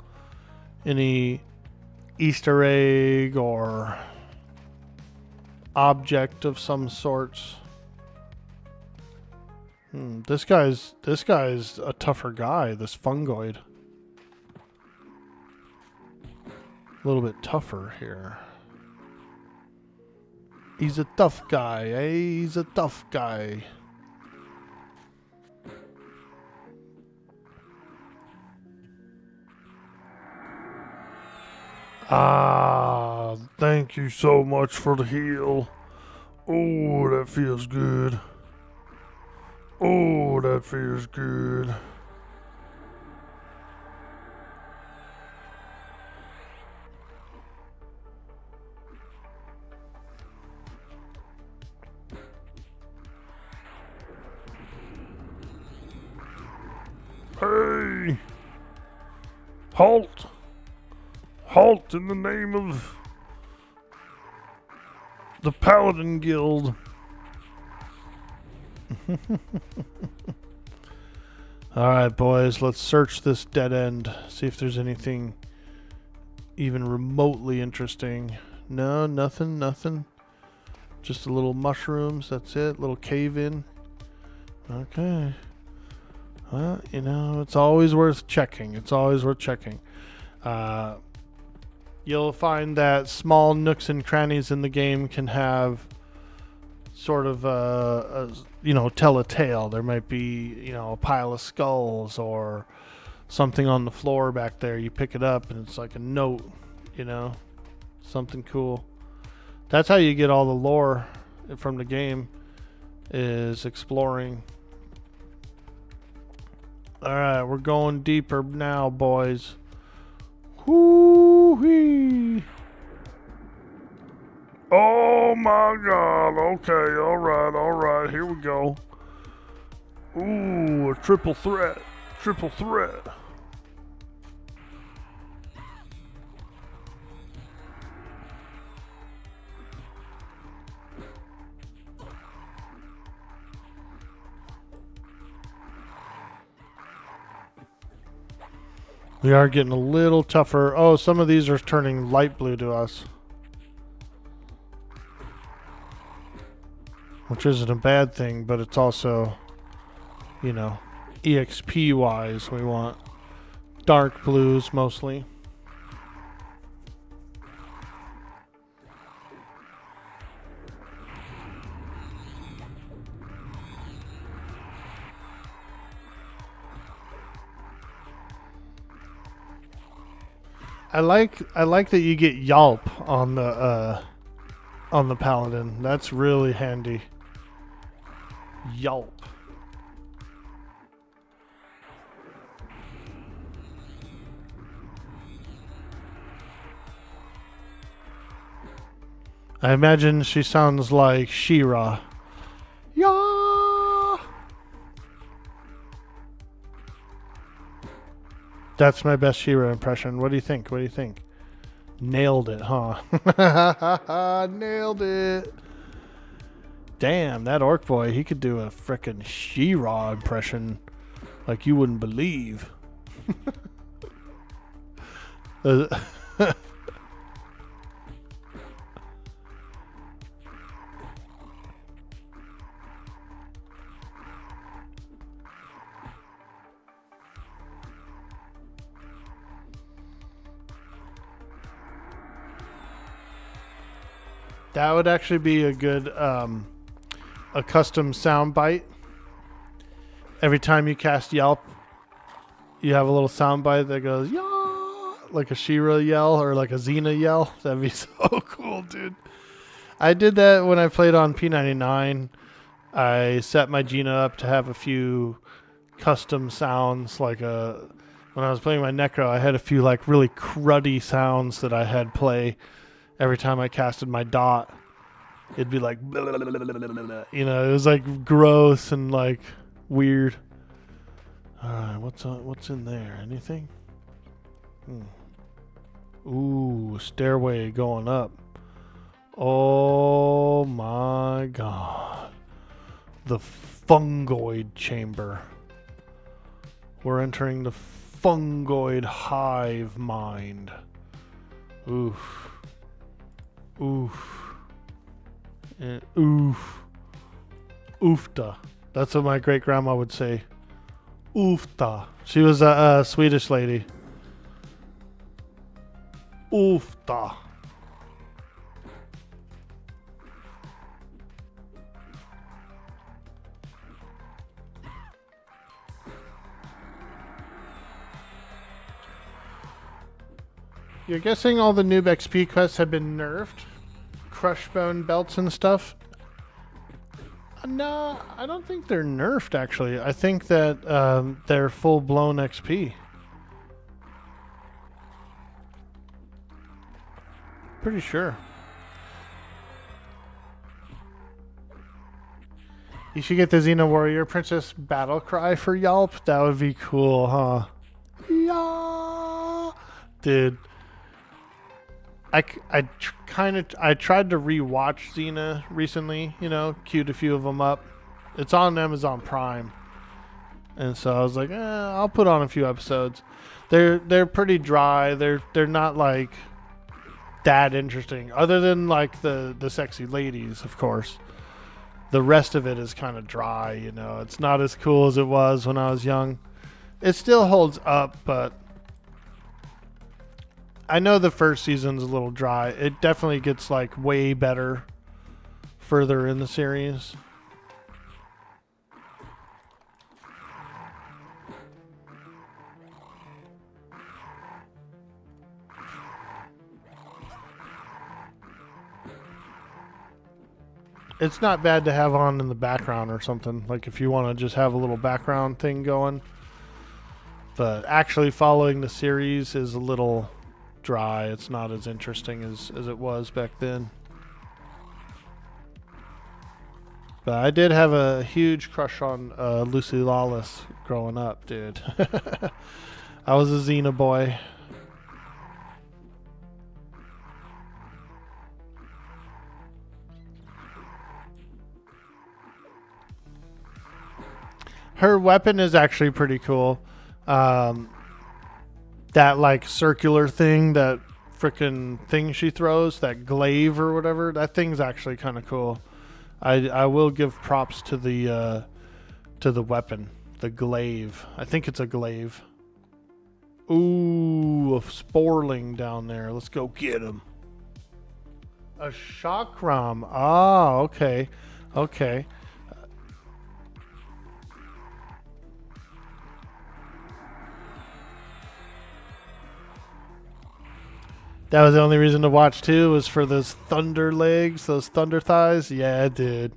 Any Easter egg or object of some sorts. This guy's a tougher guy, this fungoid. A little bit tougher here. He's a tough guy, eh? He's a tough guy. Ah, thank you so much for the heal. Oh, that feels good. Oh, that feels good. Hey! Halt! Halt in the name of the Paladin Guild. Alright, boys, let's search this dead end. See if there's anything even remotely interesting. No, nothing. Just a little mushrooms, that's it. Little cave in. Okay. Well, you know, it's always worth checking. It's always worth checking. You'll find that small nooks and crannies in the game can have sort of tell a tale. There might be, a pile of skulls or something on the floor back there. You pick it up and it's like a note, something cool. That's how you get all the lore from the game, is exploring. Alright, we're going deeper now, boys. Whoo-wee. Oh my god, okay, alright, here we go. Ooh, a triple threat. We are getting a little tougher. Oh, some of these are turning light blue to us, which isn't a bad thing, but it's also, EXP wise, we want dark blues mostly. I like that you get Yelp on the Paladin. That's really handy. Yelp. I imagine she sounds like She-Ra. Yeah. That's my best She-Ra impression. What do you think? What do you think? Nailed it, huh? Nailed it. Damn, that orc boy, he could do a frickin' She-Ra impression like you wouldn't believe. That would actually be a good a custom sound bite. Every time you cast Yelp, you have a little sound bite that goes yeah, like a She-Ra yell or like a Xena yell. That'd be so cool, dude. I did that when I played on P99. I set my Gina up to have a few custom sounds, like when I was playing my Necro, I had a few like really cruddy sounds that I had play every time I casted my dot. It'd be like, you know, it was like gross and like weird. All right, what's in there? Anything? Ooh, stairway going up. Oh my god. The fungoid chamber. We're entering the fungoid hive mind. Oof. Oof. And oof. Oofta. That's what my great grandma would say. Oofta. She was a Swedish lady. Oofta. You're guessing all the noob XP quests have been nerfed? Crushbone belts and stuff? No, I don't think they're nerfed, actually. I think that they're full-blown XP. Pretty sure. You should get the Xena Warrior Princess battle cry for Yelp. That would be cool, huh? Yeah, dude. I tried to rewatch Xena recently. You know, queued a few of them up. It's on Amazon Prime, and so I was like, I'll put on a few episodes. They're pretty dry. They're not like that interesting, other than like the sexy ladies, of course. The rest of it is kind of dry, you know. It's not as cool as it was when I was young. It still holds up, but I know the first season's a little dry. It definitely gets like way better further in the series. It's not bad to have on in the background or something, like if you want to just have a little background thing going. But actually following the series is a little dry. It's not as interesting as it was back then. But I did have a huge crush on Lucy Lawless growing up, dude. I was a Xena boy. Her weapon is actually pretty cool. That like circular thing, that frickin' thing she throws, that glaive or whatever, that thing's actually kind of cool. I will give props to the weapon, the glaive. I think it's a glaive. Ooh, a sporling down there. Let's go get him. A chakram. Ah, okay. Okay. That was the only reason to watch too, was for those thunder legs, those thunder thighs. Yeah, dude.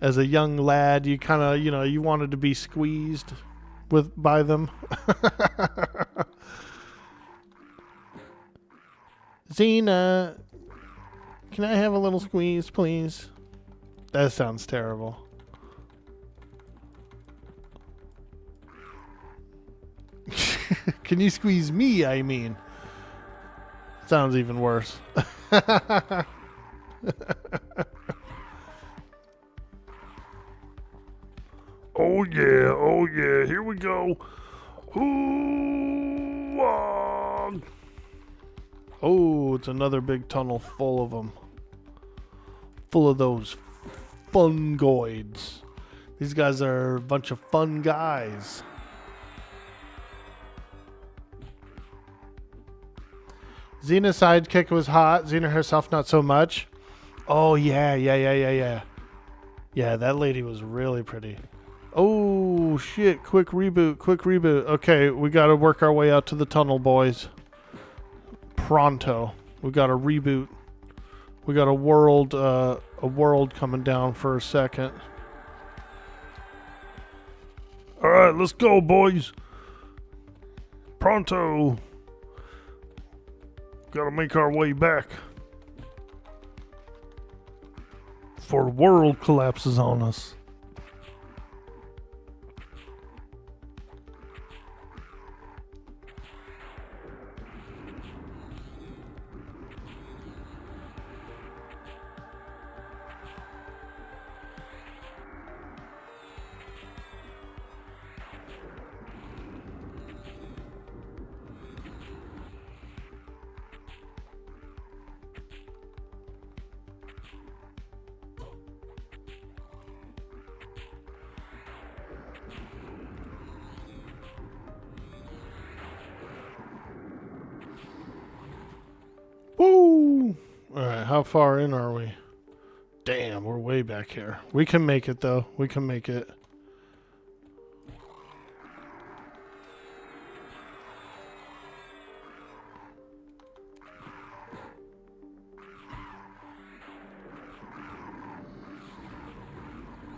As a young lad, you kind of, you know, you wanted to be squeezed by them. Xena. Can I have a little squeeze, please? That sounds terrible. Can you squeeze me, I mean? Sounds even worse. Oh yeah, here we go. Ooh-ah. Oh, it's another big tunnel full of them. Full of those fungoids. These guys are a bunch of fun guys. Xena's sidekick was hot. Xena herself, not so much. Oh, yeah. Yeah, that lady was really pretty. Oh, shit. Quick reboot. Okay, we got to work our way out to the tunnel, boys. Pronto. We got a reboot. We got a world coming down for a second. All right, let's go, boys. Pronto. Gotta make our way back before the world collapses on us. Woo! Alright, how far in are we? Damn, we're way back here. We can make it, though. We can make it.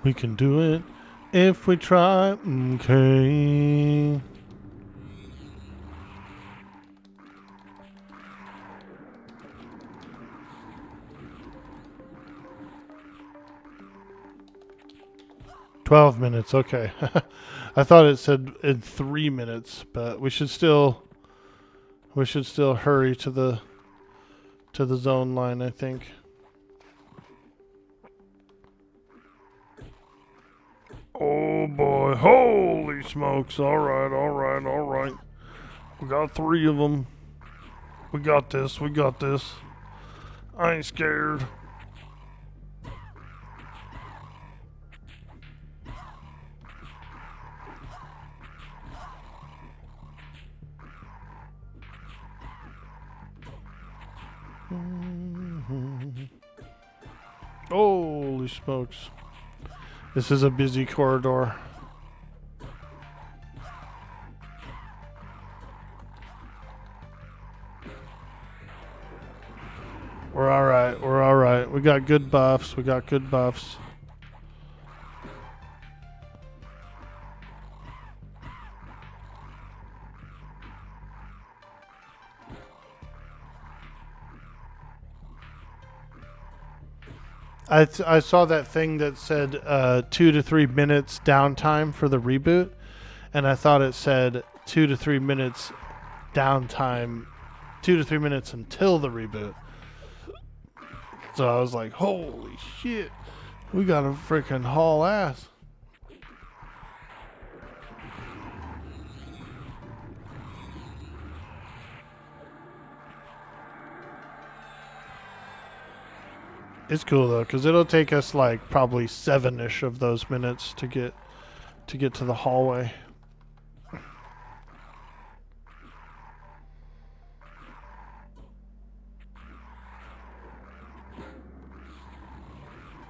We can do it if we try. Okay. $12 minutes. Okay. I thought it said in 3 minutes, but we should still hurry to the zone line, I think. Oh boy, holy smokes. All right. We got 3 of them. We got this. I ain't scared. Holy smokes. This is a busy corridor. We're alright. We got good buffs. I saw that thing that said 2 to 3 minutes downtime for the reboot, and I thought it said 2 to 3 minutes downtime, 2 to 3 minutes until the reboot. So I was like, holy shit, we got a freaking haul ass. It's cool though, because it'll take us like probably 7-ish of those minutes to get to the hallway.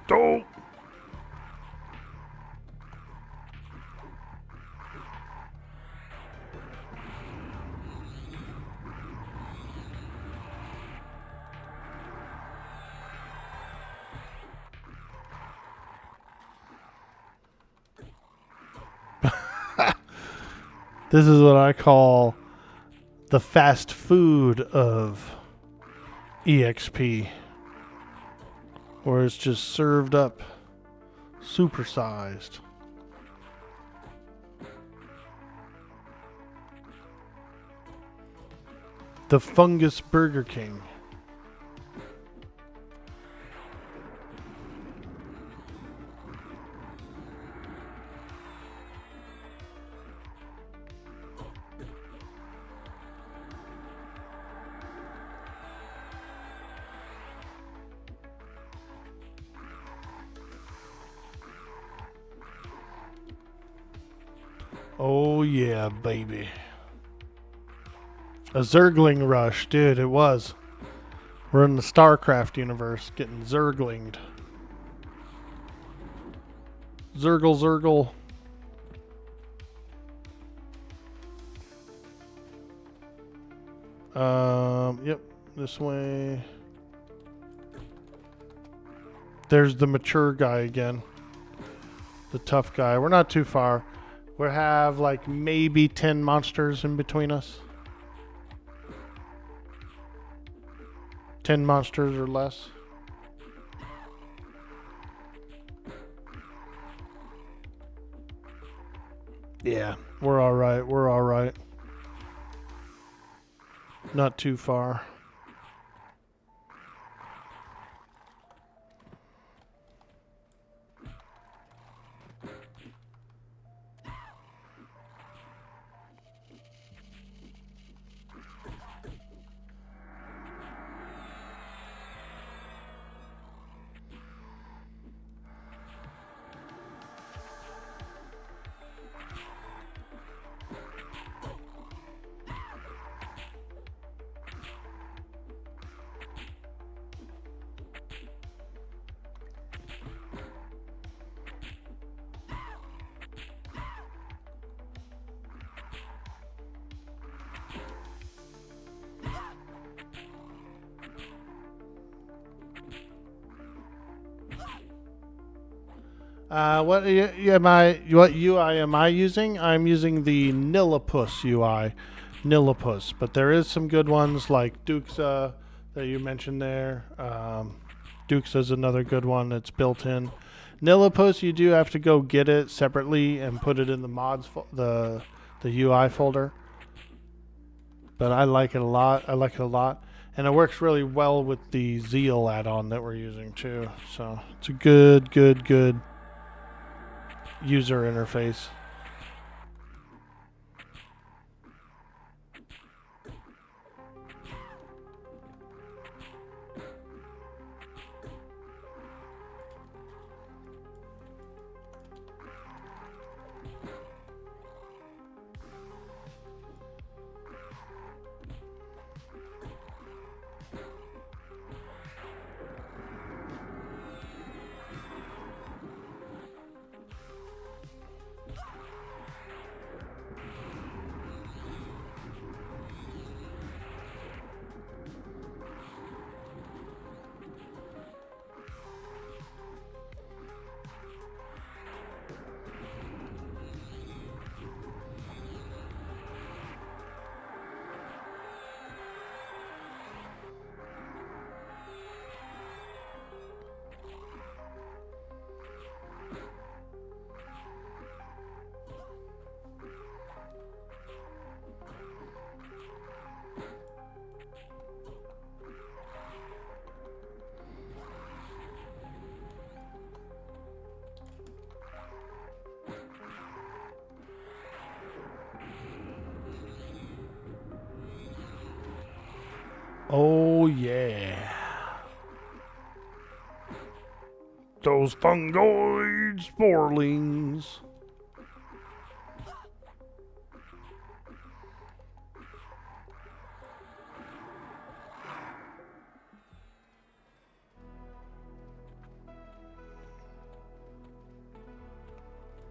Don't. This is what I call the fast food of EXP. Or it's just served up, supersized. The Fungus Burger King. Oh yeah, baby. A Zergling rush, dude, it was. We're in the StarCraft universe, getting Zerglinged. Zergle, Zergle. Yep, this way. There's the mature guy again. The tough guy. We're not too far. We have like maybe 10 monsters in between us. 10 monsters or less. Yeah, we're all right. We're all right. Not too far. What UI am I using? I'm using the Nillipus UI. Nillipus. But there is some good ones like Duxa that you mentioned there. Duxa is another good one that's built in. Nillipus, you do have to go get it separately and put it in the mods, the UI folder. But I like it a lot. I like it a lot. And it works really well with the Zeal add-on that we're using too. So it's a good user interface. Oh yeah. Those fungoid sporelings.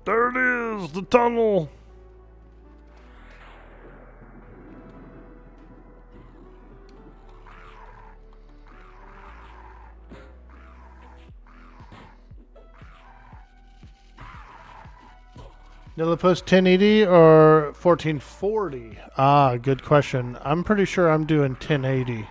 There it is, the tunnel. Nillipus 1080 or 1440? Ah, good question. I'm pretty sure I'm doing 1080.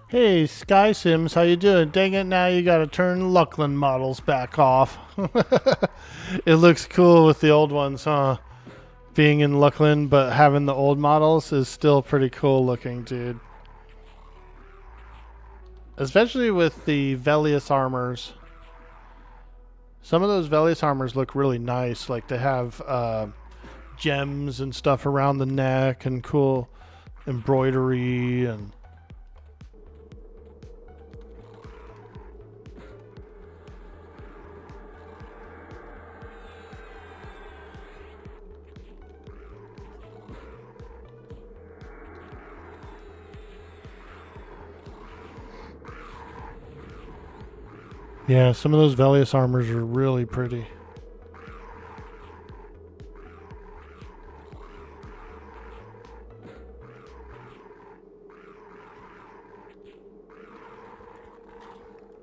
Hey, Sky Sims, how you doing? Dang it, now you gotta turn Luckland models back off. It looks cool with the old ones, huh? Being in Luckland, but having the old models is still pretty cool looking, dude. Especially with the Velius armors. Some of those Velius armors look really nice. Like they have gems and stuff around the neck and cool embroidery and... Yeah, some of those Velius armors are really pretty.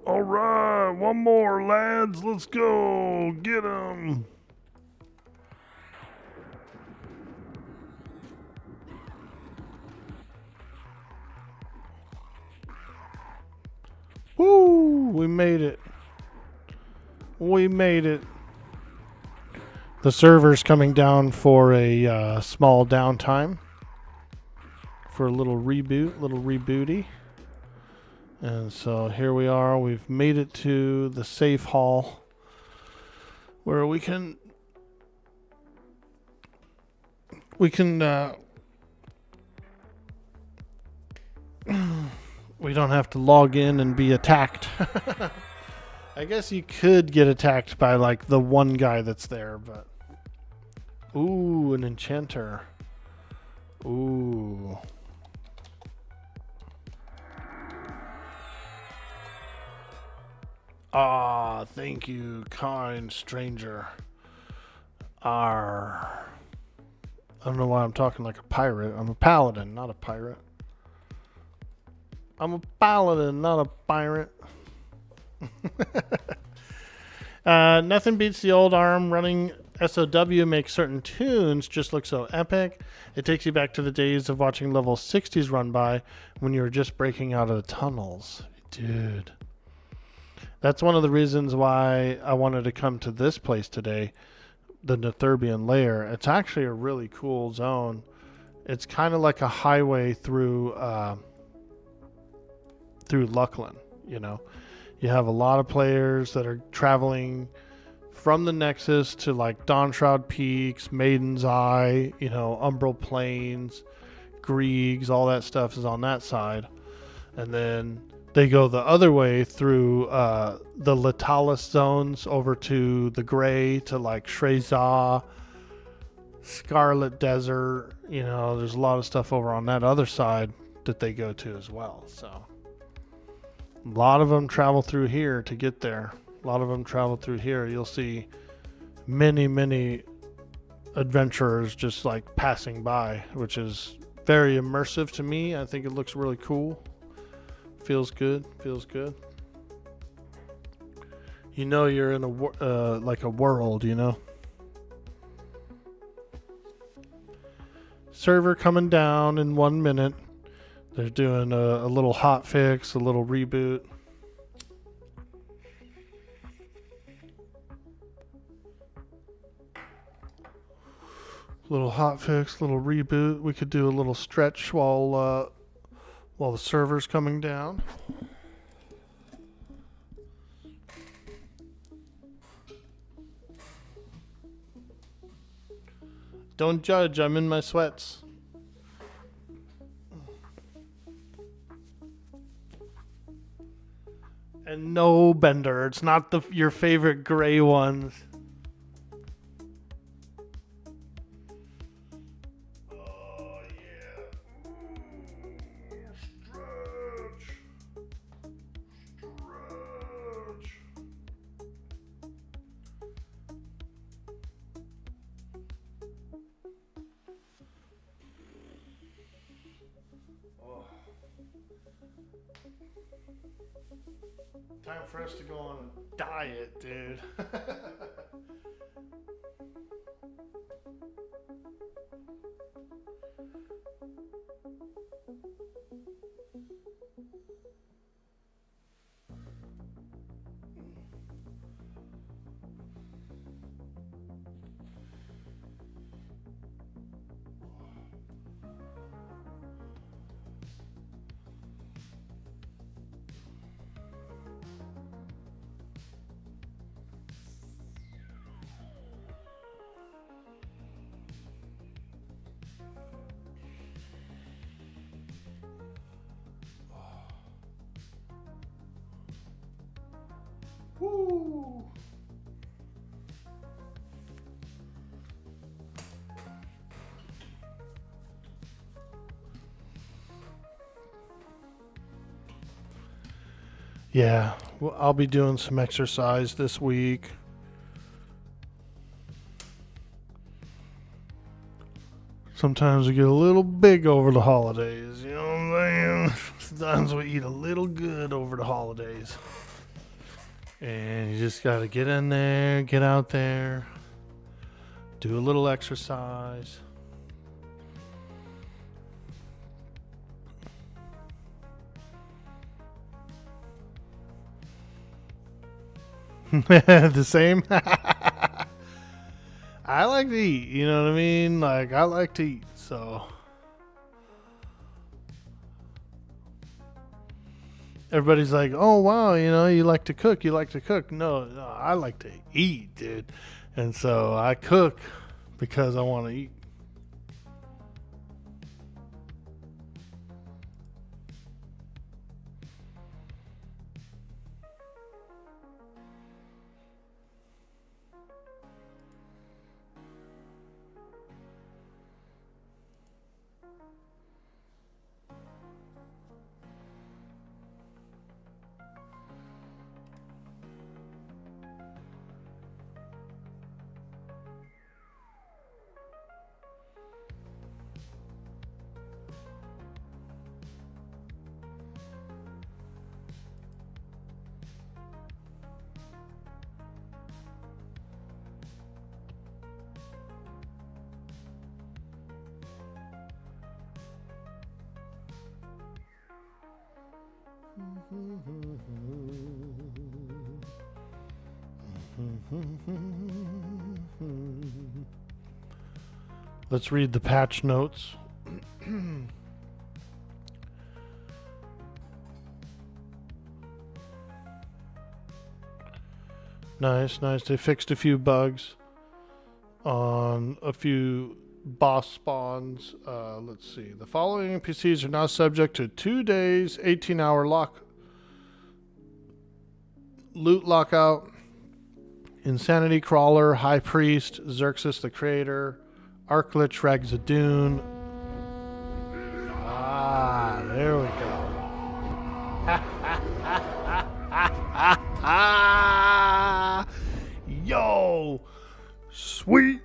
All right, one more, lads. Let's go. Get 'em. Woo! We made it. We made it. The server's coming down for a small downtime. For a little reboot, little rebooty. And so here we are. We've made it to the safe hall where we can we don't have to log in and be attacked. I guess you could get attacked by like the one guy that's there, but ooh, an enchanter. Ooh. Ah, thank you, kind stranger. Arr. I don't know why I'm talking like a pirate. I'm a paladin, not a pirate. I'm a paladin, not a pirate. Nothing beats the old arm. Running SOW makes certain tunes just look so epic. It takes you back to the days of watching level 60s run by when you were just breaking out of the tunnels. Dude. That's one of the reasons why I wanted to come to this place today, the Netherbian Lair. It's actually a really cool zone. It's kind of like a highway through Luckland, you know. You have a lot of players that are traveling from the Nexus to like Dawnshroud Peaks, Maiden's Eye, you know, Umbral Plains, Griegs, all that stuff is on that side. And then they go the other way through the Latalis zones over to the Gray to like Shrezah, Scarlet Desert. You know, there's a lot of stuff over on that other side that they go to as well. So a lot of them travel through here to get there. A lot of them travel through here. You'll see many, many adventurers just like passing by, which is very immersive to me. I think it looks really cool. Feels good. Feels good. You know you're in a like a world, you know. Server coming down in 1 minute. They're doing a little hot fix, a little reboot. Little hot fix, little reboot. We could do a little stretch while the server's coming down. Don't judge, I'm in my sweats. And no Bender, it's not your favorite gray ones. Oh yeah. Stretch. Time for us to go on a diet, dude. Woo. Yeah, well, I'll be doing some exercise this week. Sometimes we get a little big over the holidays, you know what I'm saying? Sometimes we eat a little good over the holidays. And you just got to get in there, get out there, do a little exercise. The same? I like to eat, you know what I mean? Like, I like to eat, so. Everybody's like, oh, wow, you know, you like to cook. No, I like to eat, dude. And so I cook because I want to eat. Let's read the patch notes. Nice. They fixed a few bugs on a few boss spawns. Let's see. The following NPCs are now subject to 2 days, 18-hour loot lockout. Insanity Crawler, High Priest, Xerxes the Creator, Arklich Ragzadoon. Ah, there we go. Yo, Sweet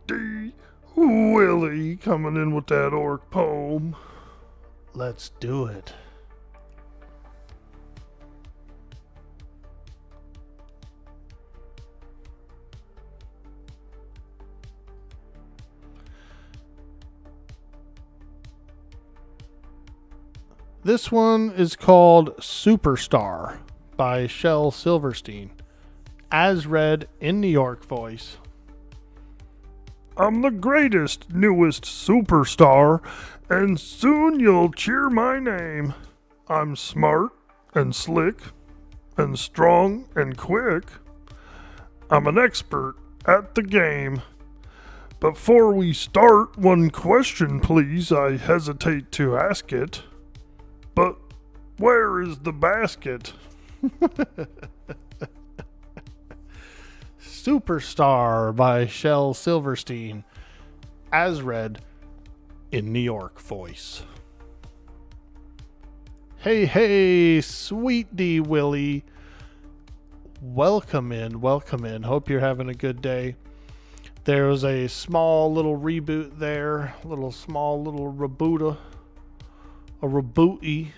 D. Willie coming in with that orc poem. let's do it. This one is called Superstar by Shel Silverstein, as read in New York voice. I'm the greatest, newest superstar, and soon you'll cheer my name. I'm smart and slick and strong and quick. I'm an expert at the game. Before we start, one question, please. I hesitate to ask it. But where is the basket? Superstar by Shel Silverstein, as read in New York voice. Hey, Sweet D Willie. Welcome in. Hope you're having a good day. There was a small little reboot there, a rebooty.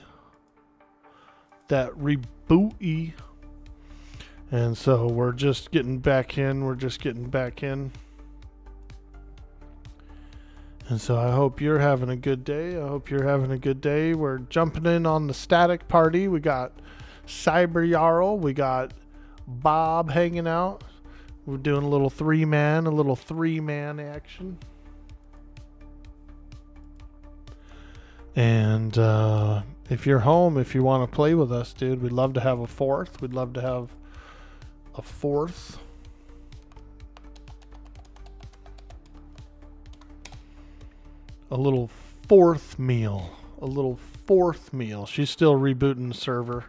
That rebooty. And so we're just getting back in. And so I hope you're having a good day. We're jumping in on the static party. We got Cyber Jarl. We got Bob hanging out. We're doing a little three-man action. And if you're home, if you want to play with us, dude, we'd love to have a fourth. A little fourth meal. She's still rebooting the server.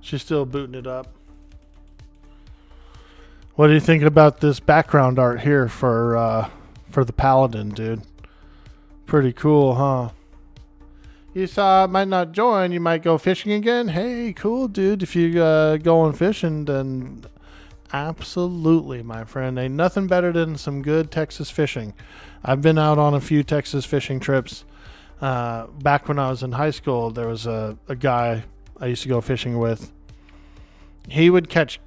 She's still booting it up. What do you think about this background art here for the Paladin, dude? Pretty cool, huh? You saw I might not join. You might go fishing again. Hey, cool, dude. If you going fishing, then absolutely, my friend. Ain't nothing better than some good Texas fishing. I've been out on a few Texas fishing trips. Back when I was in high school, there was a guy I used to go fishing with. He would catch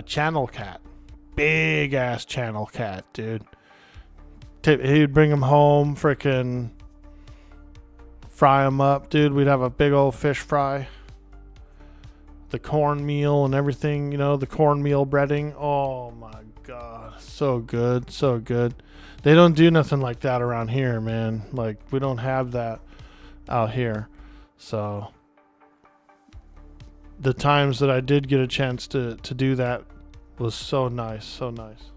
channel cat. Big ass channel cat, dude. He'd bring them home, frickin' fry them up, dude. We'd have a big old fish fry. The cornmeal and everything, you know, the cornmeal breading. Oh my god. So good, so good. They don't do nothing like that around here, man. Like, we don't have that out here. So, the times that I did get a chance to do that was so nice, so nice.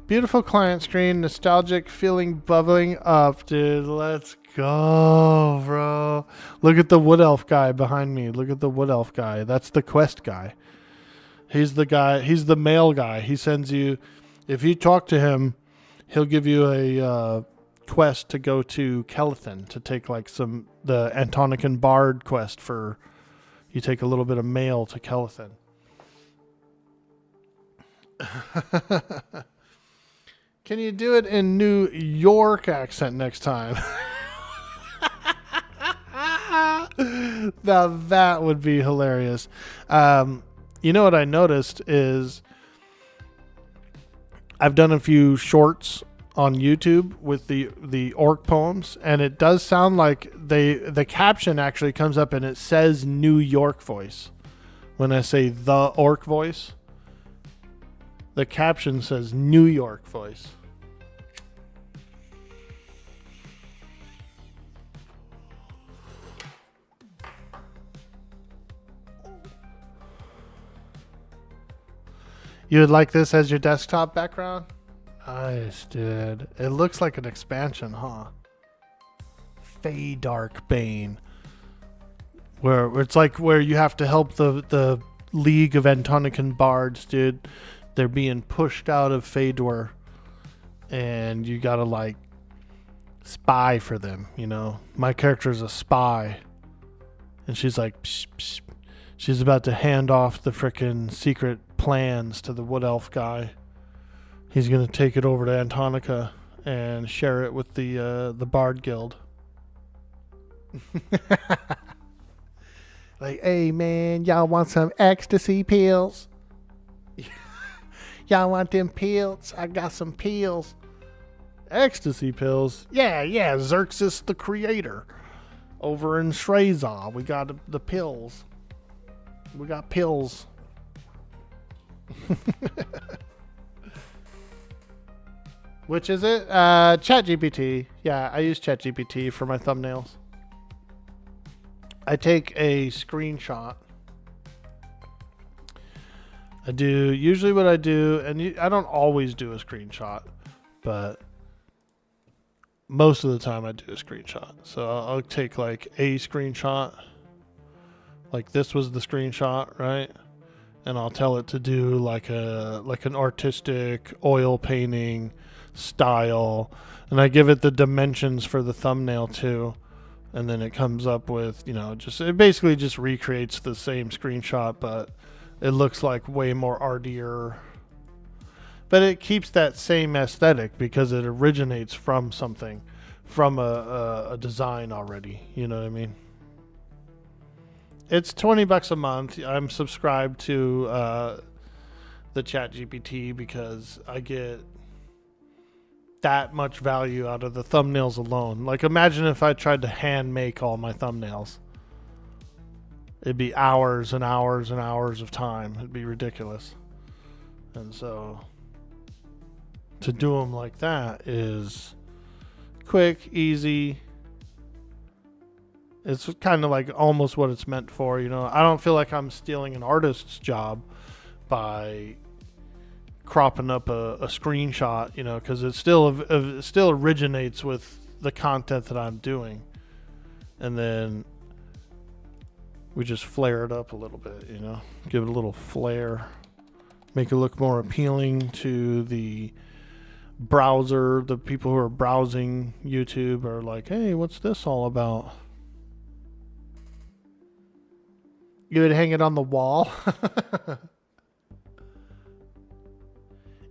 Beautiful client screen, nostalgic feeling bubbling up, dude. Let's go, bro. Look at the wood elf guy behind me. Look at the wood elf guy. That's the quest guy. He's the guy. He's the mail guy. He sends you, if you talk to him, he'll give you a quest to go to Kelethin to take like the Antonican Bard quest for. You take a little bit of mail to Kelethin. Can you do it in New York accent next time? Now that would be hilarious. You know what I noticed is I've done a few shorts on YouTube with the orc poems, and it does sound like the caption actually comes up and it says New York voice. When I say the orc voice, the caption says New York voice. You would like this as your desktop background? Nice, dude. It looks like an expansion, huh? Feydark Bane. Where it's like where you have to help the League of Antonican Bards, dude. They're being pushed out of Fëdor. And you gotta like spy for them, you know? My character's a spy. And she's like, psh, psh. She's about to hand off the frickin' secret plans to the wood elf guy. He's gonna take it over to Antonica and share it with the Bard Guild. Like, hey man, y'all want some ecstasy pills? Y'all want them pills? I got some pills. Ecstasy pills? Yeah, Xerxes the Creator. Over in Shrezar, we got the pills. We got pills. Which is it? ChatGPT. Yeah, I use ChatGPT for my thumbnails. I take a screenshot. I do usually what I do, and I don't always do a screenshot, but most of the time I do a screenshot. So I'll take like a screenshot. Like this was the screenshot, right? And I'll tell it to do like an artistic oil painting style, and I give it the dimensions for the thumbnail too, and then it comes up with, you know, it basically just recreates the same screenshot, but it looks like way more artier, but it keeps that same aesthetic because it originates from something, from a design already, you know what I mean? It's $20 a month. I'm subscribed to the ChatGPT because I get that much value out of the thumbnails alone. Like, imagine if I tried to hand make all my thumbnails. It'd be hours and hours and hours of time. It'd be ridiculous. And so to do them like that is quick, easy. It's kind of like almost what it's meant for, you know. I don't feel like I'm stealing an artist's job by cropping up a screenshot, you know, because it still originates with the content that I'm doing, and then we just flare it up a little bit, you know, give it a little flare, make it look more appealing to the browser. The people who are browsing YouTube are like, hey, what's this all about? You would hang it on the wall.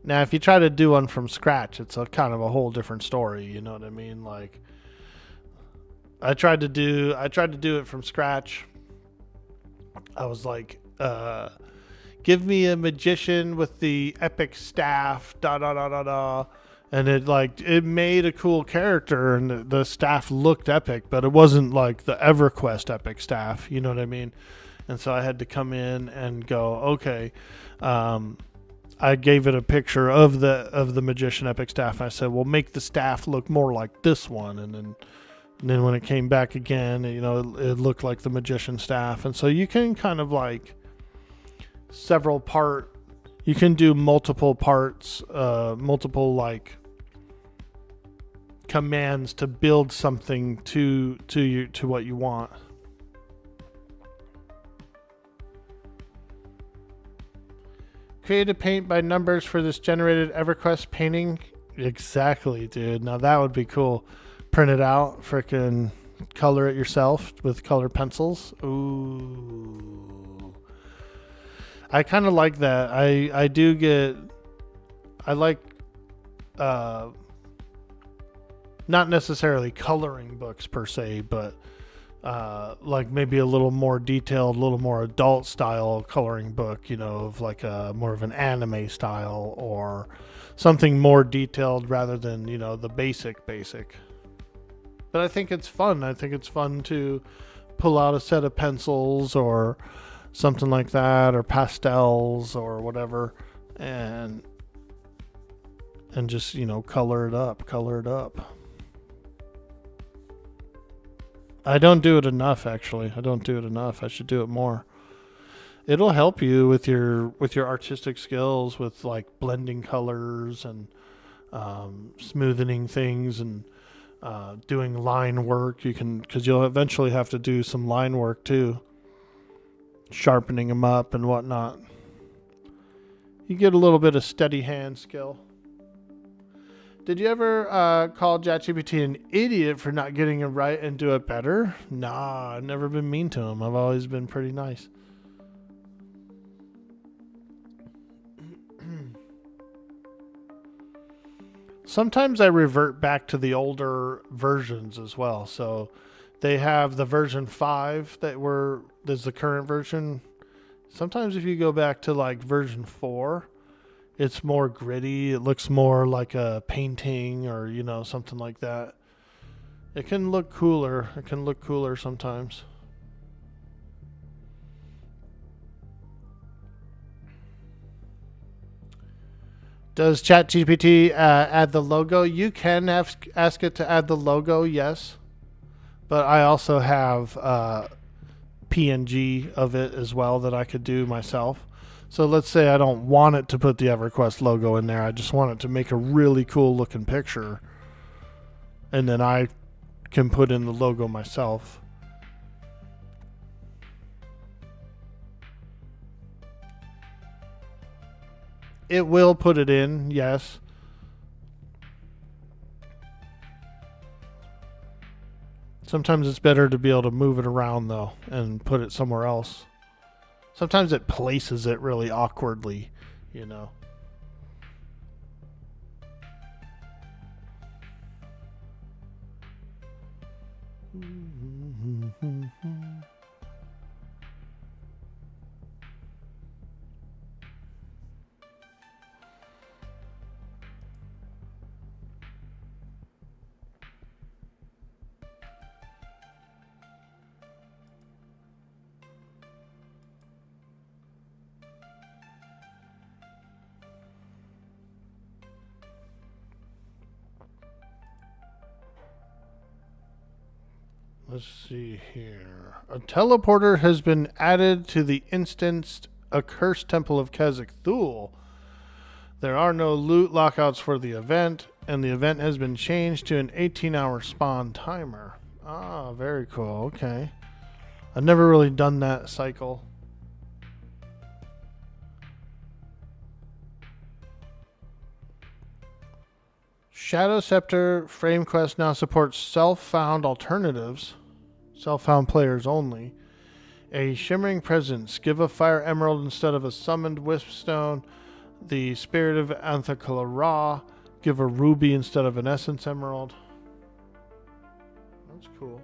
Now, if you try to do one from scratch, it's a kind of a whole different story. You know what I mean? Like, I tried to do it from scratch. I was like, give me a magician with the epic staff, da da da da da. And it made a cool character, and the staff looked epic, but it wasn't like the EverQuest epic staff. You know what I mean? And so I had to come in and go, okay. I gave it a picture of the magician epic staff. And I said, well, make the staff look more like this one. And then when it came back again, you know, it looked like the magician staff. And so you can kind of like you can do multiple parts, multiple like commands to build something to what you want. Create a paint by numbers for this generated EverQuest painting. Exactly, dude. Now that would be cool. Print it out, frickin' color it yourself with colored pencils. Ooh. I kind of like that. I like not necessarily coloring books per se, but like maybe a little more detailed, a little more adult style coloring book, you know, of like a more of an anime style or something more detailed rather than, you know, the basic. But I think it's fun. I think it's fun to pull out a set of pencils or something like that, or pastels or whatever, and just, you know, color it up. I don't do it enough, actually. I should do it more. It'll help you with your artistic skills, with like blending colors and smoothing things and doing line work. You can, because you'll eventually have to do some line work too, sharpening them up and whatnot. You get a little bit of steady hand skill. Did you ever call ChatGPT an idiot for not getting it right and do it better? Nah, I've never been mean to him. I've always been pretty nice. Sometimes I revert back to the older versions as well. So they have the version 5 there's the current version. Sometimes if you go back to like version 4, it's more gritty. It looks more like a painting or, you know, something like that. It can look cooler. Sometimes. Does ChatGPT add the logo? You can ask it to add the logo, yes. But I also have PNG of it as well that I could do myself. So let's say I don't want it to put the EverQuest logo in there. I just want it to make a really cool looking picture. And then I can put in the logo myself. It will put it in, yes. Sometimes it's better to be able to move it around though and put it somewhere else. Sometimes it places it really awkwardly, you know. Let's see here. A teleporter has been added to the instanced accursed temple of Kazakh Thule. There are no loot lockouts for the event, and the event has been changed to an 18-hour spawn timer. Ah, very cool. Okay. I've never really done that cycle. Shadow Scepter Frame Quest now supports self-found alternatives. Self-found players only. A Shimmering Presence. Give a Fire Emerald instead of a summoned Wisp Stone. The Spirit of Anthakala. Give a Ruby instead of an Essence Emerald. That's cool.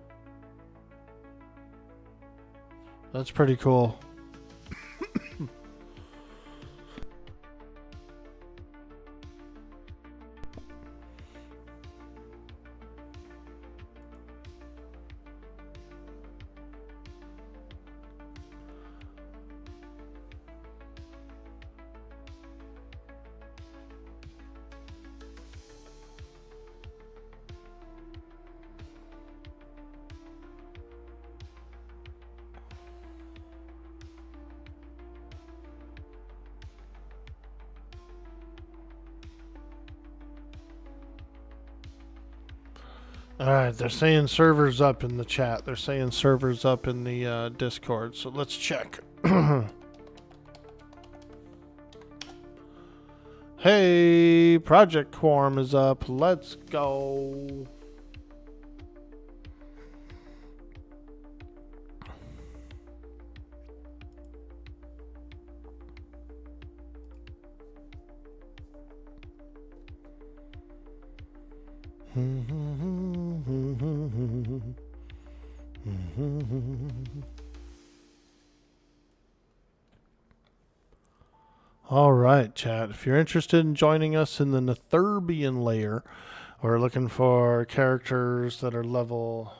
That's pretty cool. Alright, they're saying servers up in the chat. They're saying servers up in the Discord. So let's check. Hey, Project Quorum is up. Let's go. All right, chat. If you're interested in joining us in the Netherbian layer, we're looking for characters that are level.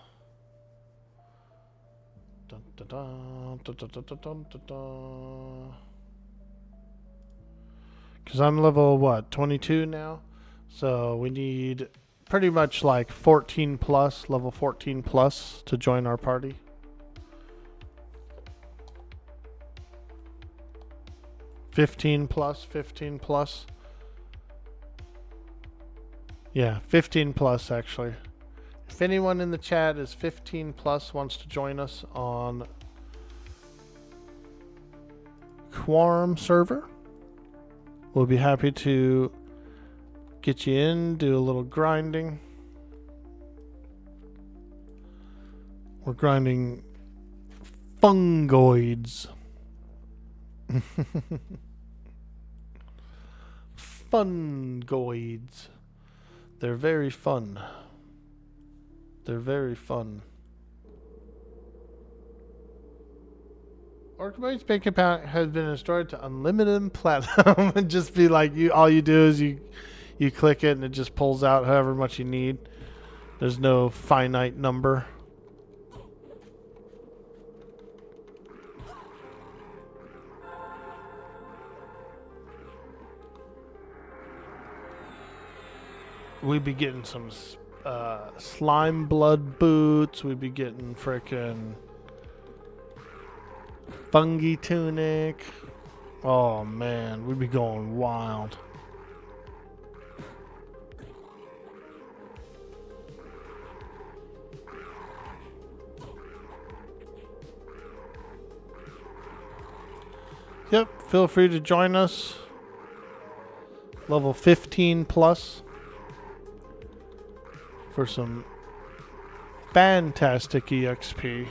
Because I'm level what, 22 now? So we need pretty much like 14 plus, level 14 plus to join our party. Fifteen plus. Yeah, 15 plus actually. If anyone in the chat is 15 plus wants to join us on Quorum server, we'll be happy to get you in, do a little grinding. We're grinding fungoids. Fungoids. They're very fun. They're very fun. Orcboy's bank account has been restored to unlimited platinum. And just be like, all you do is you click it and it just pulls out however much you need. There's no finite number. We'd be getting some slime blood boots. We'd be getting frickin' fungi tunic. Oh man, we'd be going wild. Yep, feel free to join us. Level 15 plus. For some fantastic EXP.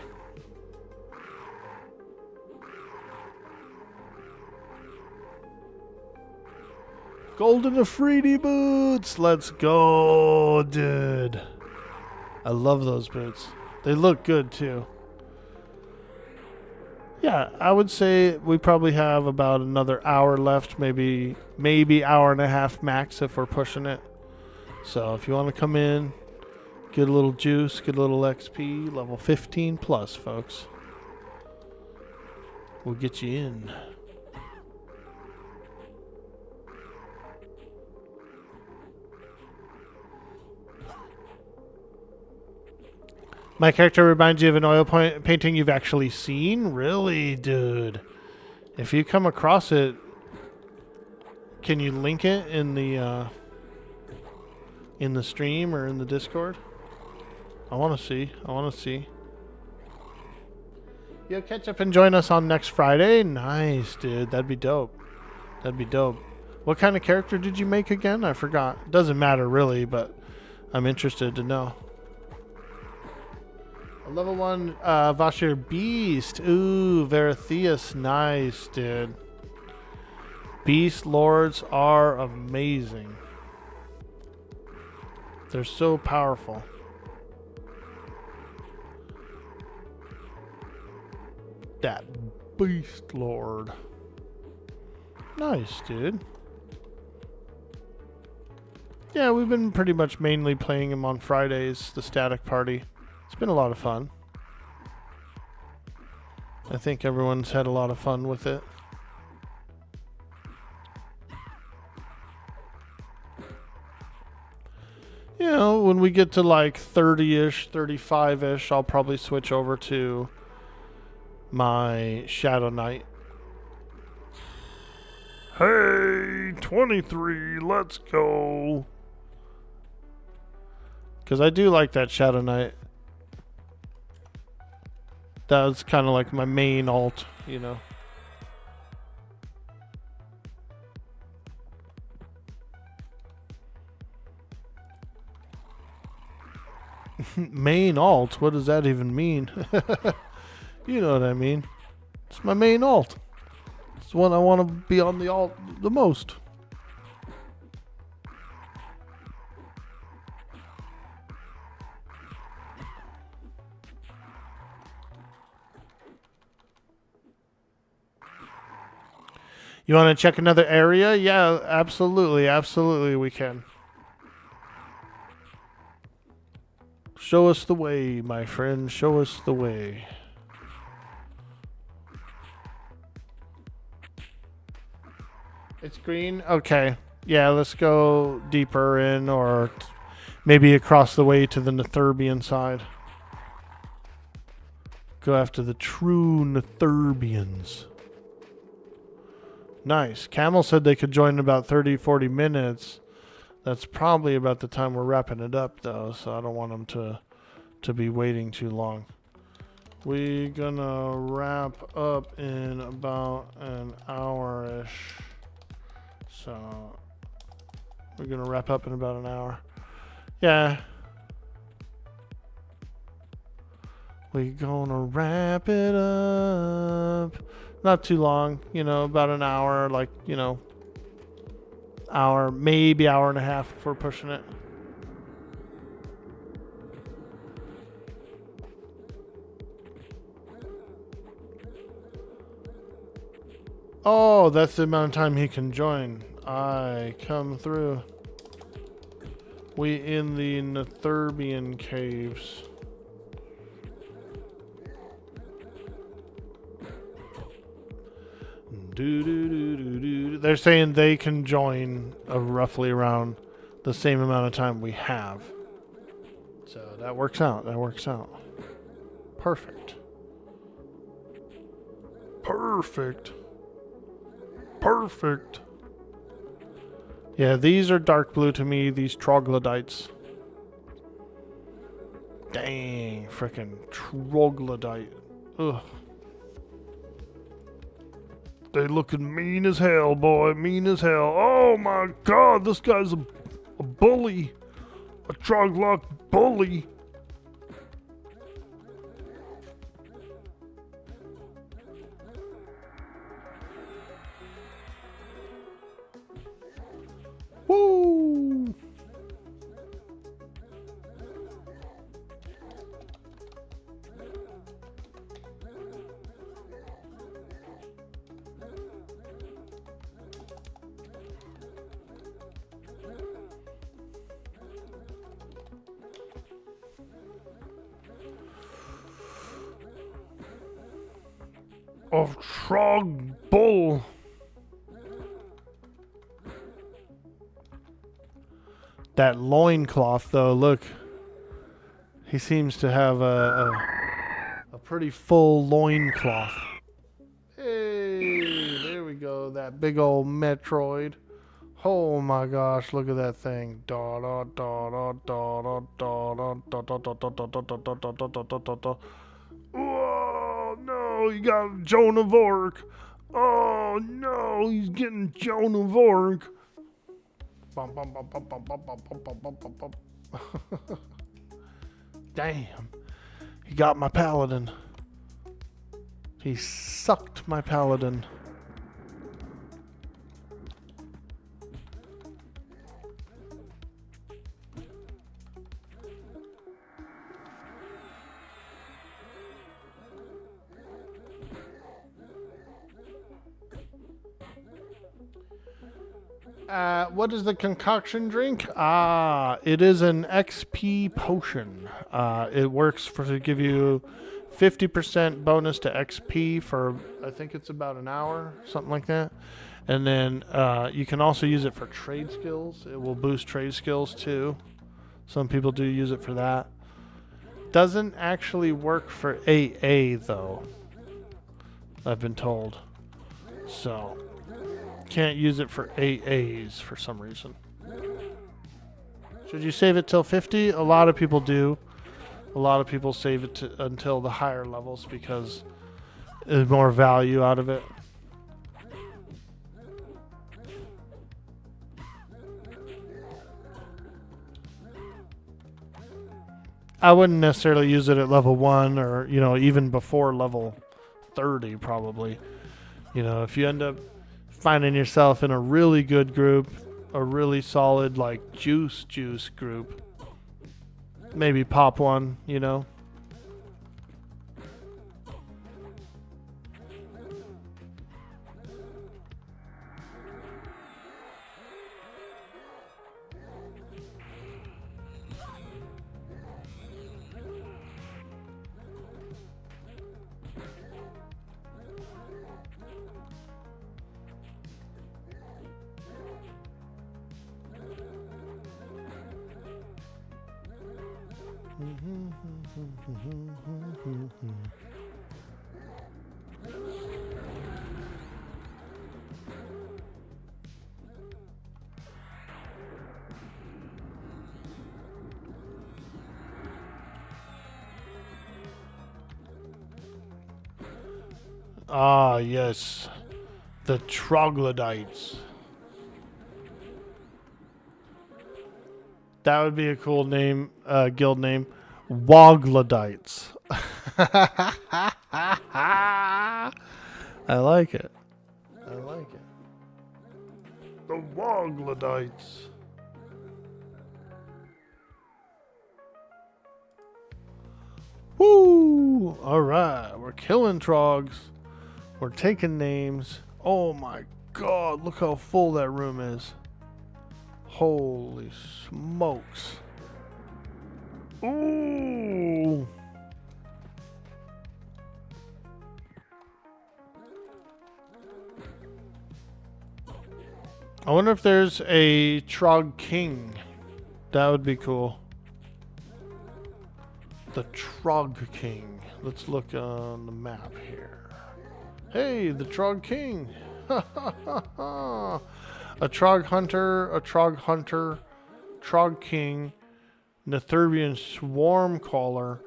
Golden Afridi boots! Let's go, dude. I love those boots. They look good too. Yeah, I would say we probably have about another hour left, maybe hour and a half max if we're pushing it. So if you want to come in, get a little juice, get a little XP, level 15 plus, folks. We'll get you in. My character reminds you of an oil painting you've actually seen? Really, dude? If you come across it, Can you link it in the stream or in the Discord? I want to see. I want to see. Yo, catch up and join us on next Friday. Nice, dude. That'd be dope. That'd be dope. What kind of character did you make again? I forgot. Doesn't matter really, but I'm interested to know. A level 1 Vashir Beast. Ooh, Veratheus. Nice, dude. Beast Lords are amazing. They're so powerful. That Beast Lord. Nice, dude. Yeah, we've been pretty much mainly playing him on Fridays, the static party. It's been a lot of fun. I think everyone's had a lot of fun with it. You know, when we get to like 30-ish, 35-ish, I'll probably switch over to my Shadow Knight. Hey, 23, let's go. Because I do like that Shadow Knight. That's kind of like my main alt, you know. Main alt? What does that even mean? You know what I mean. It's my main alt. It's the one I want to be on the alt the most. You want to check another area? Yeah, absolutely. Absolutely we can. Show us the way, my friend. Show us the way. It's green? Okay. Yeah, let's go deeper in or maybe across the way to the Netherbian side. Go after the true Netherbians. Nice. Camel said they could join in about 30-40 minutes. That's probably about the time we're wrapping it up, though, so I don't want them to be waiting too long. We're gonna wrap up in about an hour-ish. So, we're gonna wrap up in about an hour. Yeah. We're gonna wrap it up. Not too long, you know, about an hour, like, you know, hour, maybe hour and a half if we're pushing it. Oh, that's the amount of time he can join. I come through. We in the Netherbian caves. They're saying they can join roughly around the same amount of time we have. So that works out. That works out. Perfect. Perfect. Perfect. Yeah, these are dark blue to me, these troglodytes. Dang, frickin' troglodyte. Ugh. They looking mean as hell, boy. Mean as hell. Oh my god, this guy's a bully. A troglodyte bully. Woo! Of trog bull. That loincloth, though, look. He seems to have a pretty full loincloth. Hey, there we go. That big old Metroid. Oh my gosh, look at that thing. Da da da da da da da da da da da da da da da da da da da da. Oh no, you got Joanofork. Oh no, he's getting Joanofork. Bum, bum, bum, bum, bum, bum, bum, bum, bum, bum, bum, bum. Damn, he got my Paladin. He sucked my Paladin. What is the concoction drink? It is an XP potion. It works to give you 50% bonus to XP for, I think it's about an hour, something like that. And then you can also use it for trade skills. It will boost trade skills too. Some people do use it for that. Doesn't actually work for AA though, I've been told. So can't use it for AAs for some reason. Should you save it till 50? A lot of people do. A lot of people save it until the higher levels because there's more value out of it. I wouldn't necessarily use it at level 1 or, even before level 30 probably. If you end up finding yourself in a really good group, a really solid like juice group, maybe pop one, Ah, yes. The troglodytes. That would be a cool name, guild name. Woglodites. I like it. I like it. The Woglodites. Woo! Alright, we're killing trogs. We're taking names. Oh my god, look how full that room is. Holy smokes. Ooh! I wonder if there's a Trog King. That would be cool. The Trog King. Let's look on the map here. Hey, the Trog King. Ha ha ha ha. A Trog Hunter, Trog King, Netherbian Swarm Caller,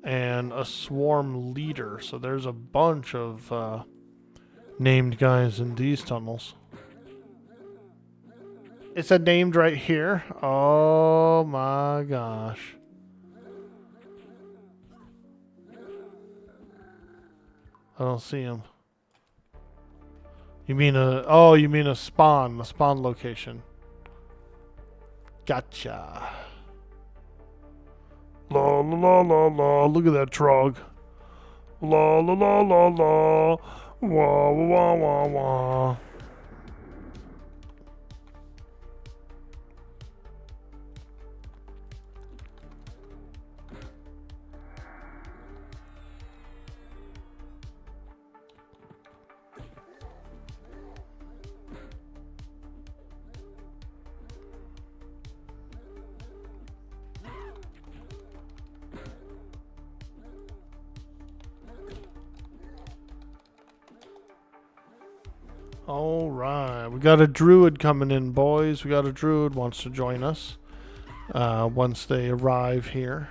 and a Swarm Leader. So there's a bunch of named guys in these tunnels. It said named right here. Oh my gosh. I don't see him. You mean a spawn, location. Gotcha. La la la la la, look at that trog. La la la la la, wah wah wah wah. All right, we got a druid coming in, boys. We got a druid wants to join us once they arrive here.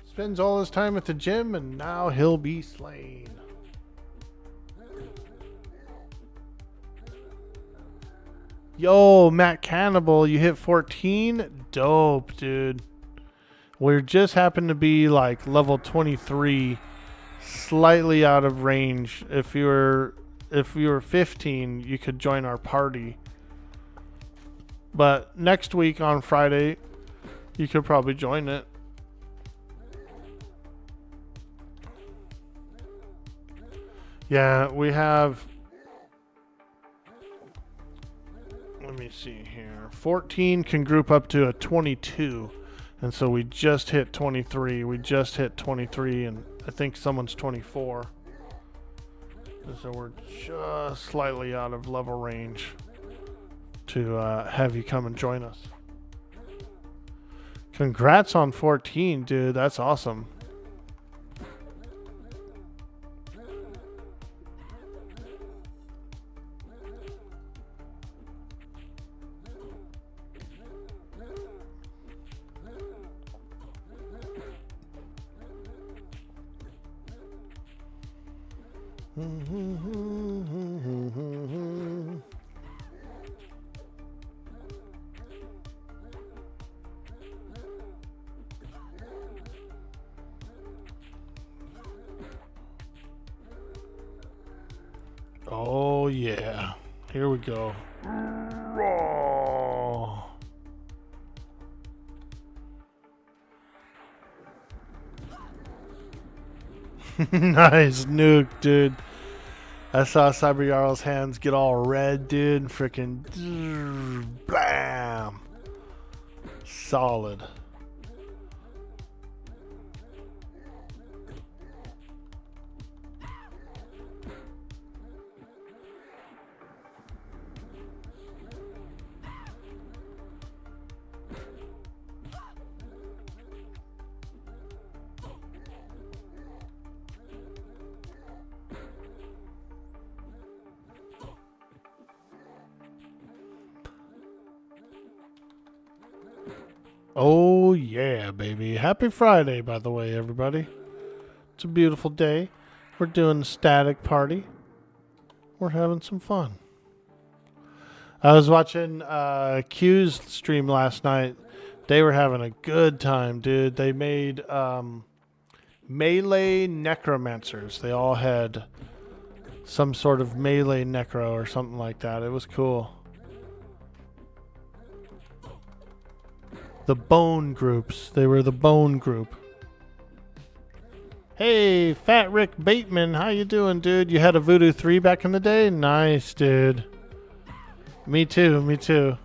Spends all his time at the gym and now he'll be slain. Yo, Matt Cannibal, you hit 14? Dope, dude. We just happened to be like level 23, slightly out of range. If you were 15, you could join our party. But next week on Friday, you could probably join it. Yeah, we have, let me see here. 14 can group up to a 22. And so we just hit 23. We just hit 23 and I think someone's 24. And so we're just slightly out of level range to have you come and join us. Congrats on 14, dude. That's awesome. Oh yeah, here we go. Raw. Nice nuke, dude. I saw Cyber Jarl's hands get all red, dude. Freaking bam. Solid. Oh yeah, baby. Happy Friday, by the way, everybody. It's a beautiful day. We're doing a static party. We're having some fun. I was watching Q's stream last night. They were having a good time, dude. They made melee necromancers. They all had some sort of melee necro or something like that. It was cool. The bone groups. They were the bone group. Hey, Fat Rick Bateman. How you doing, dude? You had a Voodoo 3 back in the day? Nice, dude. Me too, me too.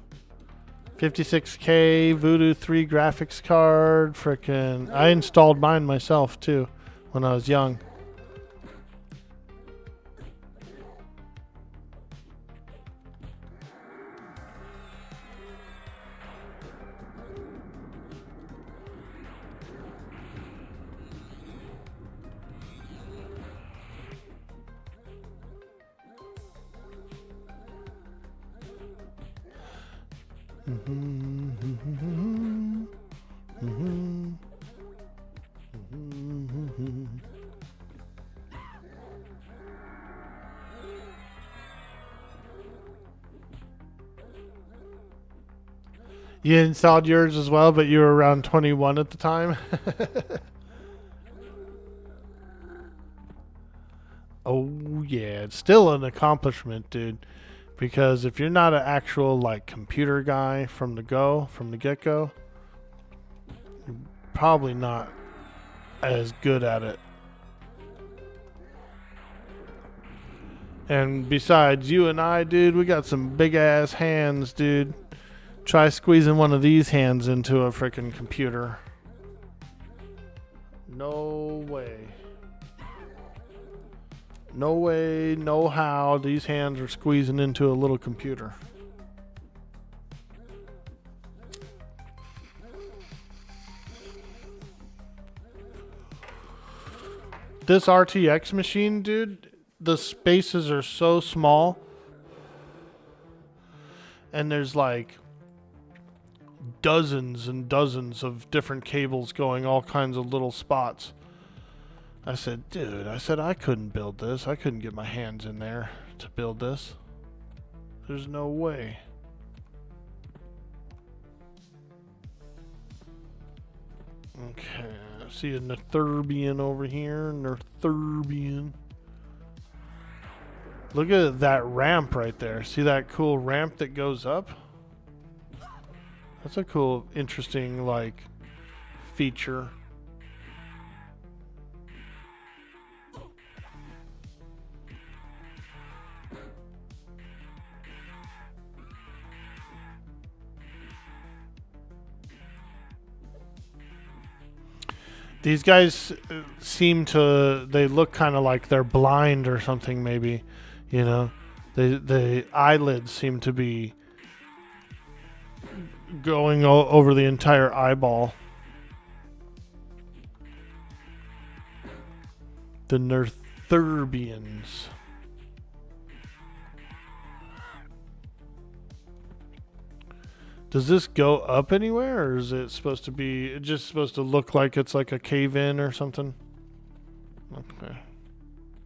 56K Voodoo 3 graphics card. Frickin'. I installed mine myself, too, when I was young. You installed yours as well, but you were around 21 at the time. Oh yeah, it's still an accomplishment, dude. Because if you're not an actual like computer guy from the get-go, you're probably not as good at it. And besides, you and I, dude, we got some big ass hands, dude. Try squeezing one of these hands into a freaking computer. No way. No way, no how these hands are squeezing into a little computer. This RTX machine, dude, the spaces are so small. And there's like dozens and dozens of different cables going all kinds of little spots. I said, dude, I couldn't build this. I couldn't get my hands in there to build this. There's no way. Okay, I see a Netherbian over here. Netherbian. Look at that ramp right there. See that cool ramp that goes up? That's a cool, interesting, like, feature. These guys seem to, they look kind of like they're blind or something, maybe, you know. The eyelids seem to be going over the entire eyeball. The Netherbians. Does this go up anywhere, or is it supposed to be just supposed to look like it's like a cave-in or something? Okay.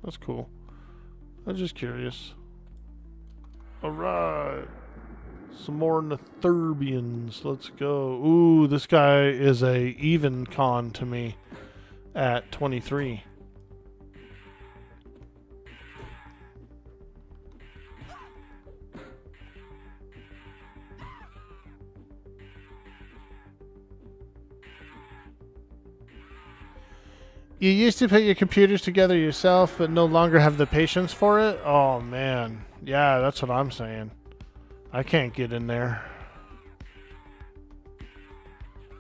That's cool. I'm just curious. Alright. Some more Netherbians. Let's go. Ooh, this guy is a even con to me at 23. You used to put your computers together yourself, but no longer have the patience for it? Oh, man. Yeah, that's what I'm saying. I can't get in there.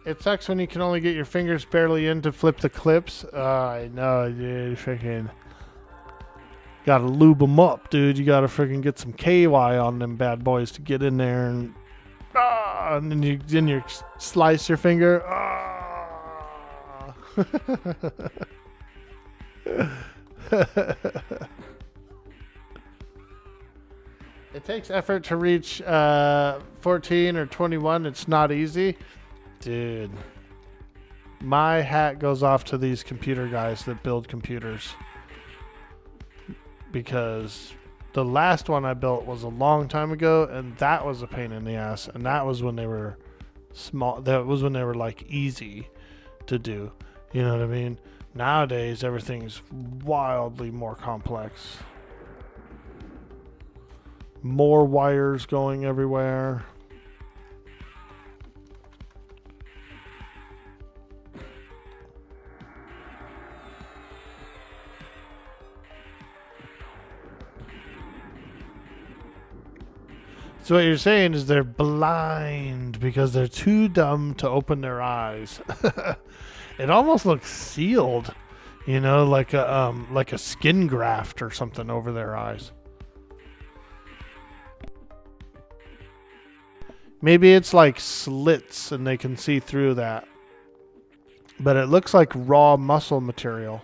It sucks when you can only get your fingers barely in to flip the clips. I know, dude. Freaking gotta lube them up, dude. You gotta freaking get some KY on them bad boys to get in there, and then you slice your finger. It takes effort to reach 14 or 21. It's not easy. Dude. My hat goes off to these computer guys that build computers. Because the last one I built was a long time ago, and that was a pain in the ass. And that was when they were small. That was when they were like easy to do. You know what I mean? Nowadays, everything's wildly more complex. More wires going everywhere. So what you're saying is they're blind because they're too dumb to open their eyes. It almost looks sealed, you know, like a skin graft or something over their eyes. Maybe it's like slits and they can see through that. But it looks like raw muscle material.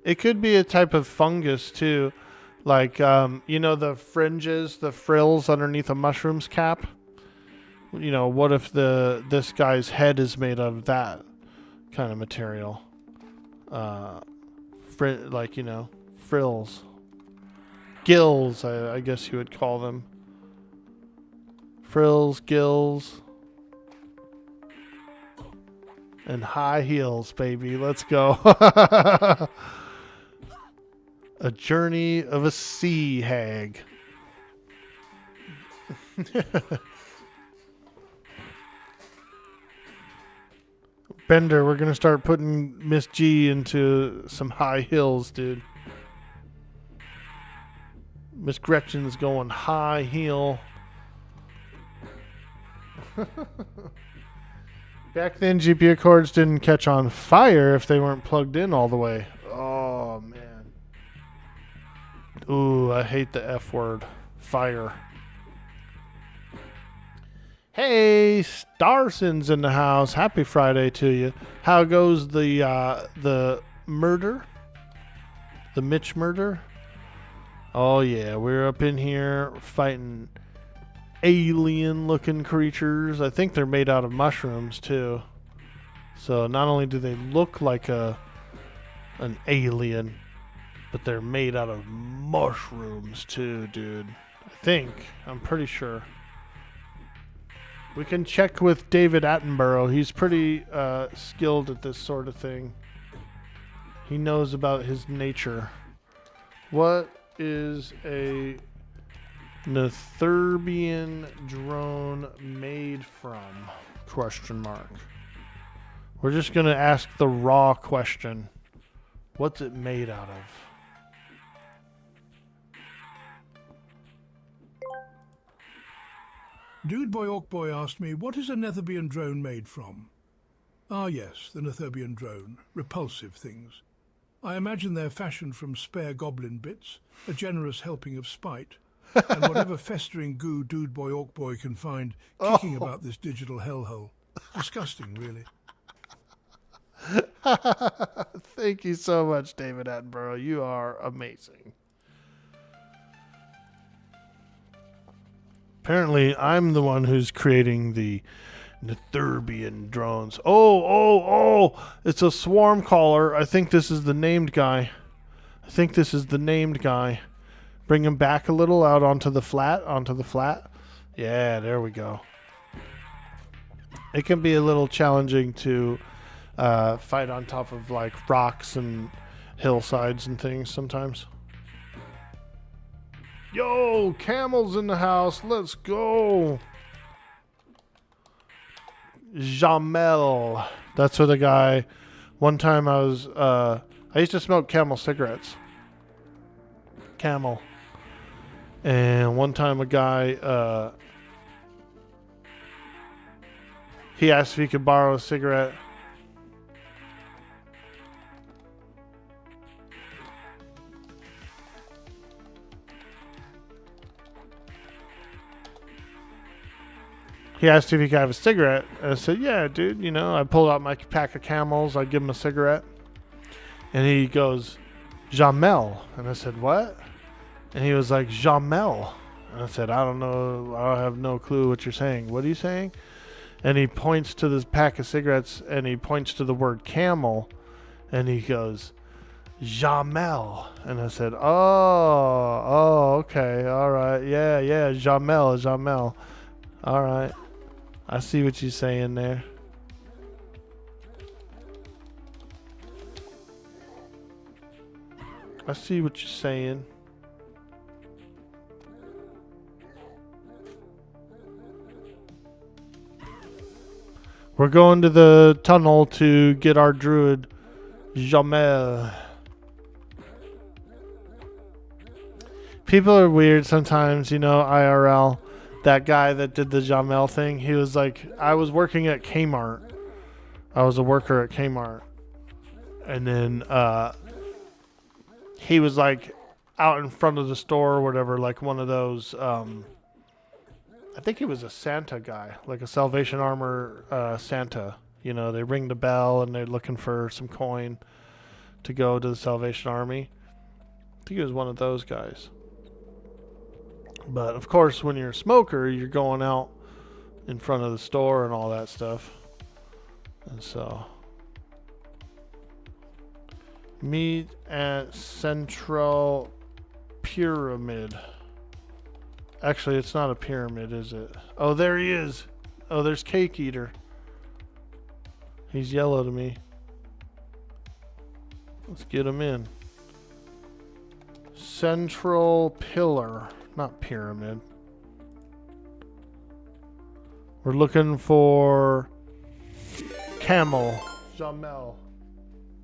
It could be a type of fungus too. Like, you know, the fringes, the frills underneath a mushroom's cap? You know, what if this guy's head is made of that kind of material? Like, you know, frills. Gills, I guess you would call them. Frills, gills. And high heels, baby. Let's go. A journey of a sea hag. Bender, we're going to start putting Miss G into some high heels, dude. Miss Gretchen's going high heel. Back then, GPU cords didn't catch on fire if they weren't plugged in all the way. Oh, man. Ooh, I hate the F word. Fire. Hey, Starson's in the house. Happy Friday to you. How goes the murder? The Mitch murder? Oh, yeah. We're up in here fighting alien-looking creatures. I think they're made out of mushrooms, too. So not only do they look like an alien, but they're made out of mushrooms, too, dude. I'm pretty sure. We can check with David Attenborough. He's pretty skilled at this sort of thing. He knows about his nature. What is a Netherbian drone made from? Question mark. We're just going to ask the raw question. What's it made out of? Dude Boy Orc Boy asked me, what is a Netherbian drone made from? Ah yes, the Netherbian drone. Repulsive things. I imagine they're fashioned from spare goblin bits, a generous helping of spite, and whatever festering goo Dude Boy Orc Boy can find kicking about this digital hellhole. Disgusting, really. Thank you so much, David Attenborough. You are amazing. Apparently, I'm the one who's creating the Netherbian drones. Oh! It's a swarm caller. I think this is the named guy. Bring him back a little out onto the flat. Yeah, there we go. It can be a little challenging to fight on top of like rocks and hillsides and things sometimes. Yo, Camel's in the house. Let's go. Jamel. That's what the guy. One time I used to smoke Camel cigarettes. Camel. And one time a guy, he asked if he could borrow a cigarette. He asked if he could have a cigarette. And I said, yeah, dude. You know, I pulled out my pack of Camels. I give him a cigarette. And he goes, Jamel. And I said, what? And he was like, Jamel. And I said, I don't know. I have no clue what you're saying. What are you saying? And he points to this pack of cigarettes and he points to the word camel. And he goes, Jamel. And I said, oh, okay. All right. Yeah. Jamel. All right. I see what you're saying there. I see what you're saying. We're going to the tunnel to get our druid, Jamel. People are weird sometimes, you know, IRL. That guy that did the Jamel thing, he was like, I was working at Kmart. I was a worker at Kmart. And then he was like out in front of the store or whatever, like one of those, I think he was a Santa guy, like a Salvation Armor Santa. You know, they ring the bell and they're looking for some coin to go to the Salvation Army. I think he was one of those guys. But of course, when you're a smoker, you're going out in front of the store and all that stuff. And so, meet at Central Pyramid. Actually, it's not a pyramid, is it? Oh, there he is. Oh, there's Cake Eater. He's yellow to me. Let's get him in. Central Pillar. Not pyramid. We're looking for Camel. Jamel.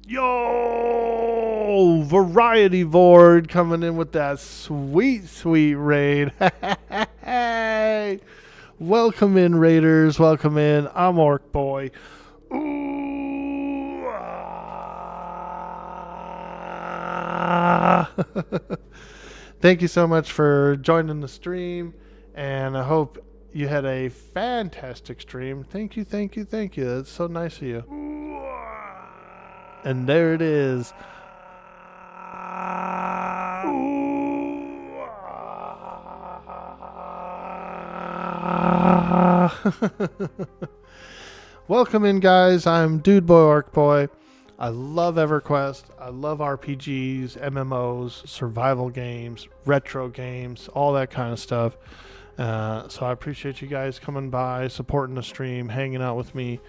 Yo! Variety Board coming in with that sweet, sweet raid. Hey! Welcome in, Raiders. Welcome in. I'm Orc Boy. Ooh, Thank you so much for joining the stream, and I hope you had a fantastic stream. Thank you, thank you, thank you. That's so nice of you. And there it is. Welcome in, guys. I'm Dude Boy Orc Boy. I love EverQuest. I love RPGs, MMOs, survival games, retro games, all that kind of stuff. So I appreciate you guys coming by, supporting the stream, hanging out with me.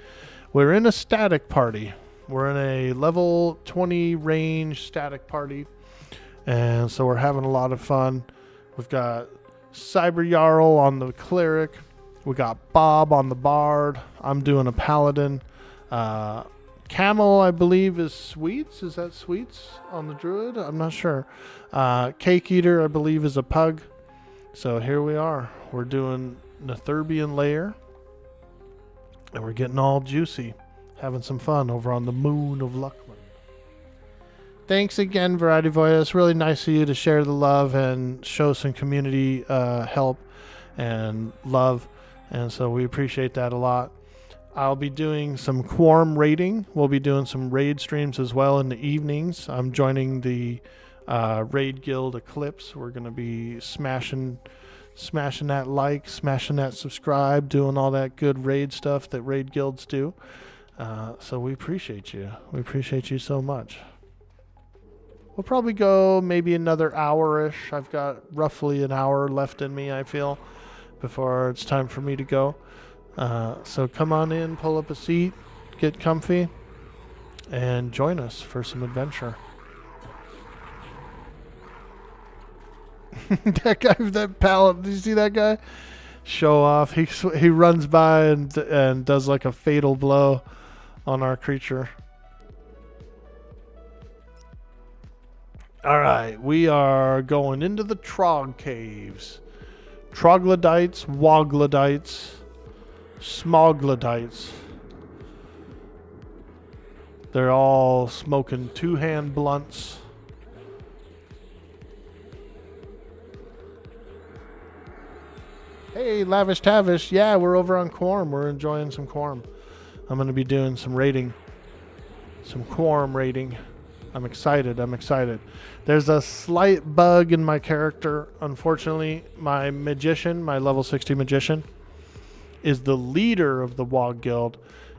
We're in a static party. We're in a level 20 range static party. And so we're having a lot of fun. We've got Cyber Jarl on the cleric. We got Bob on the bard. I'm doing a paladin. Camel, I believe, is Sweets. Is that Sweets on the druid? I'm not sure. Cake Eater, I believe, is a pug. So here we are. We're doing Netherbian Lair. And we're getting all juicy. Having some fun over on the moon of Luckman. Thanks again, Variety Voice. It's really nice of you to share the love and show some community help and love. And so we appreciate that a lot. I'll be doing some Quorum raiding. We'll be doing some raid streams as well in the evenings. I'm joining the Raid Guild Eclipse. We're going to be smashing that like, smashing that subscribe, doing all that good raid stuff that raid guilds do. So we appreciate you. We appreciate you so much. We'll probably go maybe another hour-ish. I've got roughly an hour left in me, I feel, before it's time for me to go. So come on in, pull up a seat, get comfy, and join us for some adventure. That guy with that pallet, did you see that guy? Show off. He runs by and does like a fatal blow on our creature. Alright, we are going into the Trog Caves. Troglodytes, Woglodites, Smoglodites. They're all smoking two-hand blunts. Hey, Lavish Tavish. Yeah, we're over on Quorum. We're enjoying some Quorum. I'm going to be doing some raiding. Some Quorum raiding. I'm excited. There's a slight bug in my character. Unfortunately, my magician, my level 60 magician, is the leader of the WoG guild.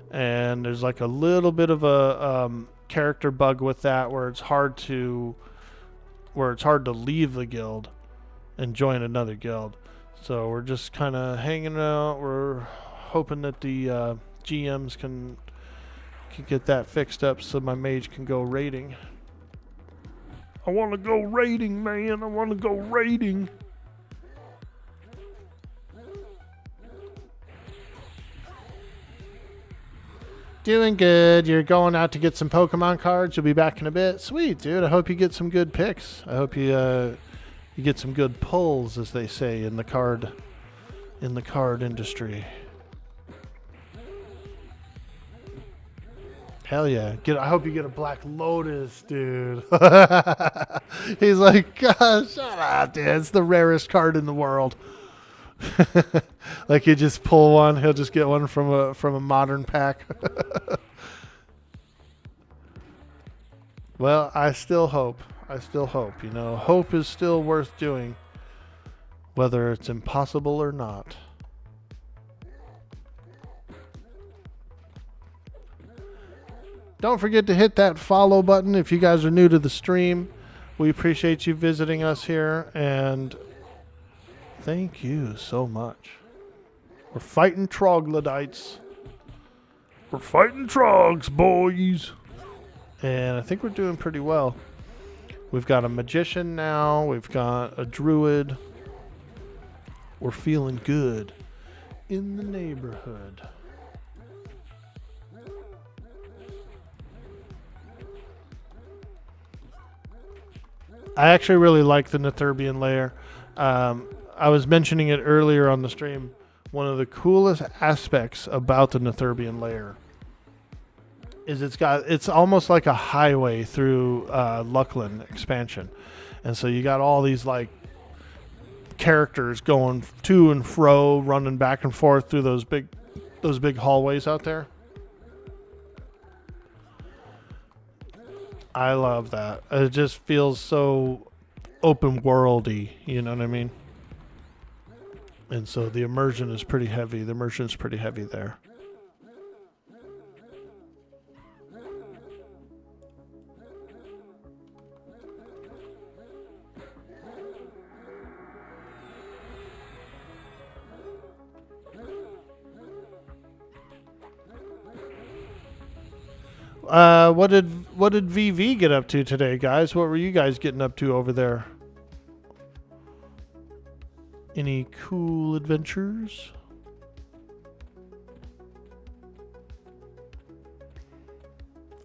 And there's like a little bit of a character bug with that where it's hard to leave the guild and join another guild. So we're just kind of hanging out. We're hoping that the GMs can get that fixed up so my mage can go raiding. I want to go raiding, man. I want to go raiding. Doing good. You're going out to get some Pokemon cards. You'll be back in a bit. Sweet, dude. I hope you get some good picks. I hope you get some good pulls, as they say in the card industry. Hell yeah. I hope you get a Black Lotus, dude. He's like, God, shut up, dude. It's the rarest card in the world. Like you just pull one, he'll just get one from a modern pack. Well, I still hope. You know, hope is still worth doing, whether it's impossible or not. Don't forget to hit that follow button if you guys are new to the stream. We appreciate you visiting us here, and thank you so much. We're fighting troglodytes. We're fighting trogs, boys. And I think we're doing pretty well. We've got a magician now. We've got a druid. We're feeling good in the neighborhood. I actually really like the Netherbian lair. I was mentioning it earlier on the stream, one of the coolest aspects about the Netherbian layer is it's almost like a highway through Luckland expansion. And so you got all these like characters going to and fro, running back and forth through those big hallways out there. I love that. It just feels so open worldy, you know what I mean? And so the immersion is pretty heavy. The immersion is pretty heavy there. What did VV get up to today, guys? What were you guys getting up to over there? Any cool adventures?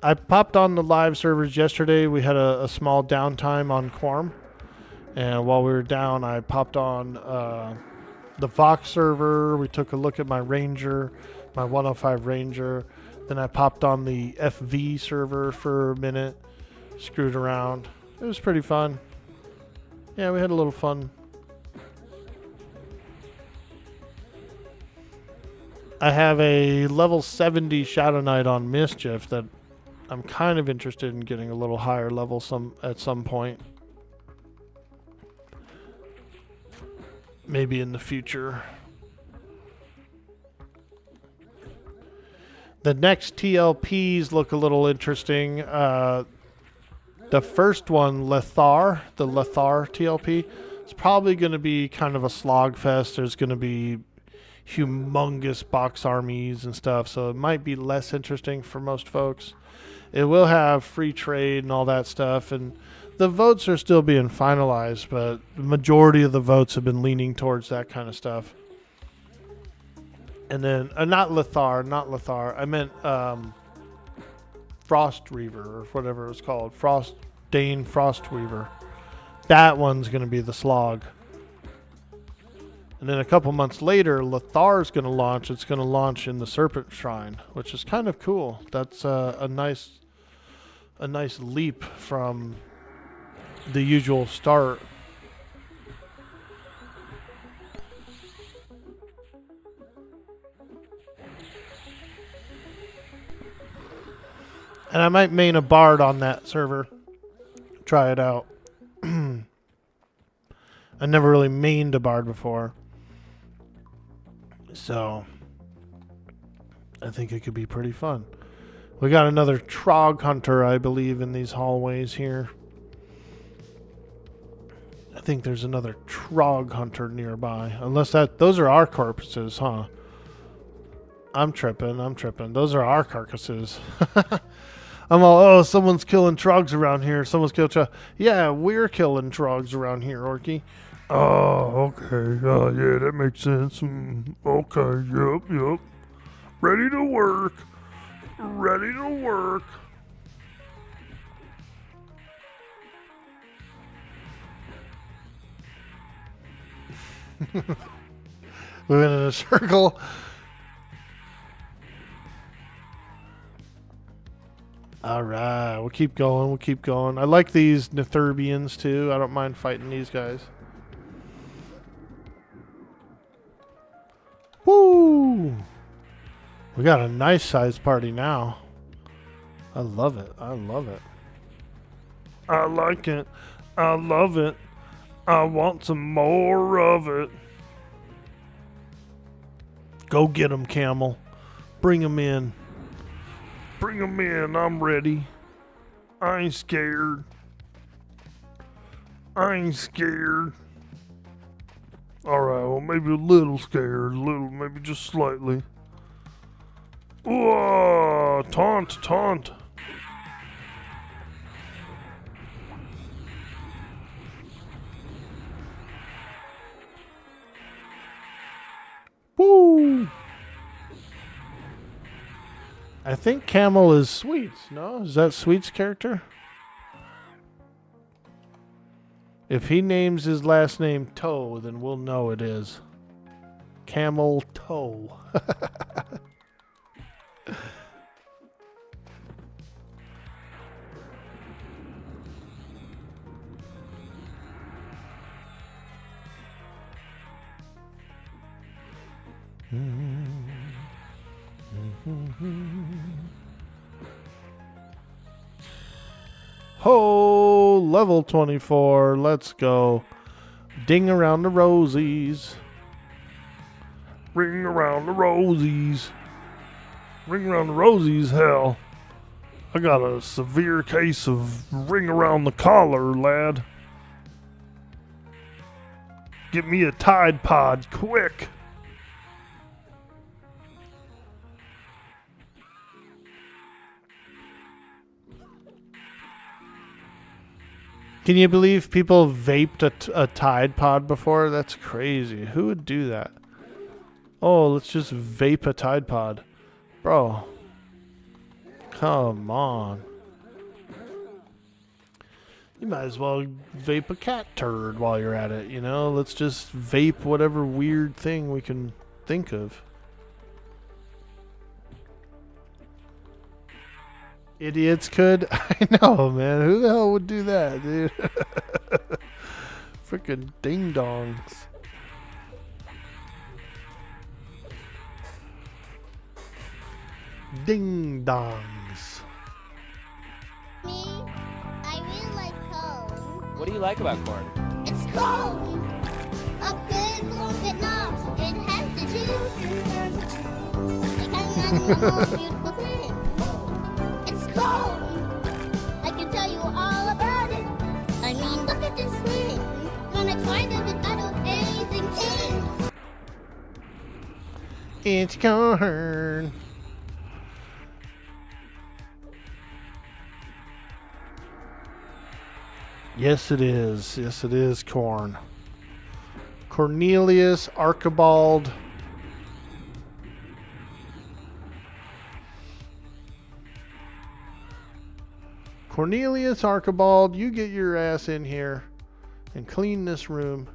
I popped on the live servers yesterday. We had a small downtime on Quorum. And while we were down, I popped on the Vox server. We took a look at my Ranger, my 105 Ranger. Then I popped on the FV server for a minute. Screwed around. It was pretty fun. Yeah, we had a little fun. I have a level 70 Shadow Knight on Mischief that I'm kind of interested in getting a little higher level at some point. Maybe in the future. The next TLPs look a little interesting. The first one, Lethar, the Lethar TLP, it's probably going to be kind of a slog fest. There's going to be humongous box armies and stuff, so it might be less interesting for most folks. It will have free trade and all that stuff, and the votes are still being finalized, but the majority of the votes have been leaning towards that kind of stuff. And then, not Lethar. I meant Frost Reaver, or whatever it was called. Dane Frost Weaver. That one's going to be the slog. And then a couple months later, Lethar's going to launch. It's going to launch in the Serpent Shrine, which is kind of cool. That's a nice leap from the usual start. And I might main a Bard on that server. Try it out. I never really mained a Bard before. So I think it could be pretty fun. We got another Trog Hunter, I believe, in these hallways here. I think there's another Trog Hunter nearby. Unless those are our corpses, huh? I'm tripping. Those are our carcasses. I'm all, oh, someone's killing Trogs around here. Someone's killing Trogs. Yeah, we're killing Trogs around here, Orky. Oh, okay. Yeah, that makes sense. Okay, yep. Ready to work. We went in a circle. All right, we'll keep going. I like these Netherbians too. I don't mind fighting these guys. Woo! We got a nice sized party now. I love it. I like it. I love it. I want some more of it. Go get them, Camel. Bring them in. I'm ready. I ain't scared. Alright, well, maybe a little scared. Maybe just slightly. Ooh, taunt. Woo! I think Camel is Sweets, no? Is that Sweets' character? If he names his last name Toe, then we'll know it is. camel toe. Ho, level 24. Let's go. Ding around the rosies. Ring around the rosies. Ring around the rosies, hell. I got a severe case of ring around the collar, lad. Get me a Tide Pod, quick. Can you believe people vaped a Tide Pod before? That's crazy. Who would do that? Oh, let's just vape a Tide Pod. Bro. Come on. You might as well vape a cat turd while you're at it, you know? Let's just vape whatever weird thing we can think of. Idiots could? I know, man. Who the hell would do that, dude? Freaking ding-dongs. Ding-dongs. Me, I really like corn. What do you like about corn? It's corn! A big corn that knobs. It has the juice. Like another most beautiful thing. It's corn! I can tell you all about it. I mean, look at this thing. Gonna try to the battle amazing king. It's corn. Yes, it is. Yes, it is corn. Cornelius Archibald. Cornelius Archibald, you get your ass in here and clean this room.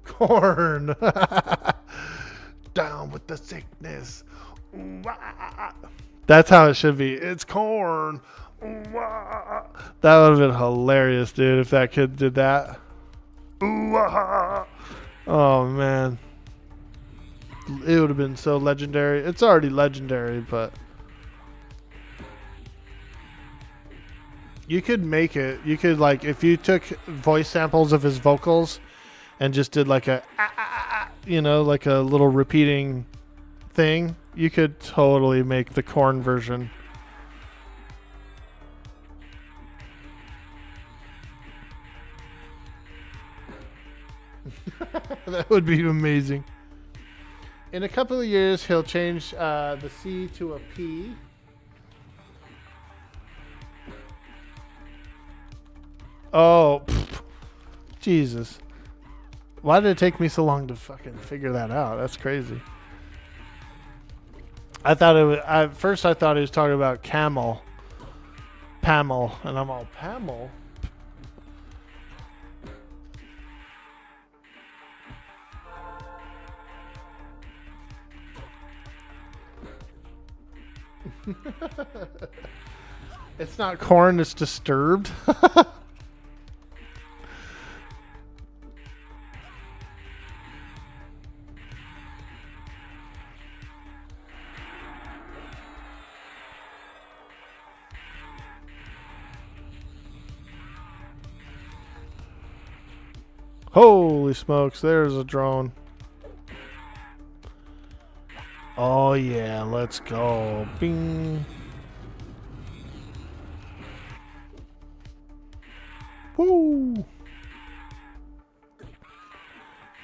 Corn. Down with the sickness. That's how it should be. It's corn. That would have been hilarious, dude, if that kid did that. Oh, man. It would have been so legendary. It's already legendary, but you could make it. You could, like, if you took voice samples of his vocals and just did like a, you know, like a little repeating thing, you could totally make the corn version. That would be amazing. In a couple of years, he'll change the C to a P. Oh, Jesus. Why did it take me so long to fucking figure that out? That's crazy. I thought it was, at first I thought he was talking about camel. Pamel. And I'm all, Pamel? It's not corn, it's disturbed. Holy smokes, there's a drone. Oh yeah, let's go. Bing. Woo.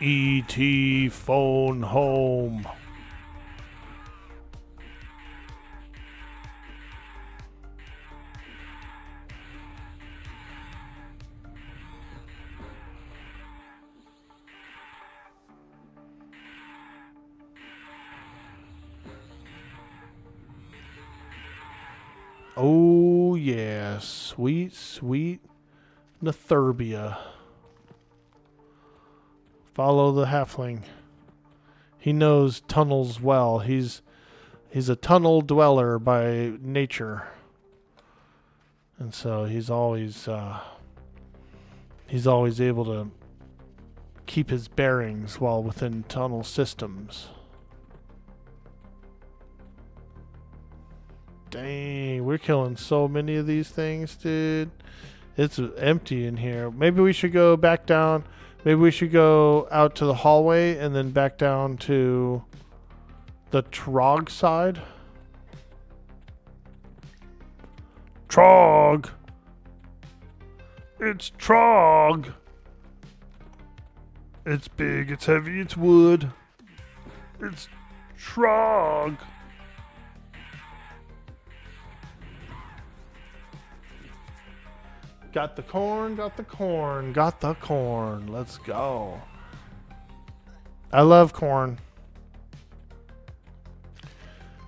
E.T. phone home. Oh yeah, sweet, sweet Netherbia. Follow the halfling. He knows tunnels well. He's a tunnel dweller by nature. And so he's always able to keep his bearings while within tunnel systems. Dang, we're killing so many of these things, dude. It's empty in here. Maybe we should go back down. Maybe we should go out to the hallway and then back down to the Trog side. Trog. It's Trog. It's big, it's heavy, it's wood. It's Trog. Got the corn, got the corn, got the corn. Let's go. I love corn.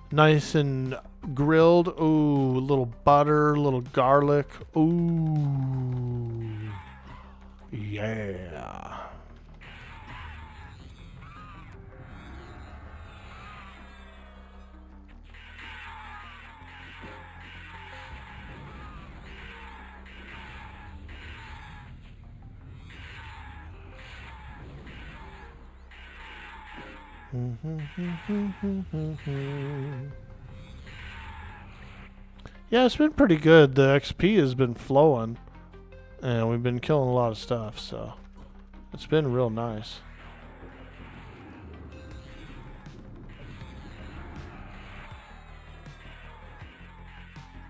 Nice and grilled. Ooh, a little butter, a little garlic. Ooh. Yeah. Yeah, it's been pretty good. The XP has been flowing, and we've been killing a lot of stuff, so it's been real nice.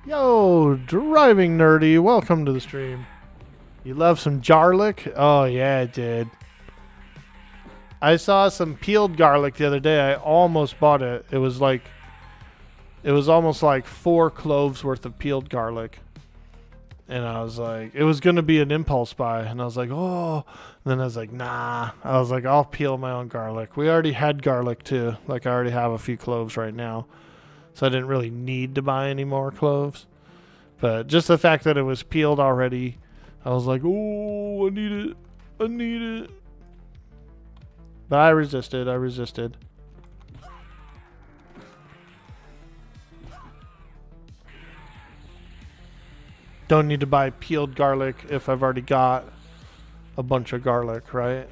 Yo, driving nerdy, welcome to the stream. You love some garlic? Oh yeah, I did. I saw some peeled garlic the other day. I almost bought it. It was almost like 4 cloves worth of peeled garlic. And I was like, it was going to be an impulse buy. And I was like, oh. And then I was like, nah. I was like, I'll peel my own garlic. We already had garlic too. Like I already have a few cloves right now. So I didn't really need to buy any more cloves. But just the fact that it was peeled already, I was like, oh, I need it. I need it. But I resisted. Don't need to buy peeled garlic if I've already got a bunch of garlic, right?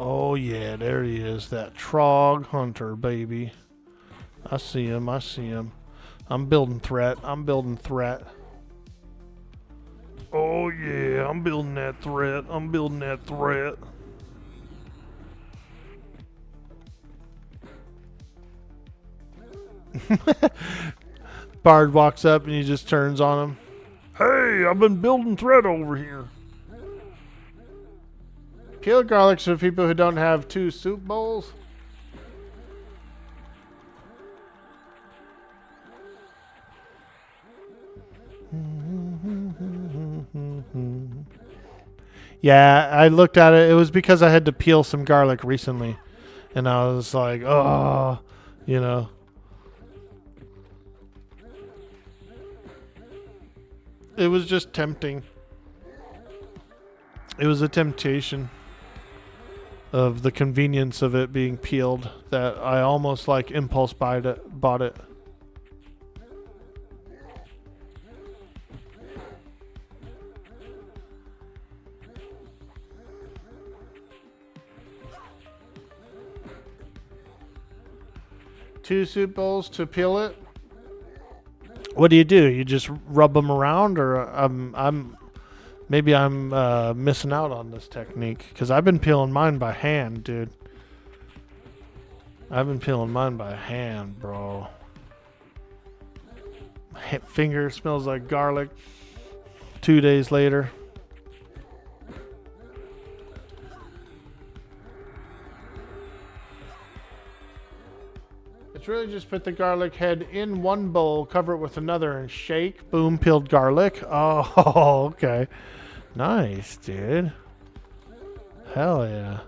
Oh yeah, there he is, that Trog hunter, baby. I see him. I'm building threat. Oh yeah, I'm building that threat. Bard walks up and he just turns on him. Hey, I've been building threat over here. Peeled garlic for people who don't have 2 soup bowls. Yeah, I looked at it. It was because I had to peel some garlic recently. And I was like, oh, you know. It was just tempting. It was a temptation of the convenience of it being peeled that I almost like impulse bought it. Two soup bowls to peel it. What do? You just rub them around, or maybe I'm missing out on this technique because I've been peeling mine by hand, dude. I've been peeling mine by hand, bro. My finger smells like garlic. 2 days later. just put the garlic head in one bowl, cover it with another, and shake. Boom, peeled garlic. Oh, okay. Nice, dude. Hell yeah.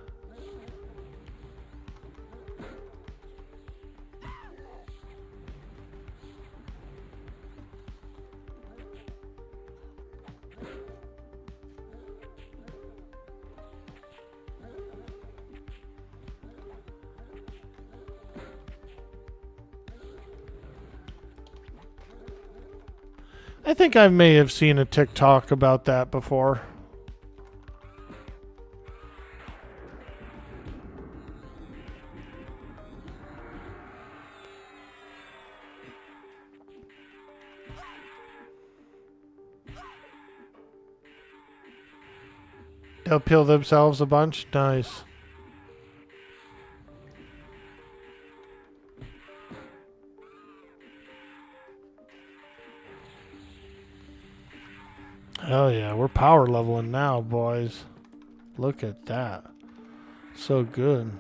I think I may have seen a TikTok about that before. They'll peel themselves a bunch. Nice. Hell yeah, we're power leveling now, boys. Look at that. So good.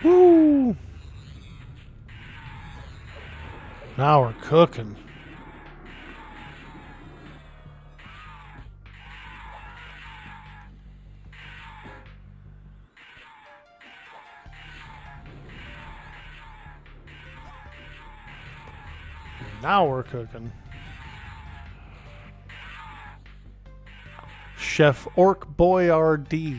Woo! Now we're cooking. Now we're cooking. Chef Orc Boy RD.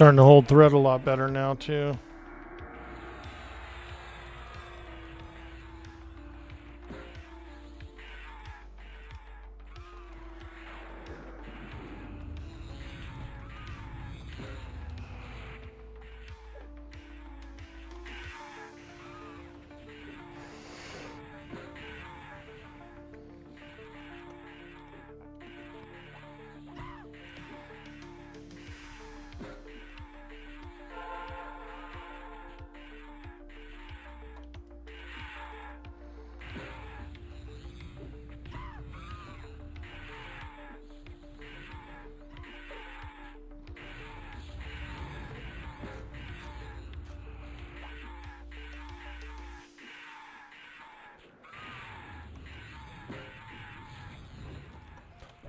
Starting to hold thread a lot better now, too.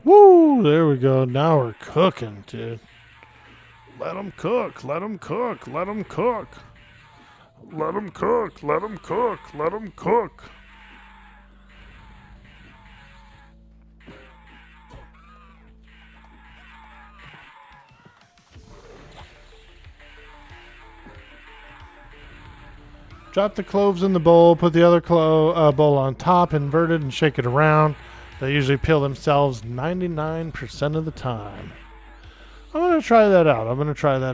Woo! There we go. Now we're cooking, dude. Let them cook. Let them cook. Let them cook. Let them cook. Let them cook. Let them cook. Drop the cloves in the bowl, put the other bowl on top, invert it, and shake it around. They usually peel themselves 99% of the time. I'm going to try that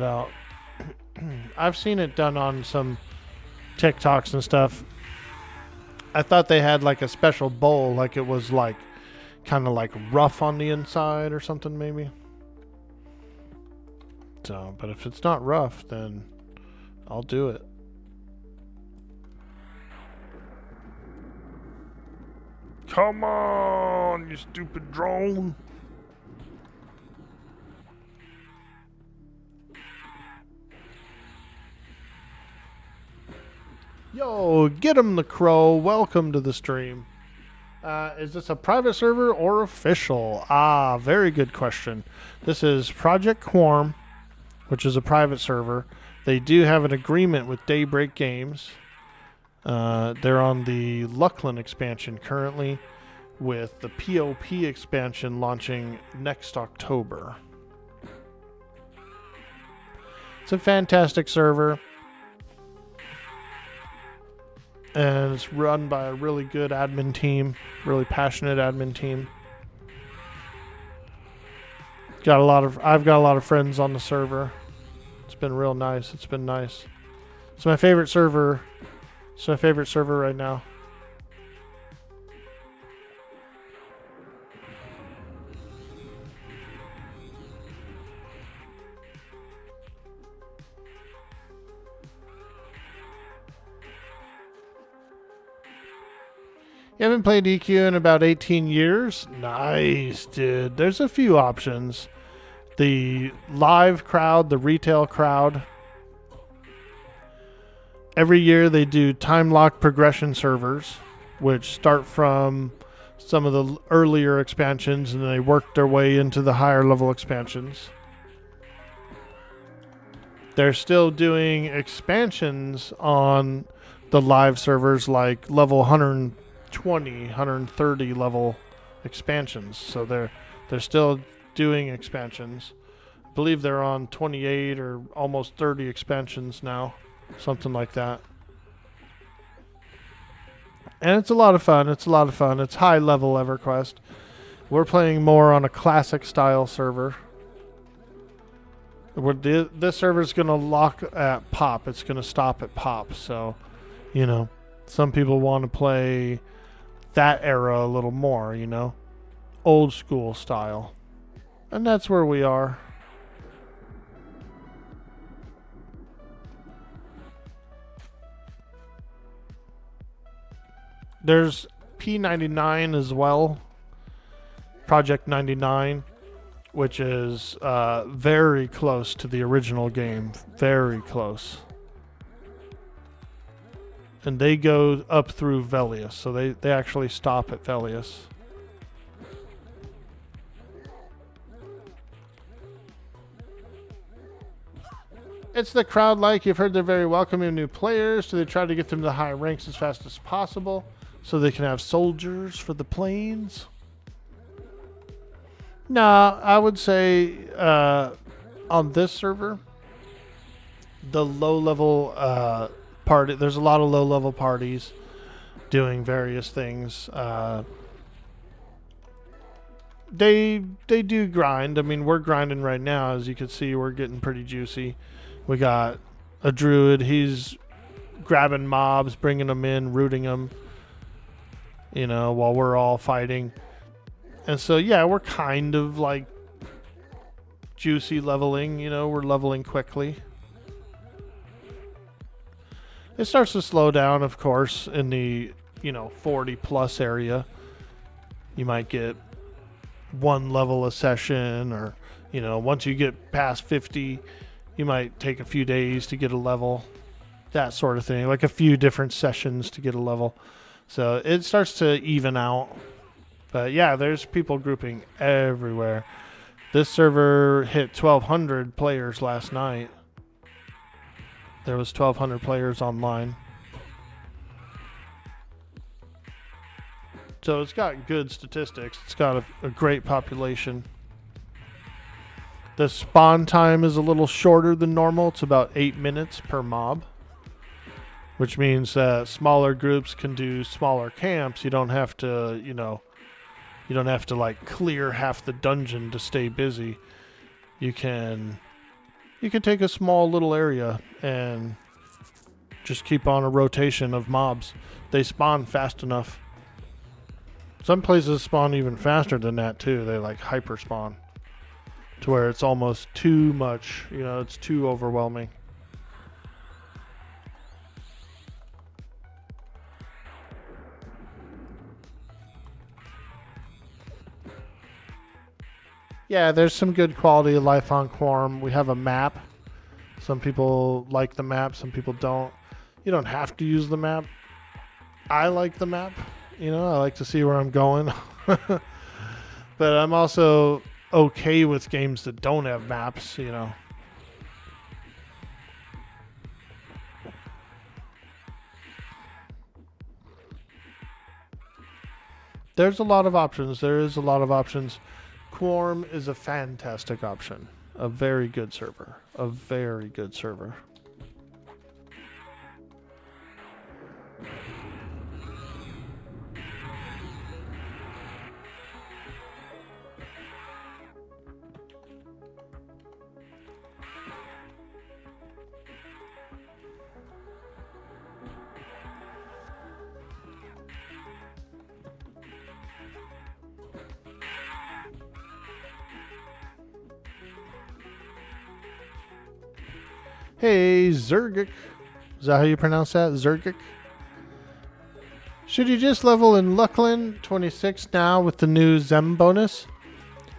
out. I've seen it done on some TikToks and stuff. I thought they had like a special bowl, like it was like kind of like rough on the inside or something maybe. So, but if it's not rough, then I'll do it. Come on, you stupid drone. Yo, get him the crow. Welcome to the stream. Is this a private server or official? Very good question. This is Project Quorum, which is a private server. They do have an agreement with Daybreak Games. They're on the Luckland expansion currently, with the POP expansion launching next October. It's a fantastic server, and it's run by a really good admin team, really passionate admin team. I've got a lot of friends on the server. It's been real nice. It's been nice. It's my favorite server. It's my favorite server right now. You haven't played EQ in about 18 years? Nice, dude. There's a few options. The live crowd, the retail crowd. Every year they do time lock progression servers, which start from some of the earlier expansions and they work their way into the higher level expansions. They're still doing expansions on the live servers like level 120, 130 level expansions. So they're still doing expansions. I believe they're on 28 or almost 30 expansions now. Something like that. And it's a lot of fun. It's high level EverQuest. We're playing more on a classic style server. This server is going to lock at pop. It's going to stop at pop. So, some people want to play that era a little more, old school style. And that's where we are. There's P99 as well, Project 99, which is very close to the original game, very close. And they go up through Velius, so they actually stop at Velius. It's the crowd like. You've heard they're very welcoming of new players, so they try to get them to the high ranks as fast as possible, so they can have soldiers for the planes. Nah, I would say on this server, the low-level party. There's a lot of low-level parties doing various things. They do grind. I mean, we're grinding right now. As you can see, we're getting pretty juicy. We got a druid. He's grabbing mobs, bringing them in, rooting them, while we're all fighting. And so, yeah, we're kind of like juicy leveling. We're leveling quickly. It starts to slow down, of course, in the, 40 plus area. You might get one level a session, or, once you get past 50, you might take a few days to get a level, that sort of thing, like a few different sessions to get a level. So it starts to even out. But yeah, there's people grouping everywhere. This server hit 1,200 players last night. There was 1,200 players online. So it's got good statistics. It's got a great population. The spawn time is a little shorter than normal. It's about 8 minutes per mob, which means that smaller groups can do smaller camps. You don't have to, you don't have to like clear half the dungeon to stay busy. You can take a small little area and just keep on a rotation of mobs. They spawn fast enough. Some places spawn even faster than that too. They like hyper spawn to where it's almost too much. It's too overwhelming. Yeah, there's some good quality of life on Quorum. We have a map. Some people like the map, some people don't. You don't have to use the map. I like the map. I like to see where I'm going. But I'm also okay with games that don't have maps, There's a lot of options. There is a lot of options. Quorum is a fantastic option. A very good server. A very good server. Hey, Zergic. Is that how you pronounce that? Zergic? Should you just level in Luckland 26 now with the new Zem bonus?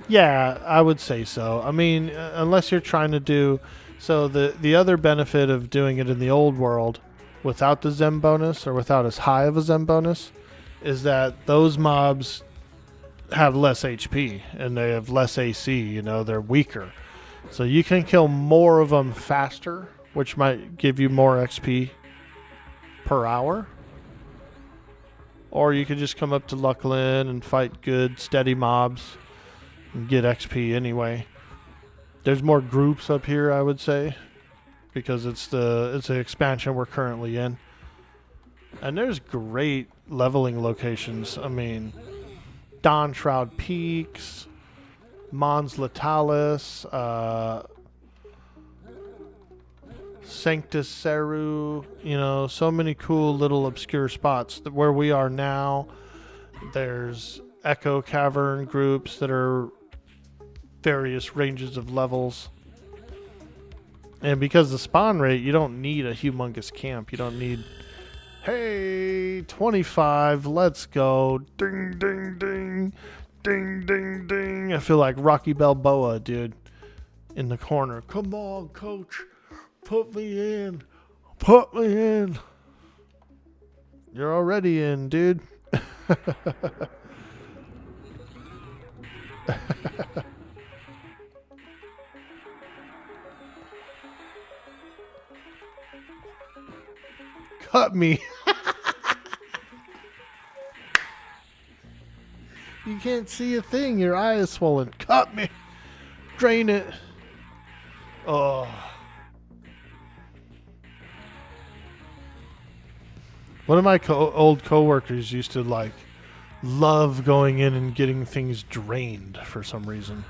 Yeah, I would say so. I mean, unless you're trying to do... So the other benefit of doing it in the old world without the Zem bonus or without as high of a Zem bonus is that those mobs have less HP and they have less AC. They're weaker. So you can kill more of them faster, which might give you more XP per hour. Or you could just come up to Luckland and fight good, steady mobs and get XP anyway. There's more groups up here, I would say, because it's the expansion we're currently in. And there's great leveling locations. I mean, Dawn Shroud Peaks, Mons Latalis, Sanctus Seru, so many cool little obscure spots. Where we are now, there's Echo Cavern groups that are various ranges of levels. And because the spawn rate, you don't need a humongous camp. You don't need, hey, 25, let's go. Ding, ding, ding. Ding, ding, ding. I feel like Rocky Balboa, dude, in the corner. Come on, coach. Put me in. Put me in. You're already in, dude. Cut me. You can't see a thing. Your eye is swollen. Cut me. Drain it. Oh. One of my old coworkers used to love going in and getting things drained for some reason.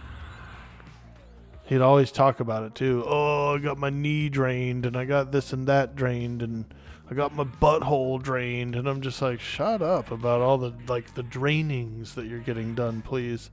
He'd always talk about it too. Oh, I got my knee drained and I got this and that drained and I got my butthole drained, and I'm just like, shut up about all the the drainings that you're getting done, please.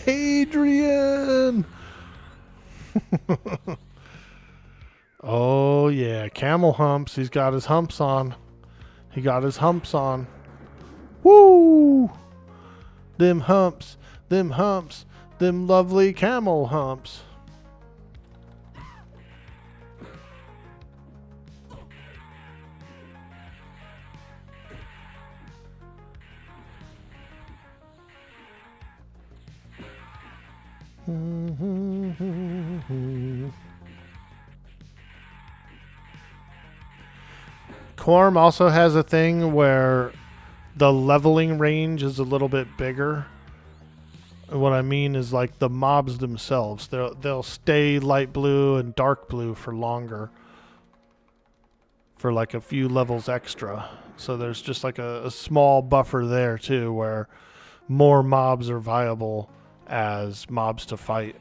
Adrian! camel humps. He's got his humps on. He got his humps on. Woo! Them humps. Them humps. Them lovely camel humps. Corm also has a thing where the leveling range is a little bit bigger. And what I mean is like the mobs themselves. They'll stay light blue and dark blue for longer. For like a few levels extra. So there's just like a small buffer there too where more mobs are viable as mobs to fight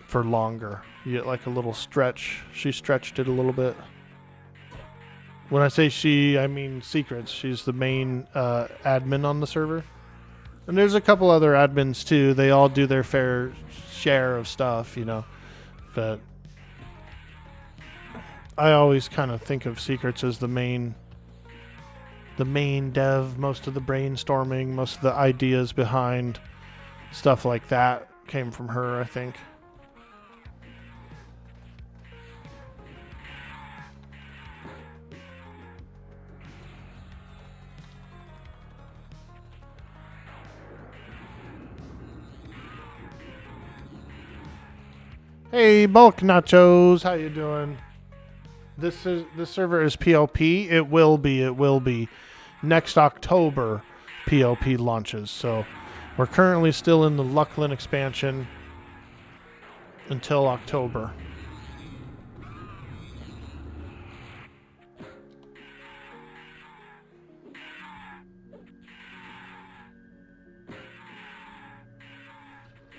for longer. You get like a little stretch. She stretched it a little bit. When I say she, I mean Secrets. She's the main admin on the server. And there's a couple other admins too. They all do their fair share of stuff, you know. But I always kind of think of Secrets as the main dev. Most of the brainstorming, most of the ideas behind stuff like that came from her, I think. Hey, Bulk Nachos, how you doing? This server is PLP. It will be. Next October, PLP launches. So we're currently still in the Lucklin expansion until October.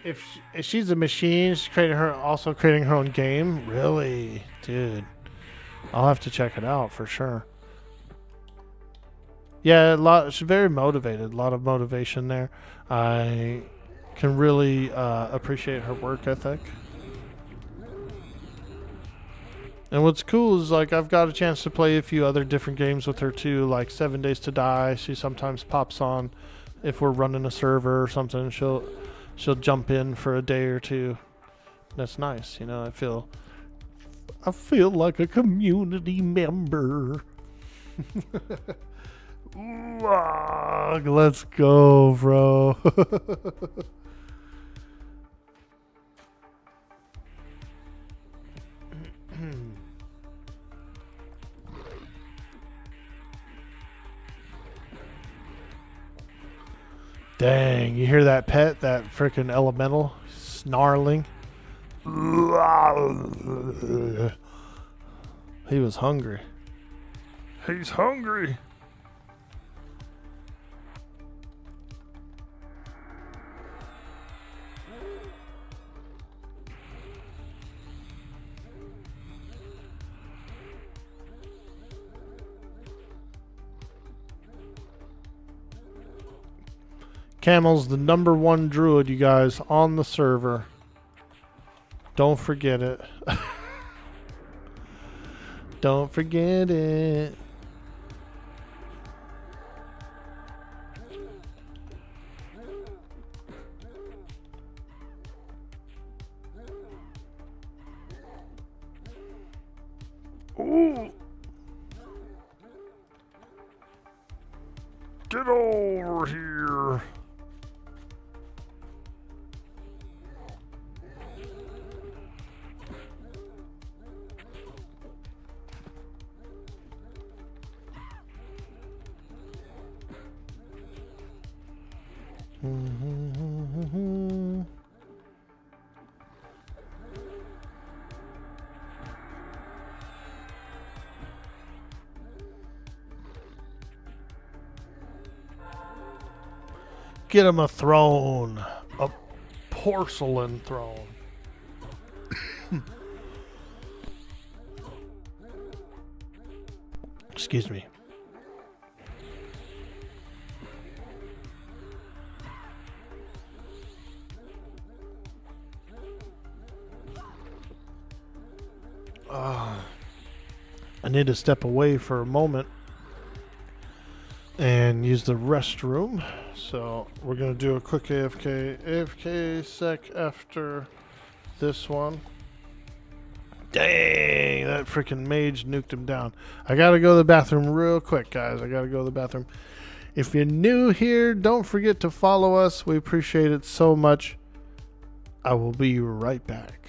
If she's a machine, she's also creating her own game. Really, dude, I'll have to check it out for sure. Yeah, she's very motivated. A lot of motivation there. I can really appreciate her work ethic. And what's cool is like I've got a chance to play a few other different games with her too, like 7 Days to Die. She sometimes pops on if we're running a server or something. She'll jump in for a day or two. That's nice, you know. I feel like a community member. Ooh, let's go, bro. Dang, you hear that pet? That freaking elemental snarling. He was hungry. He's hungry. Camel's the #1 druid, you guys, on the server. Don't forget it. Don't forget it. Ooh. Get over here. Get him a throne. A porcelain throne. Excuse me. I need to step away for a moment and use the restroom. So we're going to do a quick AFK sec after this one. Dang, that freaking mage nuked him down. I got to go to the bathroom real quick, guys. I got to go to the bathroom. If you're new here, don't forget to follow us. We appreciate it so much. I will be right back.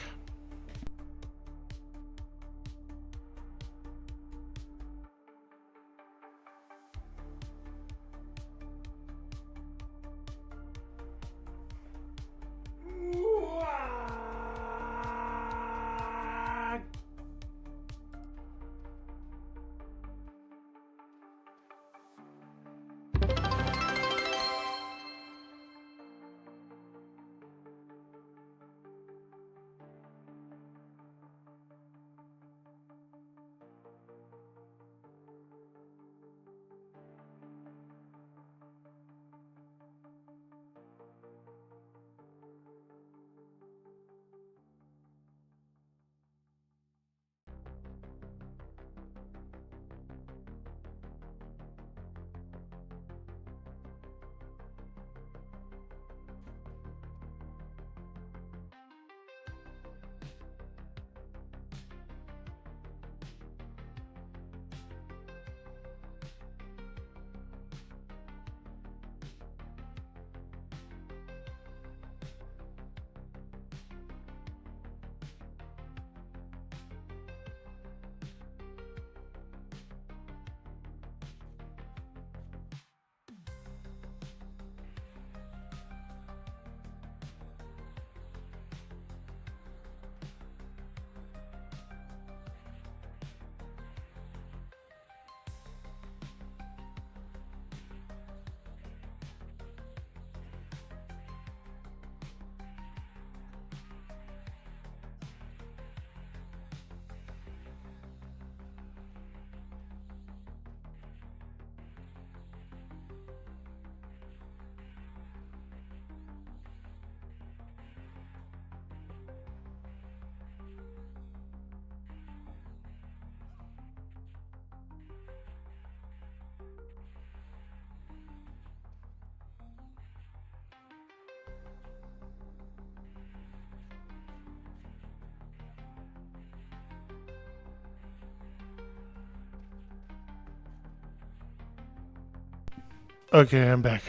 Okay, I'm back.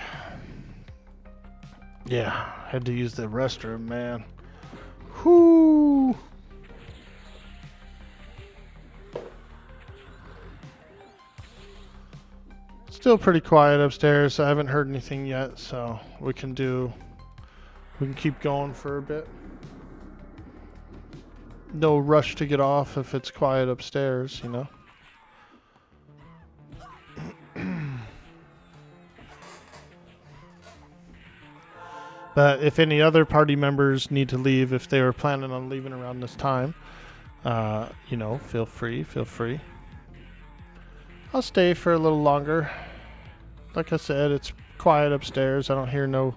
Yeah, had to use the restroom, man. Whoo! Still pretty quiet upstairs. I haven't heard anything yet, so we can keep going for a bit. No rush to get off if it's quiet upstairs, you know. But if any other party members need to leave, if they were planning on leaving around this time, you know, feel free. I'll stay for a little longer. Like I said, it's quiet upstairs. I don't hear no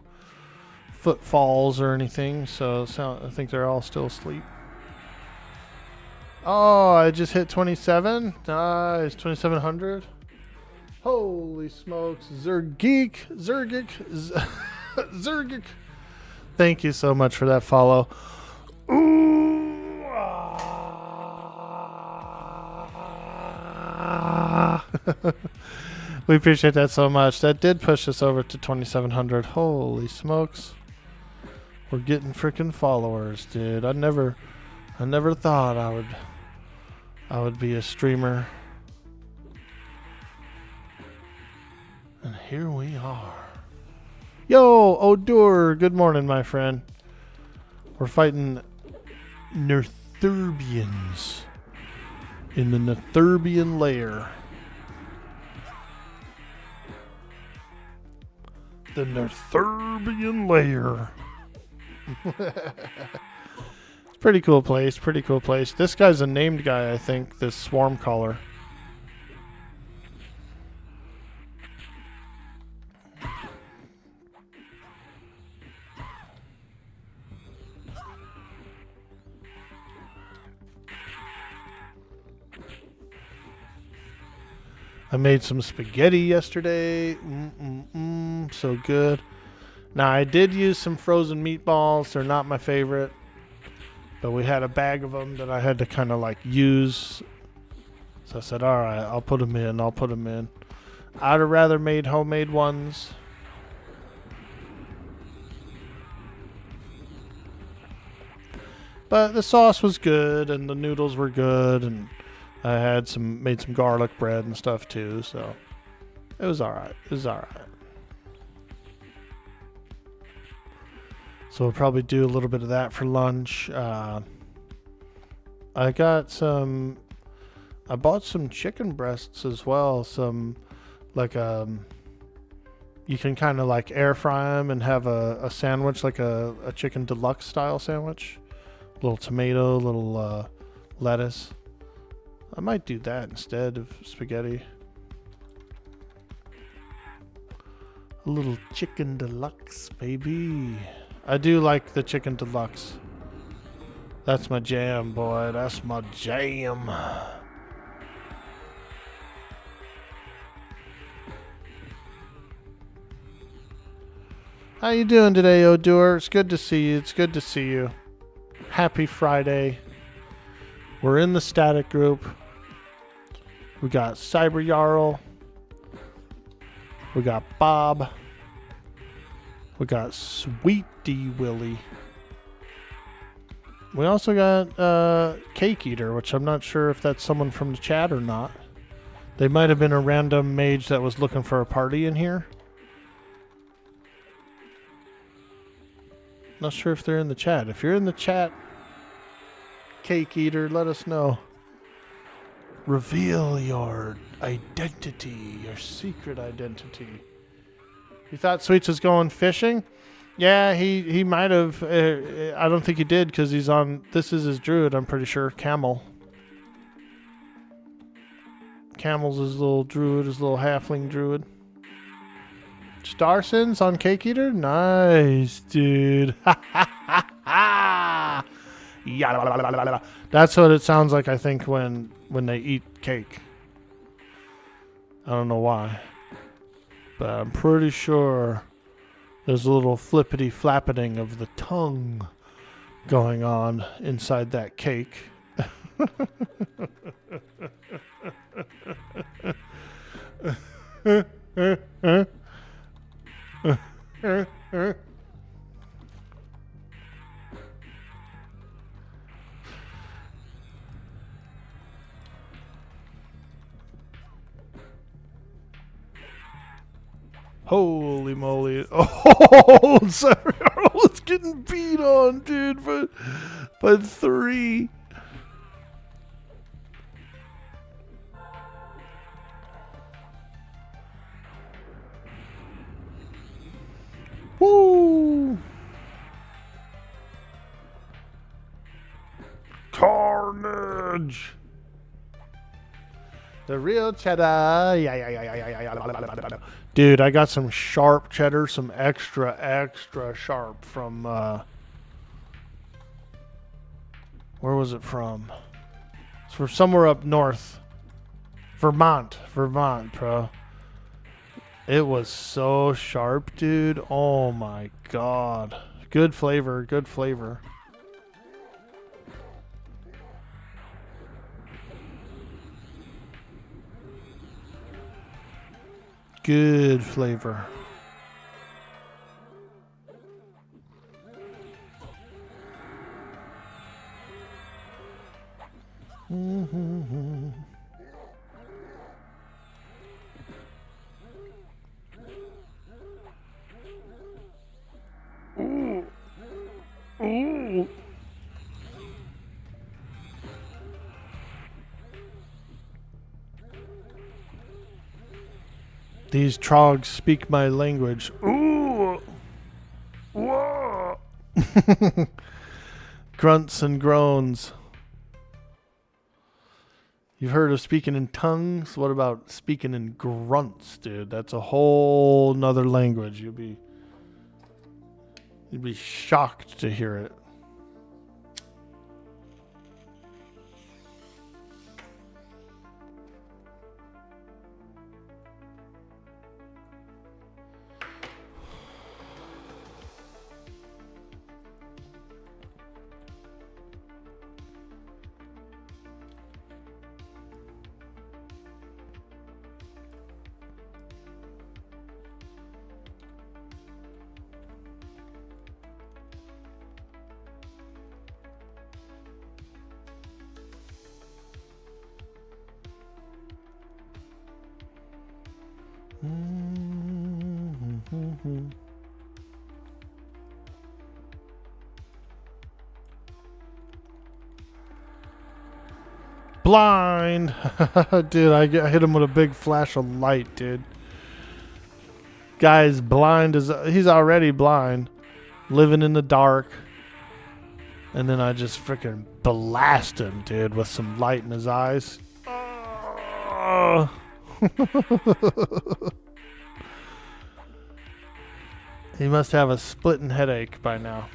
footfalls or anything, so I think they're all still asleep. Oh, I just hit 27. Nice, 2,700. Holy smokes, Zergeek. Thank you so much for that follow. Ooh, we appreciate that so much. That did push us over to 2,700. Holy smokes. We're getting freaking followers, dude. I never thought I would be a streamer. And here we are. Yo, Odur, good morning, my friend. We're fighting Nerthurbians in the Nerthurbian lair. The Nerthurbian lair. It's pretty cool place, This guy's a named guy, I think, this swarm caller. I made some spaghetti yesterday. So good. Now, I did use some frozen meatballs. They're not my favorite. But we had a bag of them that I had to kind of like use. So I said, all right, I'll put them in. I'd have rather made homemade ones. But the sauce was good and the noodles were good, and I had made some garlic bread and stuff too, so it was alright. So we'll probably do a little bit of that for lunch. I bought some chicken breasts as well. Some like you can kind of like air fry them and have a sandwich, like a chicken deluxe style sandwich. Little tomato, little lettuce. I might do that instead of spaghetti. A little chicken deluxe, baby. I do like the chicken deluxe. That's my jam, boy. That's my jam. How you doing today, O'Doer? It's good to see you. Happy Friday. We're in the static group. We got Cyber Jarl. We got Bob. We got Sweetie Willie. We also got Cake Eater, which I'm not sure if that's someone from the chat or not. They might have been a random mage that was looking for a party in here. Not sure if they're in the chat. If you're in the chat, Cake Eater, let us know. Reveal your identity, your secret identity. You thought Sweets was going fishing? Yeah, he might have. I don't think he did because he's on. This is his druid, I'm pretty sure. Camel. Camel's his little druid, his little halfling druid. Starsins on Cake Eater? Nice, dude. Ha ha ha ha! Yeah, that's what it sounds like, I think, when they eat cake. I don't know why. But I'm pretty sure there's a little flippity flappening of the tongue going on inside that cake. Holy moly. Oh, Samuel's getting beat on, dude, by 3. Woo! Carnage! The real cheddar. Yeah. Dude, I got some sharp cheddar, some extra sharp from, where was it from? It's from somewhere up north. Vermont, bro. It was so sharp, dude. Oh my god. Good flavor. Good flavor. Mm-hmm. Ooh. Ooh. These trogs speak my language. Ooh. Whoa. Grunts and groans. You've heard of speaking in tongues? What about speaking in grunts, dude? That's a whole nother language. You'd be shocked to hear it. Blind! Dude, I hit him with a big flash of light, dude. Guy's blind as... He's already blind. Living in the dark. And then I just freaking blast him, dude, with some light in his eyes. He must have a splitting headache by now.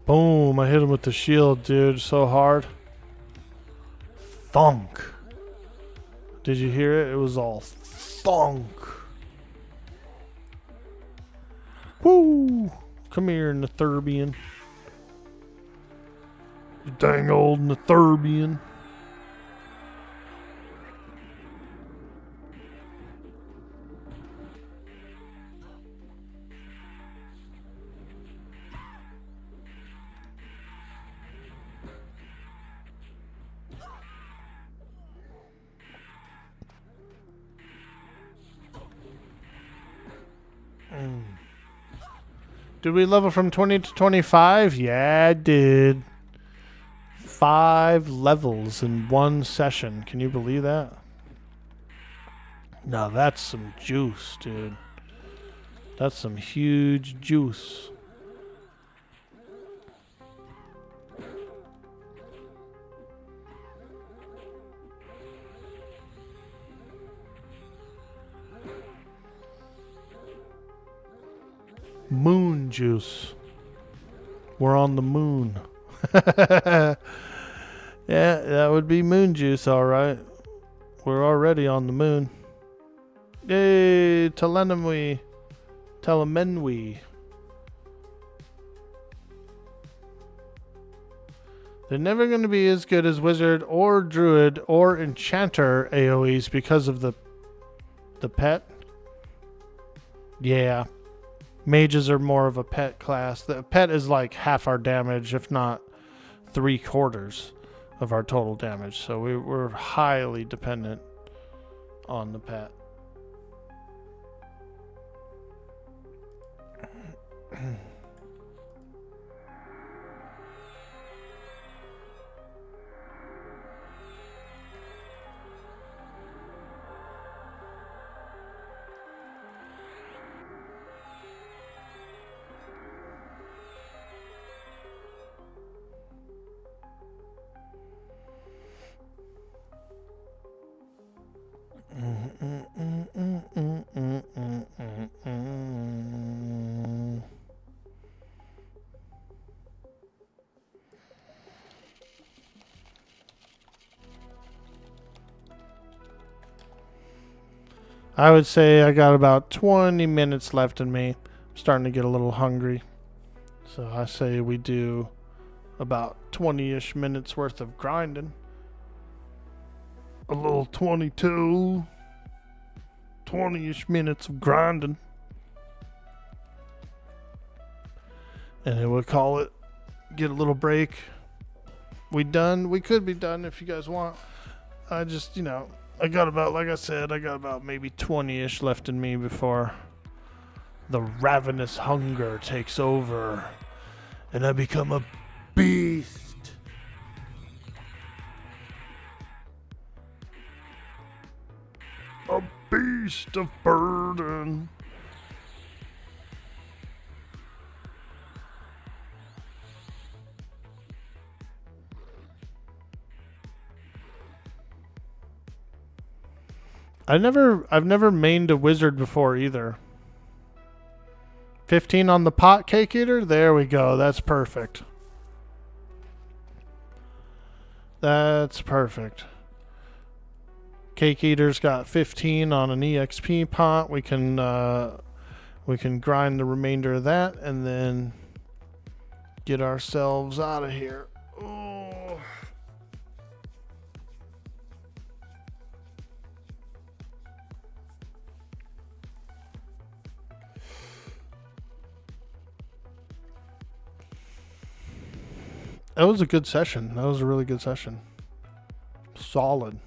Boom, I hit him with the shield, dude, so hard. Thunk. Did you hear it? It was all thunk. Woo! Come here, Netherbian. You dang old Netherbian. Did we level from 20 to 25? Yeah, I did. 5 levels in one session. Can you believe that? Now that's some juice, dude. That's some huge juice. Moon juice. We're on the moon. Yeah, that would be moon juice, alright. We're already on the moon. Yay, Telemenwi. They're never going to be as good as Wizard or Druid or Enchanter AoEs because of the pet. Yeah. Mages are more of a pet class. The pet is like half our damage, if not 3/4 of our total damage. So we're highly dependent on the pet. I would say I got about 20 minutes left in me. I'm starting to get a little hungry. So I say we do about 20-ish minutes worth of grinding. A little 22. 20-ish minutes of grinding. And then we'll call it. Get a little break. We done? We could be done if you guys want. I just, I got about, like I said, I got about maybe 20-ish left in me before the ravenous hunger takes over and I become a beast. A beast of burden. I've never mained a wizard before either. 15 on the pot cake eater. There we go. That's perfect. That's perfect. Cake eater's got 15 on an EXP pot. We can grind the remainder of that and then get ourselves out of here. Oh. That was a good session. That was a really good session. Solid.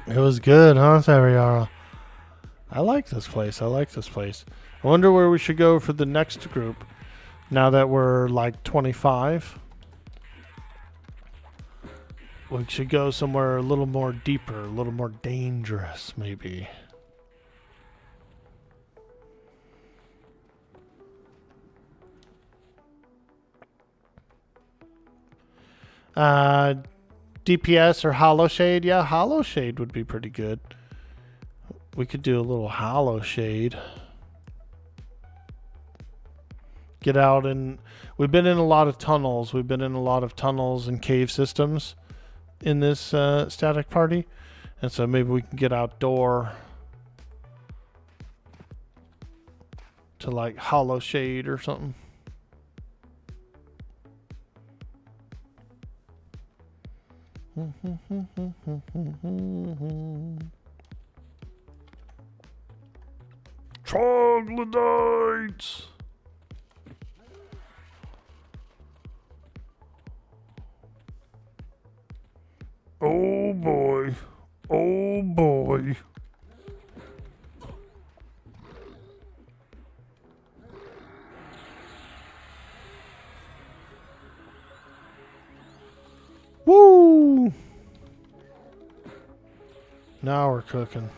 It was good, huh, Savriara? I like this place. I like this place. I wonder where we should go for the next group. Now that we're like 25. We should go somewhere a little more deeper, a little more dangerous, maybe. DPS or Hollow Shade? Yeah, Hollow Shade would be pretty good. We could do a little Hollow Shade. Get out and... We've been in a lot of tunnels. We've been in a lot of tunnels and cave systems in this static party. And so maybe we can get outdoor to like Hollow Shade or something. Troglodytes! Oh boy. Oh boy. Woo! Now we're cooking.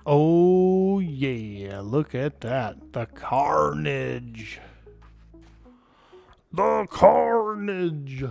Oh yeah, look at that. The carnage. The carnage!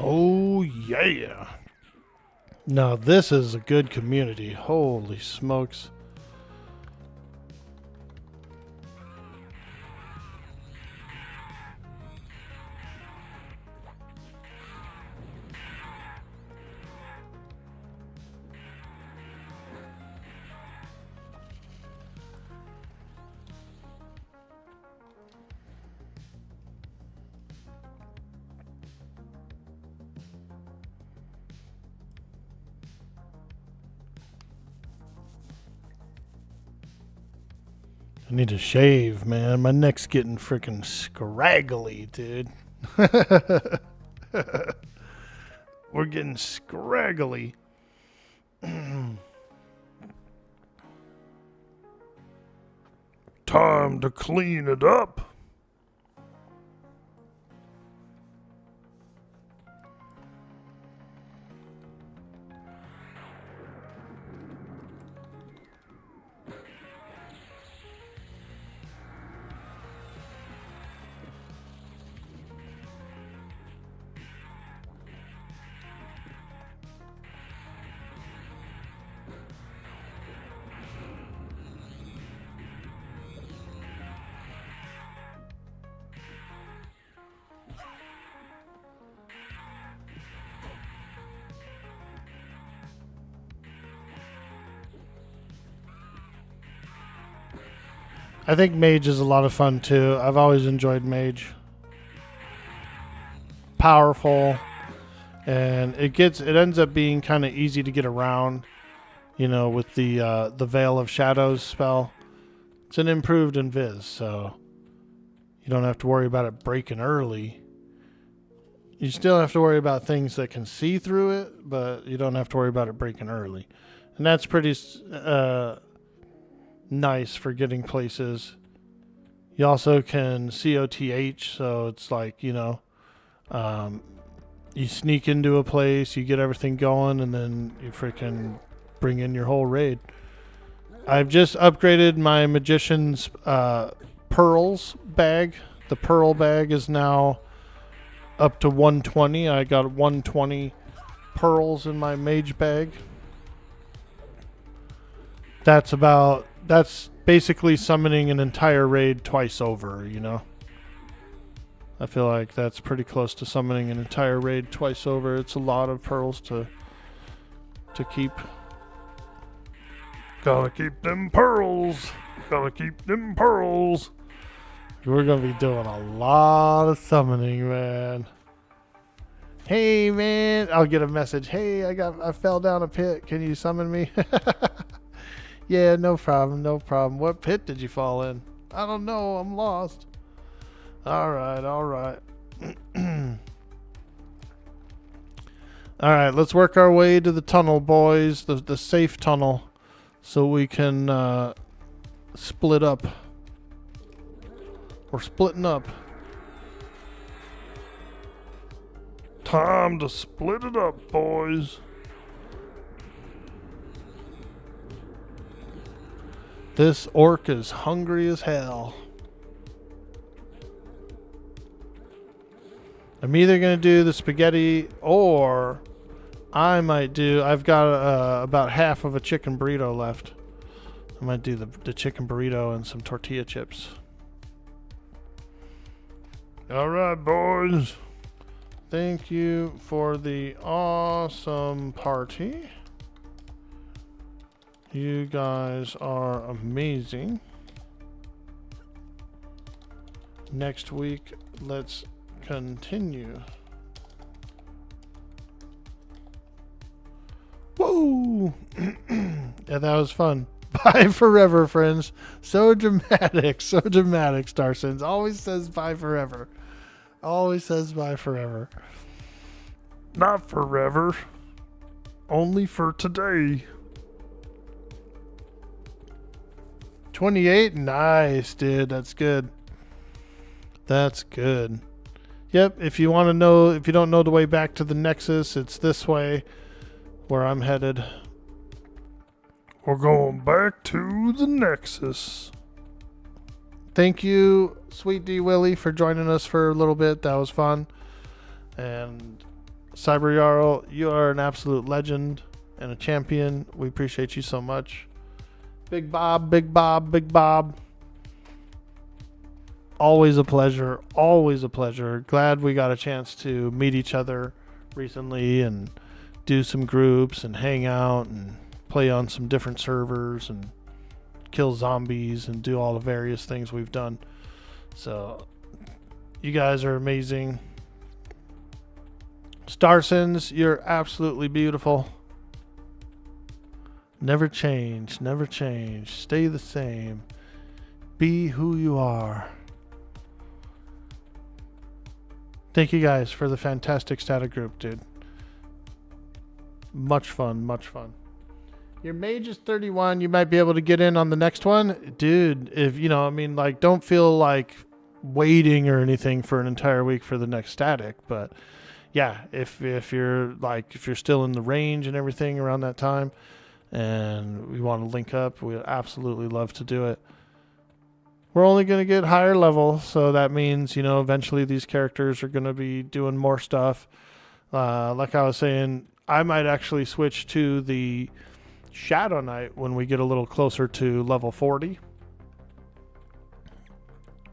Oh, yeah. Now, this is a good community. Holy smokes. I need to shave, man. My neck's getting freaking scraggly, dude. We're getting scraggly. Time to clean it up. I think Mage is a lot of fun too. I've always enjoyed Mage. Powerful, and it ends up being kind of easy to get around, you know, with the Veil of Shadows spell. It's an improved invis, so you don't have to worry about it breaking early. You still have to worry about things that can see through it, but you don't have to worry about it breaking early. And that's pretty nice for getting places. You also can COTH, so it's like, you know, you sneak into a place, you get everything going, and then you freaking bring in your whole raid. I've just upgraded my Magician's Pearls bag. The Pearl bag is now up to 120. I got 120 pearls in my Mage bag. That's basically summoning an entire raid twice over, you know? I feel like that's pretty close to summoning an entire raid twice over. It's a lot of pearls to keep. Gotta keep them pearls. Gotta keep them pearls. We're gonna be doing a lot of summoning, man. Hey, man, I'll get a message. Hey, I fell down a pit. Can you summon me? Yeah, no problem, no problem. What pit did you fall in? I don't know. I'm lost. All right. All right, let's work our way to the tunnel, boys. The safe tunnel, so we can split up. We're splitting up. Time to split it up, boys. This orc is hungry as hell. I'm either going to do the spaghetti or I've got about half of a chicken burrito left. I might do the chicken burrito and some tortilla chips. All right, boys. Thank you for the awesome party. You guys are amazing. Next week, let's continue. Woo! Yeah, that was fun. Bye forever, friends. So dramatic, Starsons. Always says bye forever. Always says bye forever. Not forever. Only for today. 28? Nice, dude. That's good. That's good. Yep, if you don't know the way back to the Nexus, it's this way where I'm headed. We're going back to the Nexus. Thank you, Sweet D Willie, for joining us for a little bit. That was fun. And Cyber Jarl, you are an absolute legend and a champion. We appreciate you so much. Big Bob, Big Bob, Big Bob. Always a pleasure. Always a pleasure. Glad we got a chance to meet each other recently and do some groups and hang out and play on some different servers and kill zombies and do all the various things we've done. So you guys are amazing. Starsons, you're absolutely beautiful. Never change, never change. Stay the same. Be who you are. Thank you guys for the fantastic static group, dude. Much fun, much fun. Your mage is 31. You might be able to get in on the next one. Dude, if you know, I mean, like, don't feel like waiting or anything for an entire week for the next static, but yeah, if you're still in the range and everything around that time and we want to link up, we'd absolutely love to do it. We're only going to get higher level, so that means, you know, eventually these characters are going to be doing more stuff. Like I was saying, I might actually switch to the Shadow Knight when we get a little closer to level 40,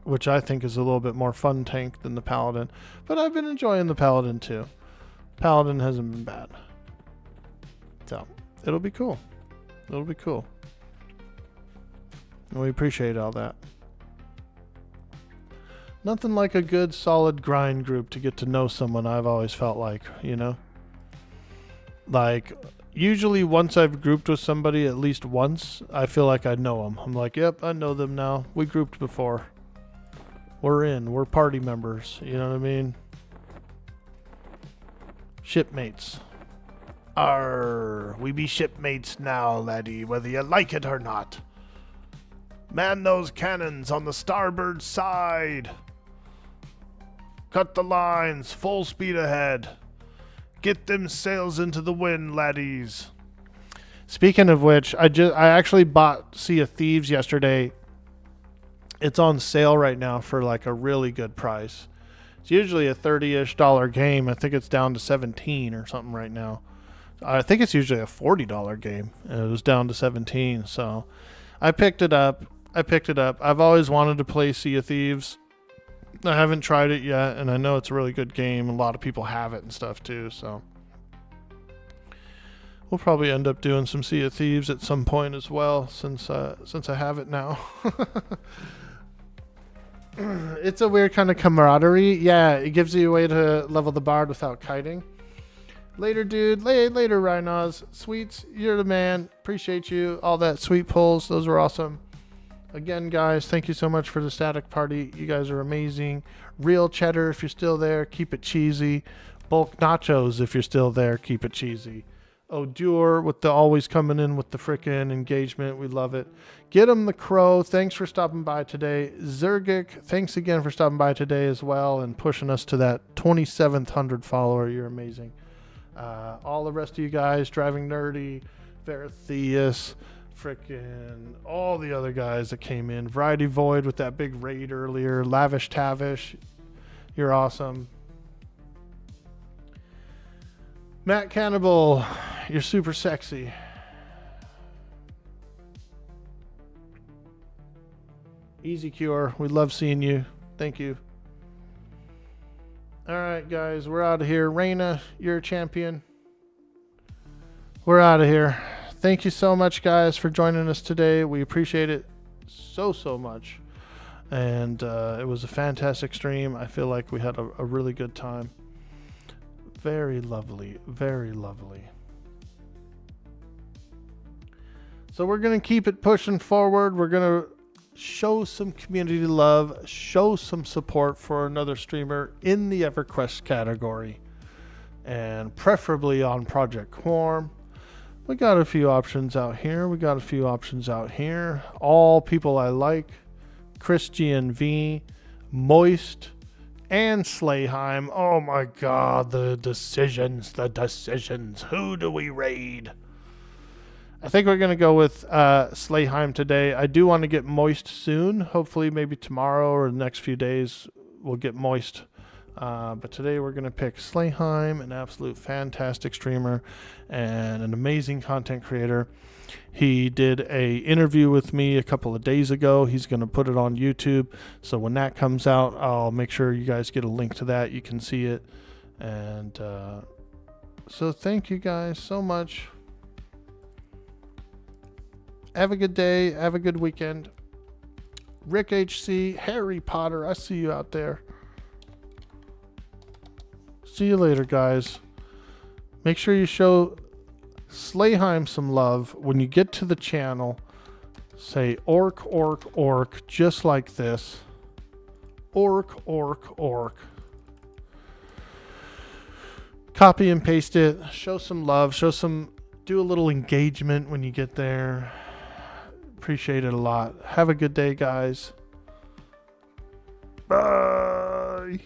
which I think is a little bit more fun tank than the Paladin. But I've been enjoying the Paladin too. Paladin hasn't been bad. So, it'll be cool. It'll be cool. And we appreciate all that. Nothing like a good, solid grind group to get to know someone, I've always felt like, you know? Like, usually once I've grouped with somebody at least once, I feel like I know them. I'm like, yep, I know them now. We grouped before. We're party members. You know what I mean? Shipmates. Arr, we be shipmates now, laddie, whether you like it or not. Man those cannons on the starboard side. Cut the lines, full speed ahead. Get them sails into the wind, laddies. Speaking of which, I actually bought Sea of Thieves yesterday. It's on sale right now for like a really good price. It's usually a $30-ish game. I think it's down to 17 or something right now. I think it's usually a $40 game, and it was down to 17. So I picked it up. I've always wanted to play Sea of Thieves. I haven't tried it yet, and I know it's a really good game. A lot of people have it and stuff too, so we'll probably end up doing some Sea of Thieves at some point as well, since I have it now. It's a weird kind of camaraderie. Yeah, it gives you a way to level the bard without kiting. Later, dude. Later, Rhinos. Sweets, you're the man. Appreciate you. All that sweet pulls. Those were awesome. Again, guys, thank you so much for the static party. You guys are amazing. Real cheddar, if you're still there, keep it cheesy. Bulk nachos, if you're still there, keep it cheesy. Odure with the always coming in with the frickin' engagement. We love it. Get 'em the crow. Thanks for stopping by today. Zergic, thanks again for stopping by today as well and pushing us to that 2,700 follower. You're amazing. All the rest of you guys, Driving Nerdy, Veritheus, frickin' all the other guys that came in. Variety Void with that big raid earlier. Lavish Tavish, you're awesome. Matt Cannibal, you're super sexy. Easy Cure, we love seeing you. Thank you. Alright, guys, we're out of here. Reyna, you're a champion. We're out of here. Thank you so much, guys, for joining us today. We appreciate it so much. And it was a fantastic stream. I feel like we had a really good time. Very lovely. Very lovely. So we're going to keep it pushing forward. We're going to show some community love, show some support for another streamer in the Everquest category, and preferably on Project Quorum. We got a few options out here. All people I like. Christian V, Moist, and Slayheim. Oh my god, the decisions. Who do we raid? I think we're going to go with Slayheim today. I do want to get Moist soon. Hopefully maybe tomorrow or the next few days we'll get Moist. But today we're going to pick Slayheim, an absolute fantastic streamer and an amazing content creator. He did a interview with me a couple of days ago. He's going to put it on YouTube. So when that comes out, I'll make sure you guys get a link to that. You can see it. And so thank you guys so much. Have a good day. Have a good weekend. Rick HC, Harry Potter, I see you out there. See you later, guys. Make sure you show Slayheim some love. When you get to the channel, say orc, orc, orc, just like this. Orc, orc, orc. Copy and paste it. Show some love. Do a little engagement when you get there. Appreciate it a lot. Have a good day, guys. Bye.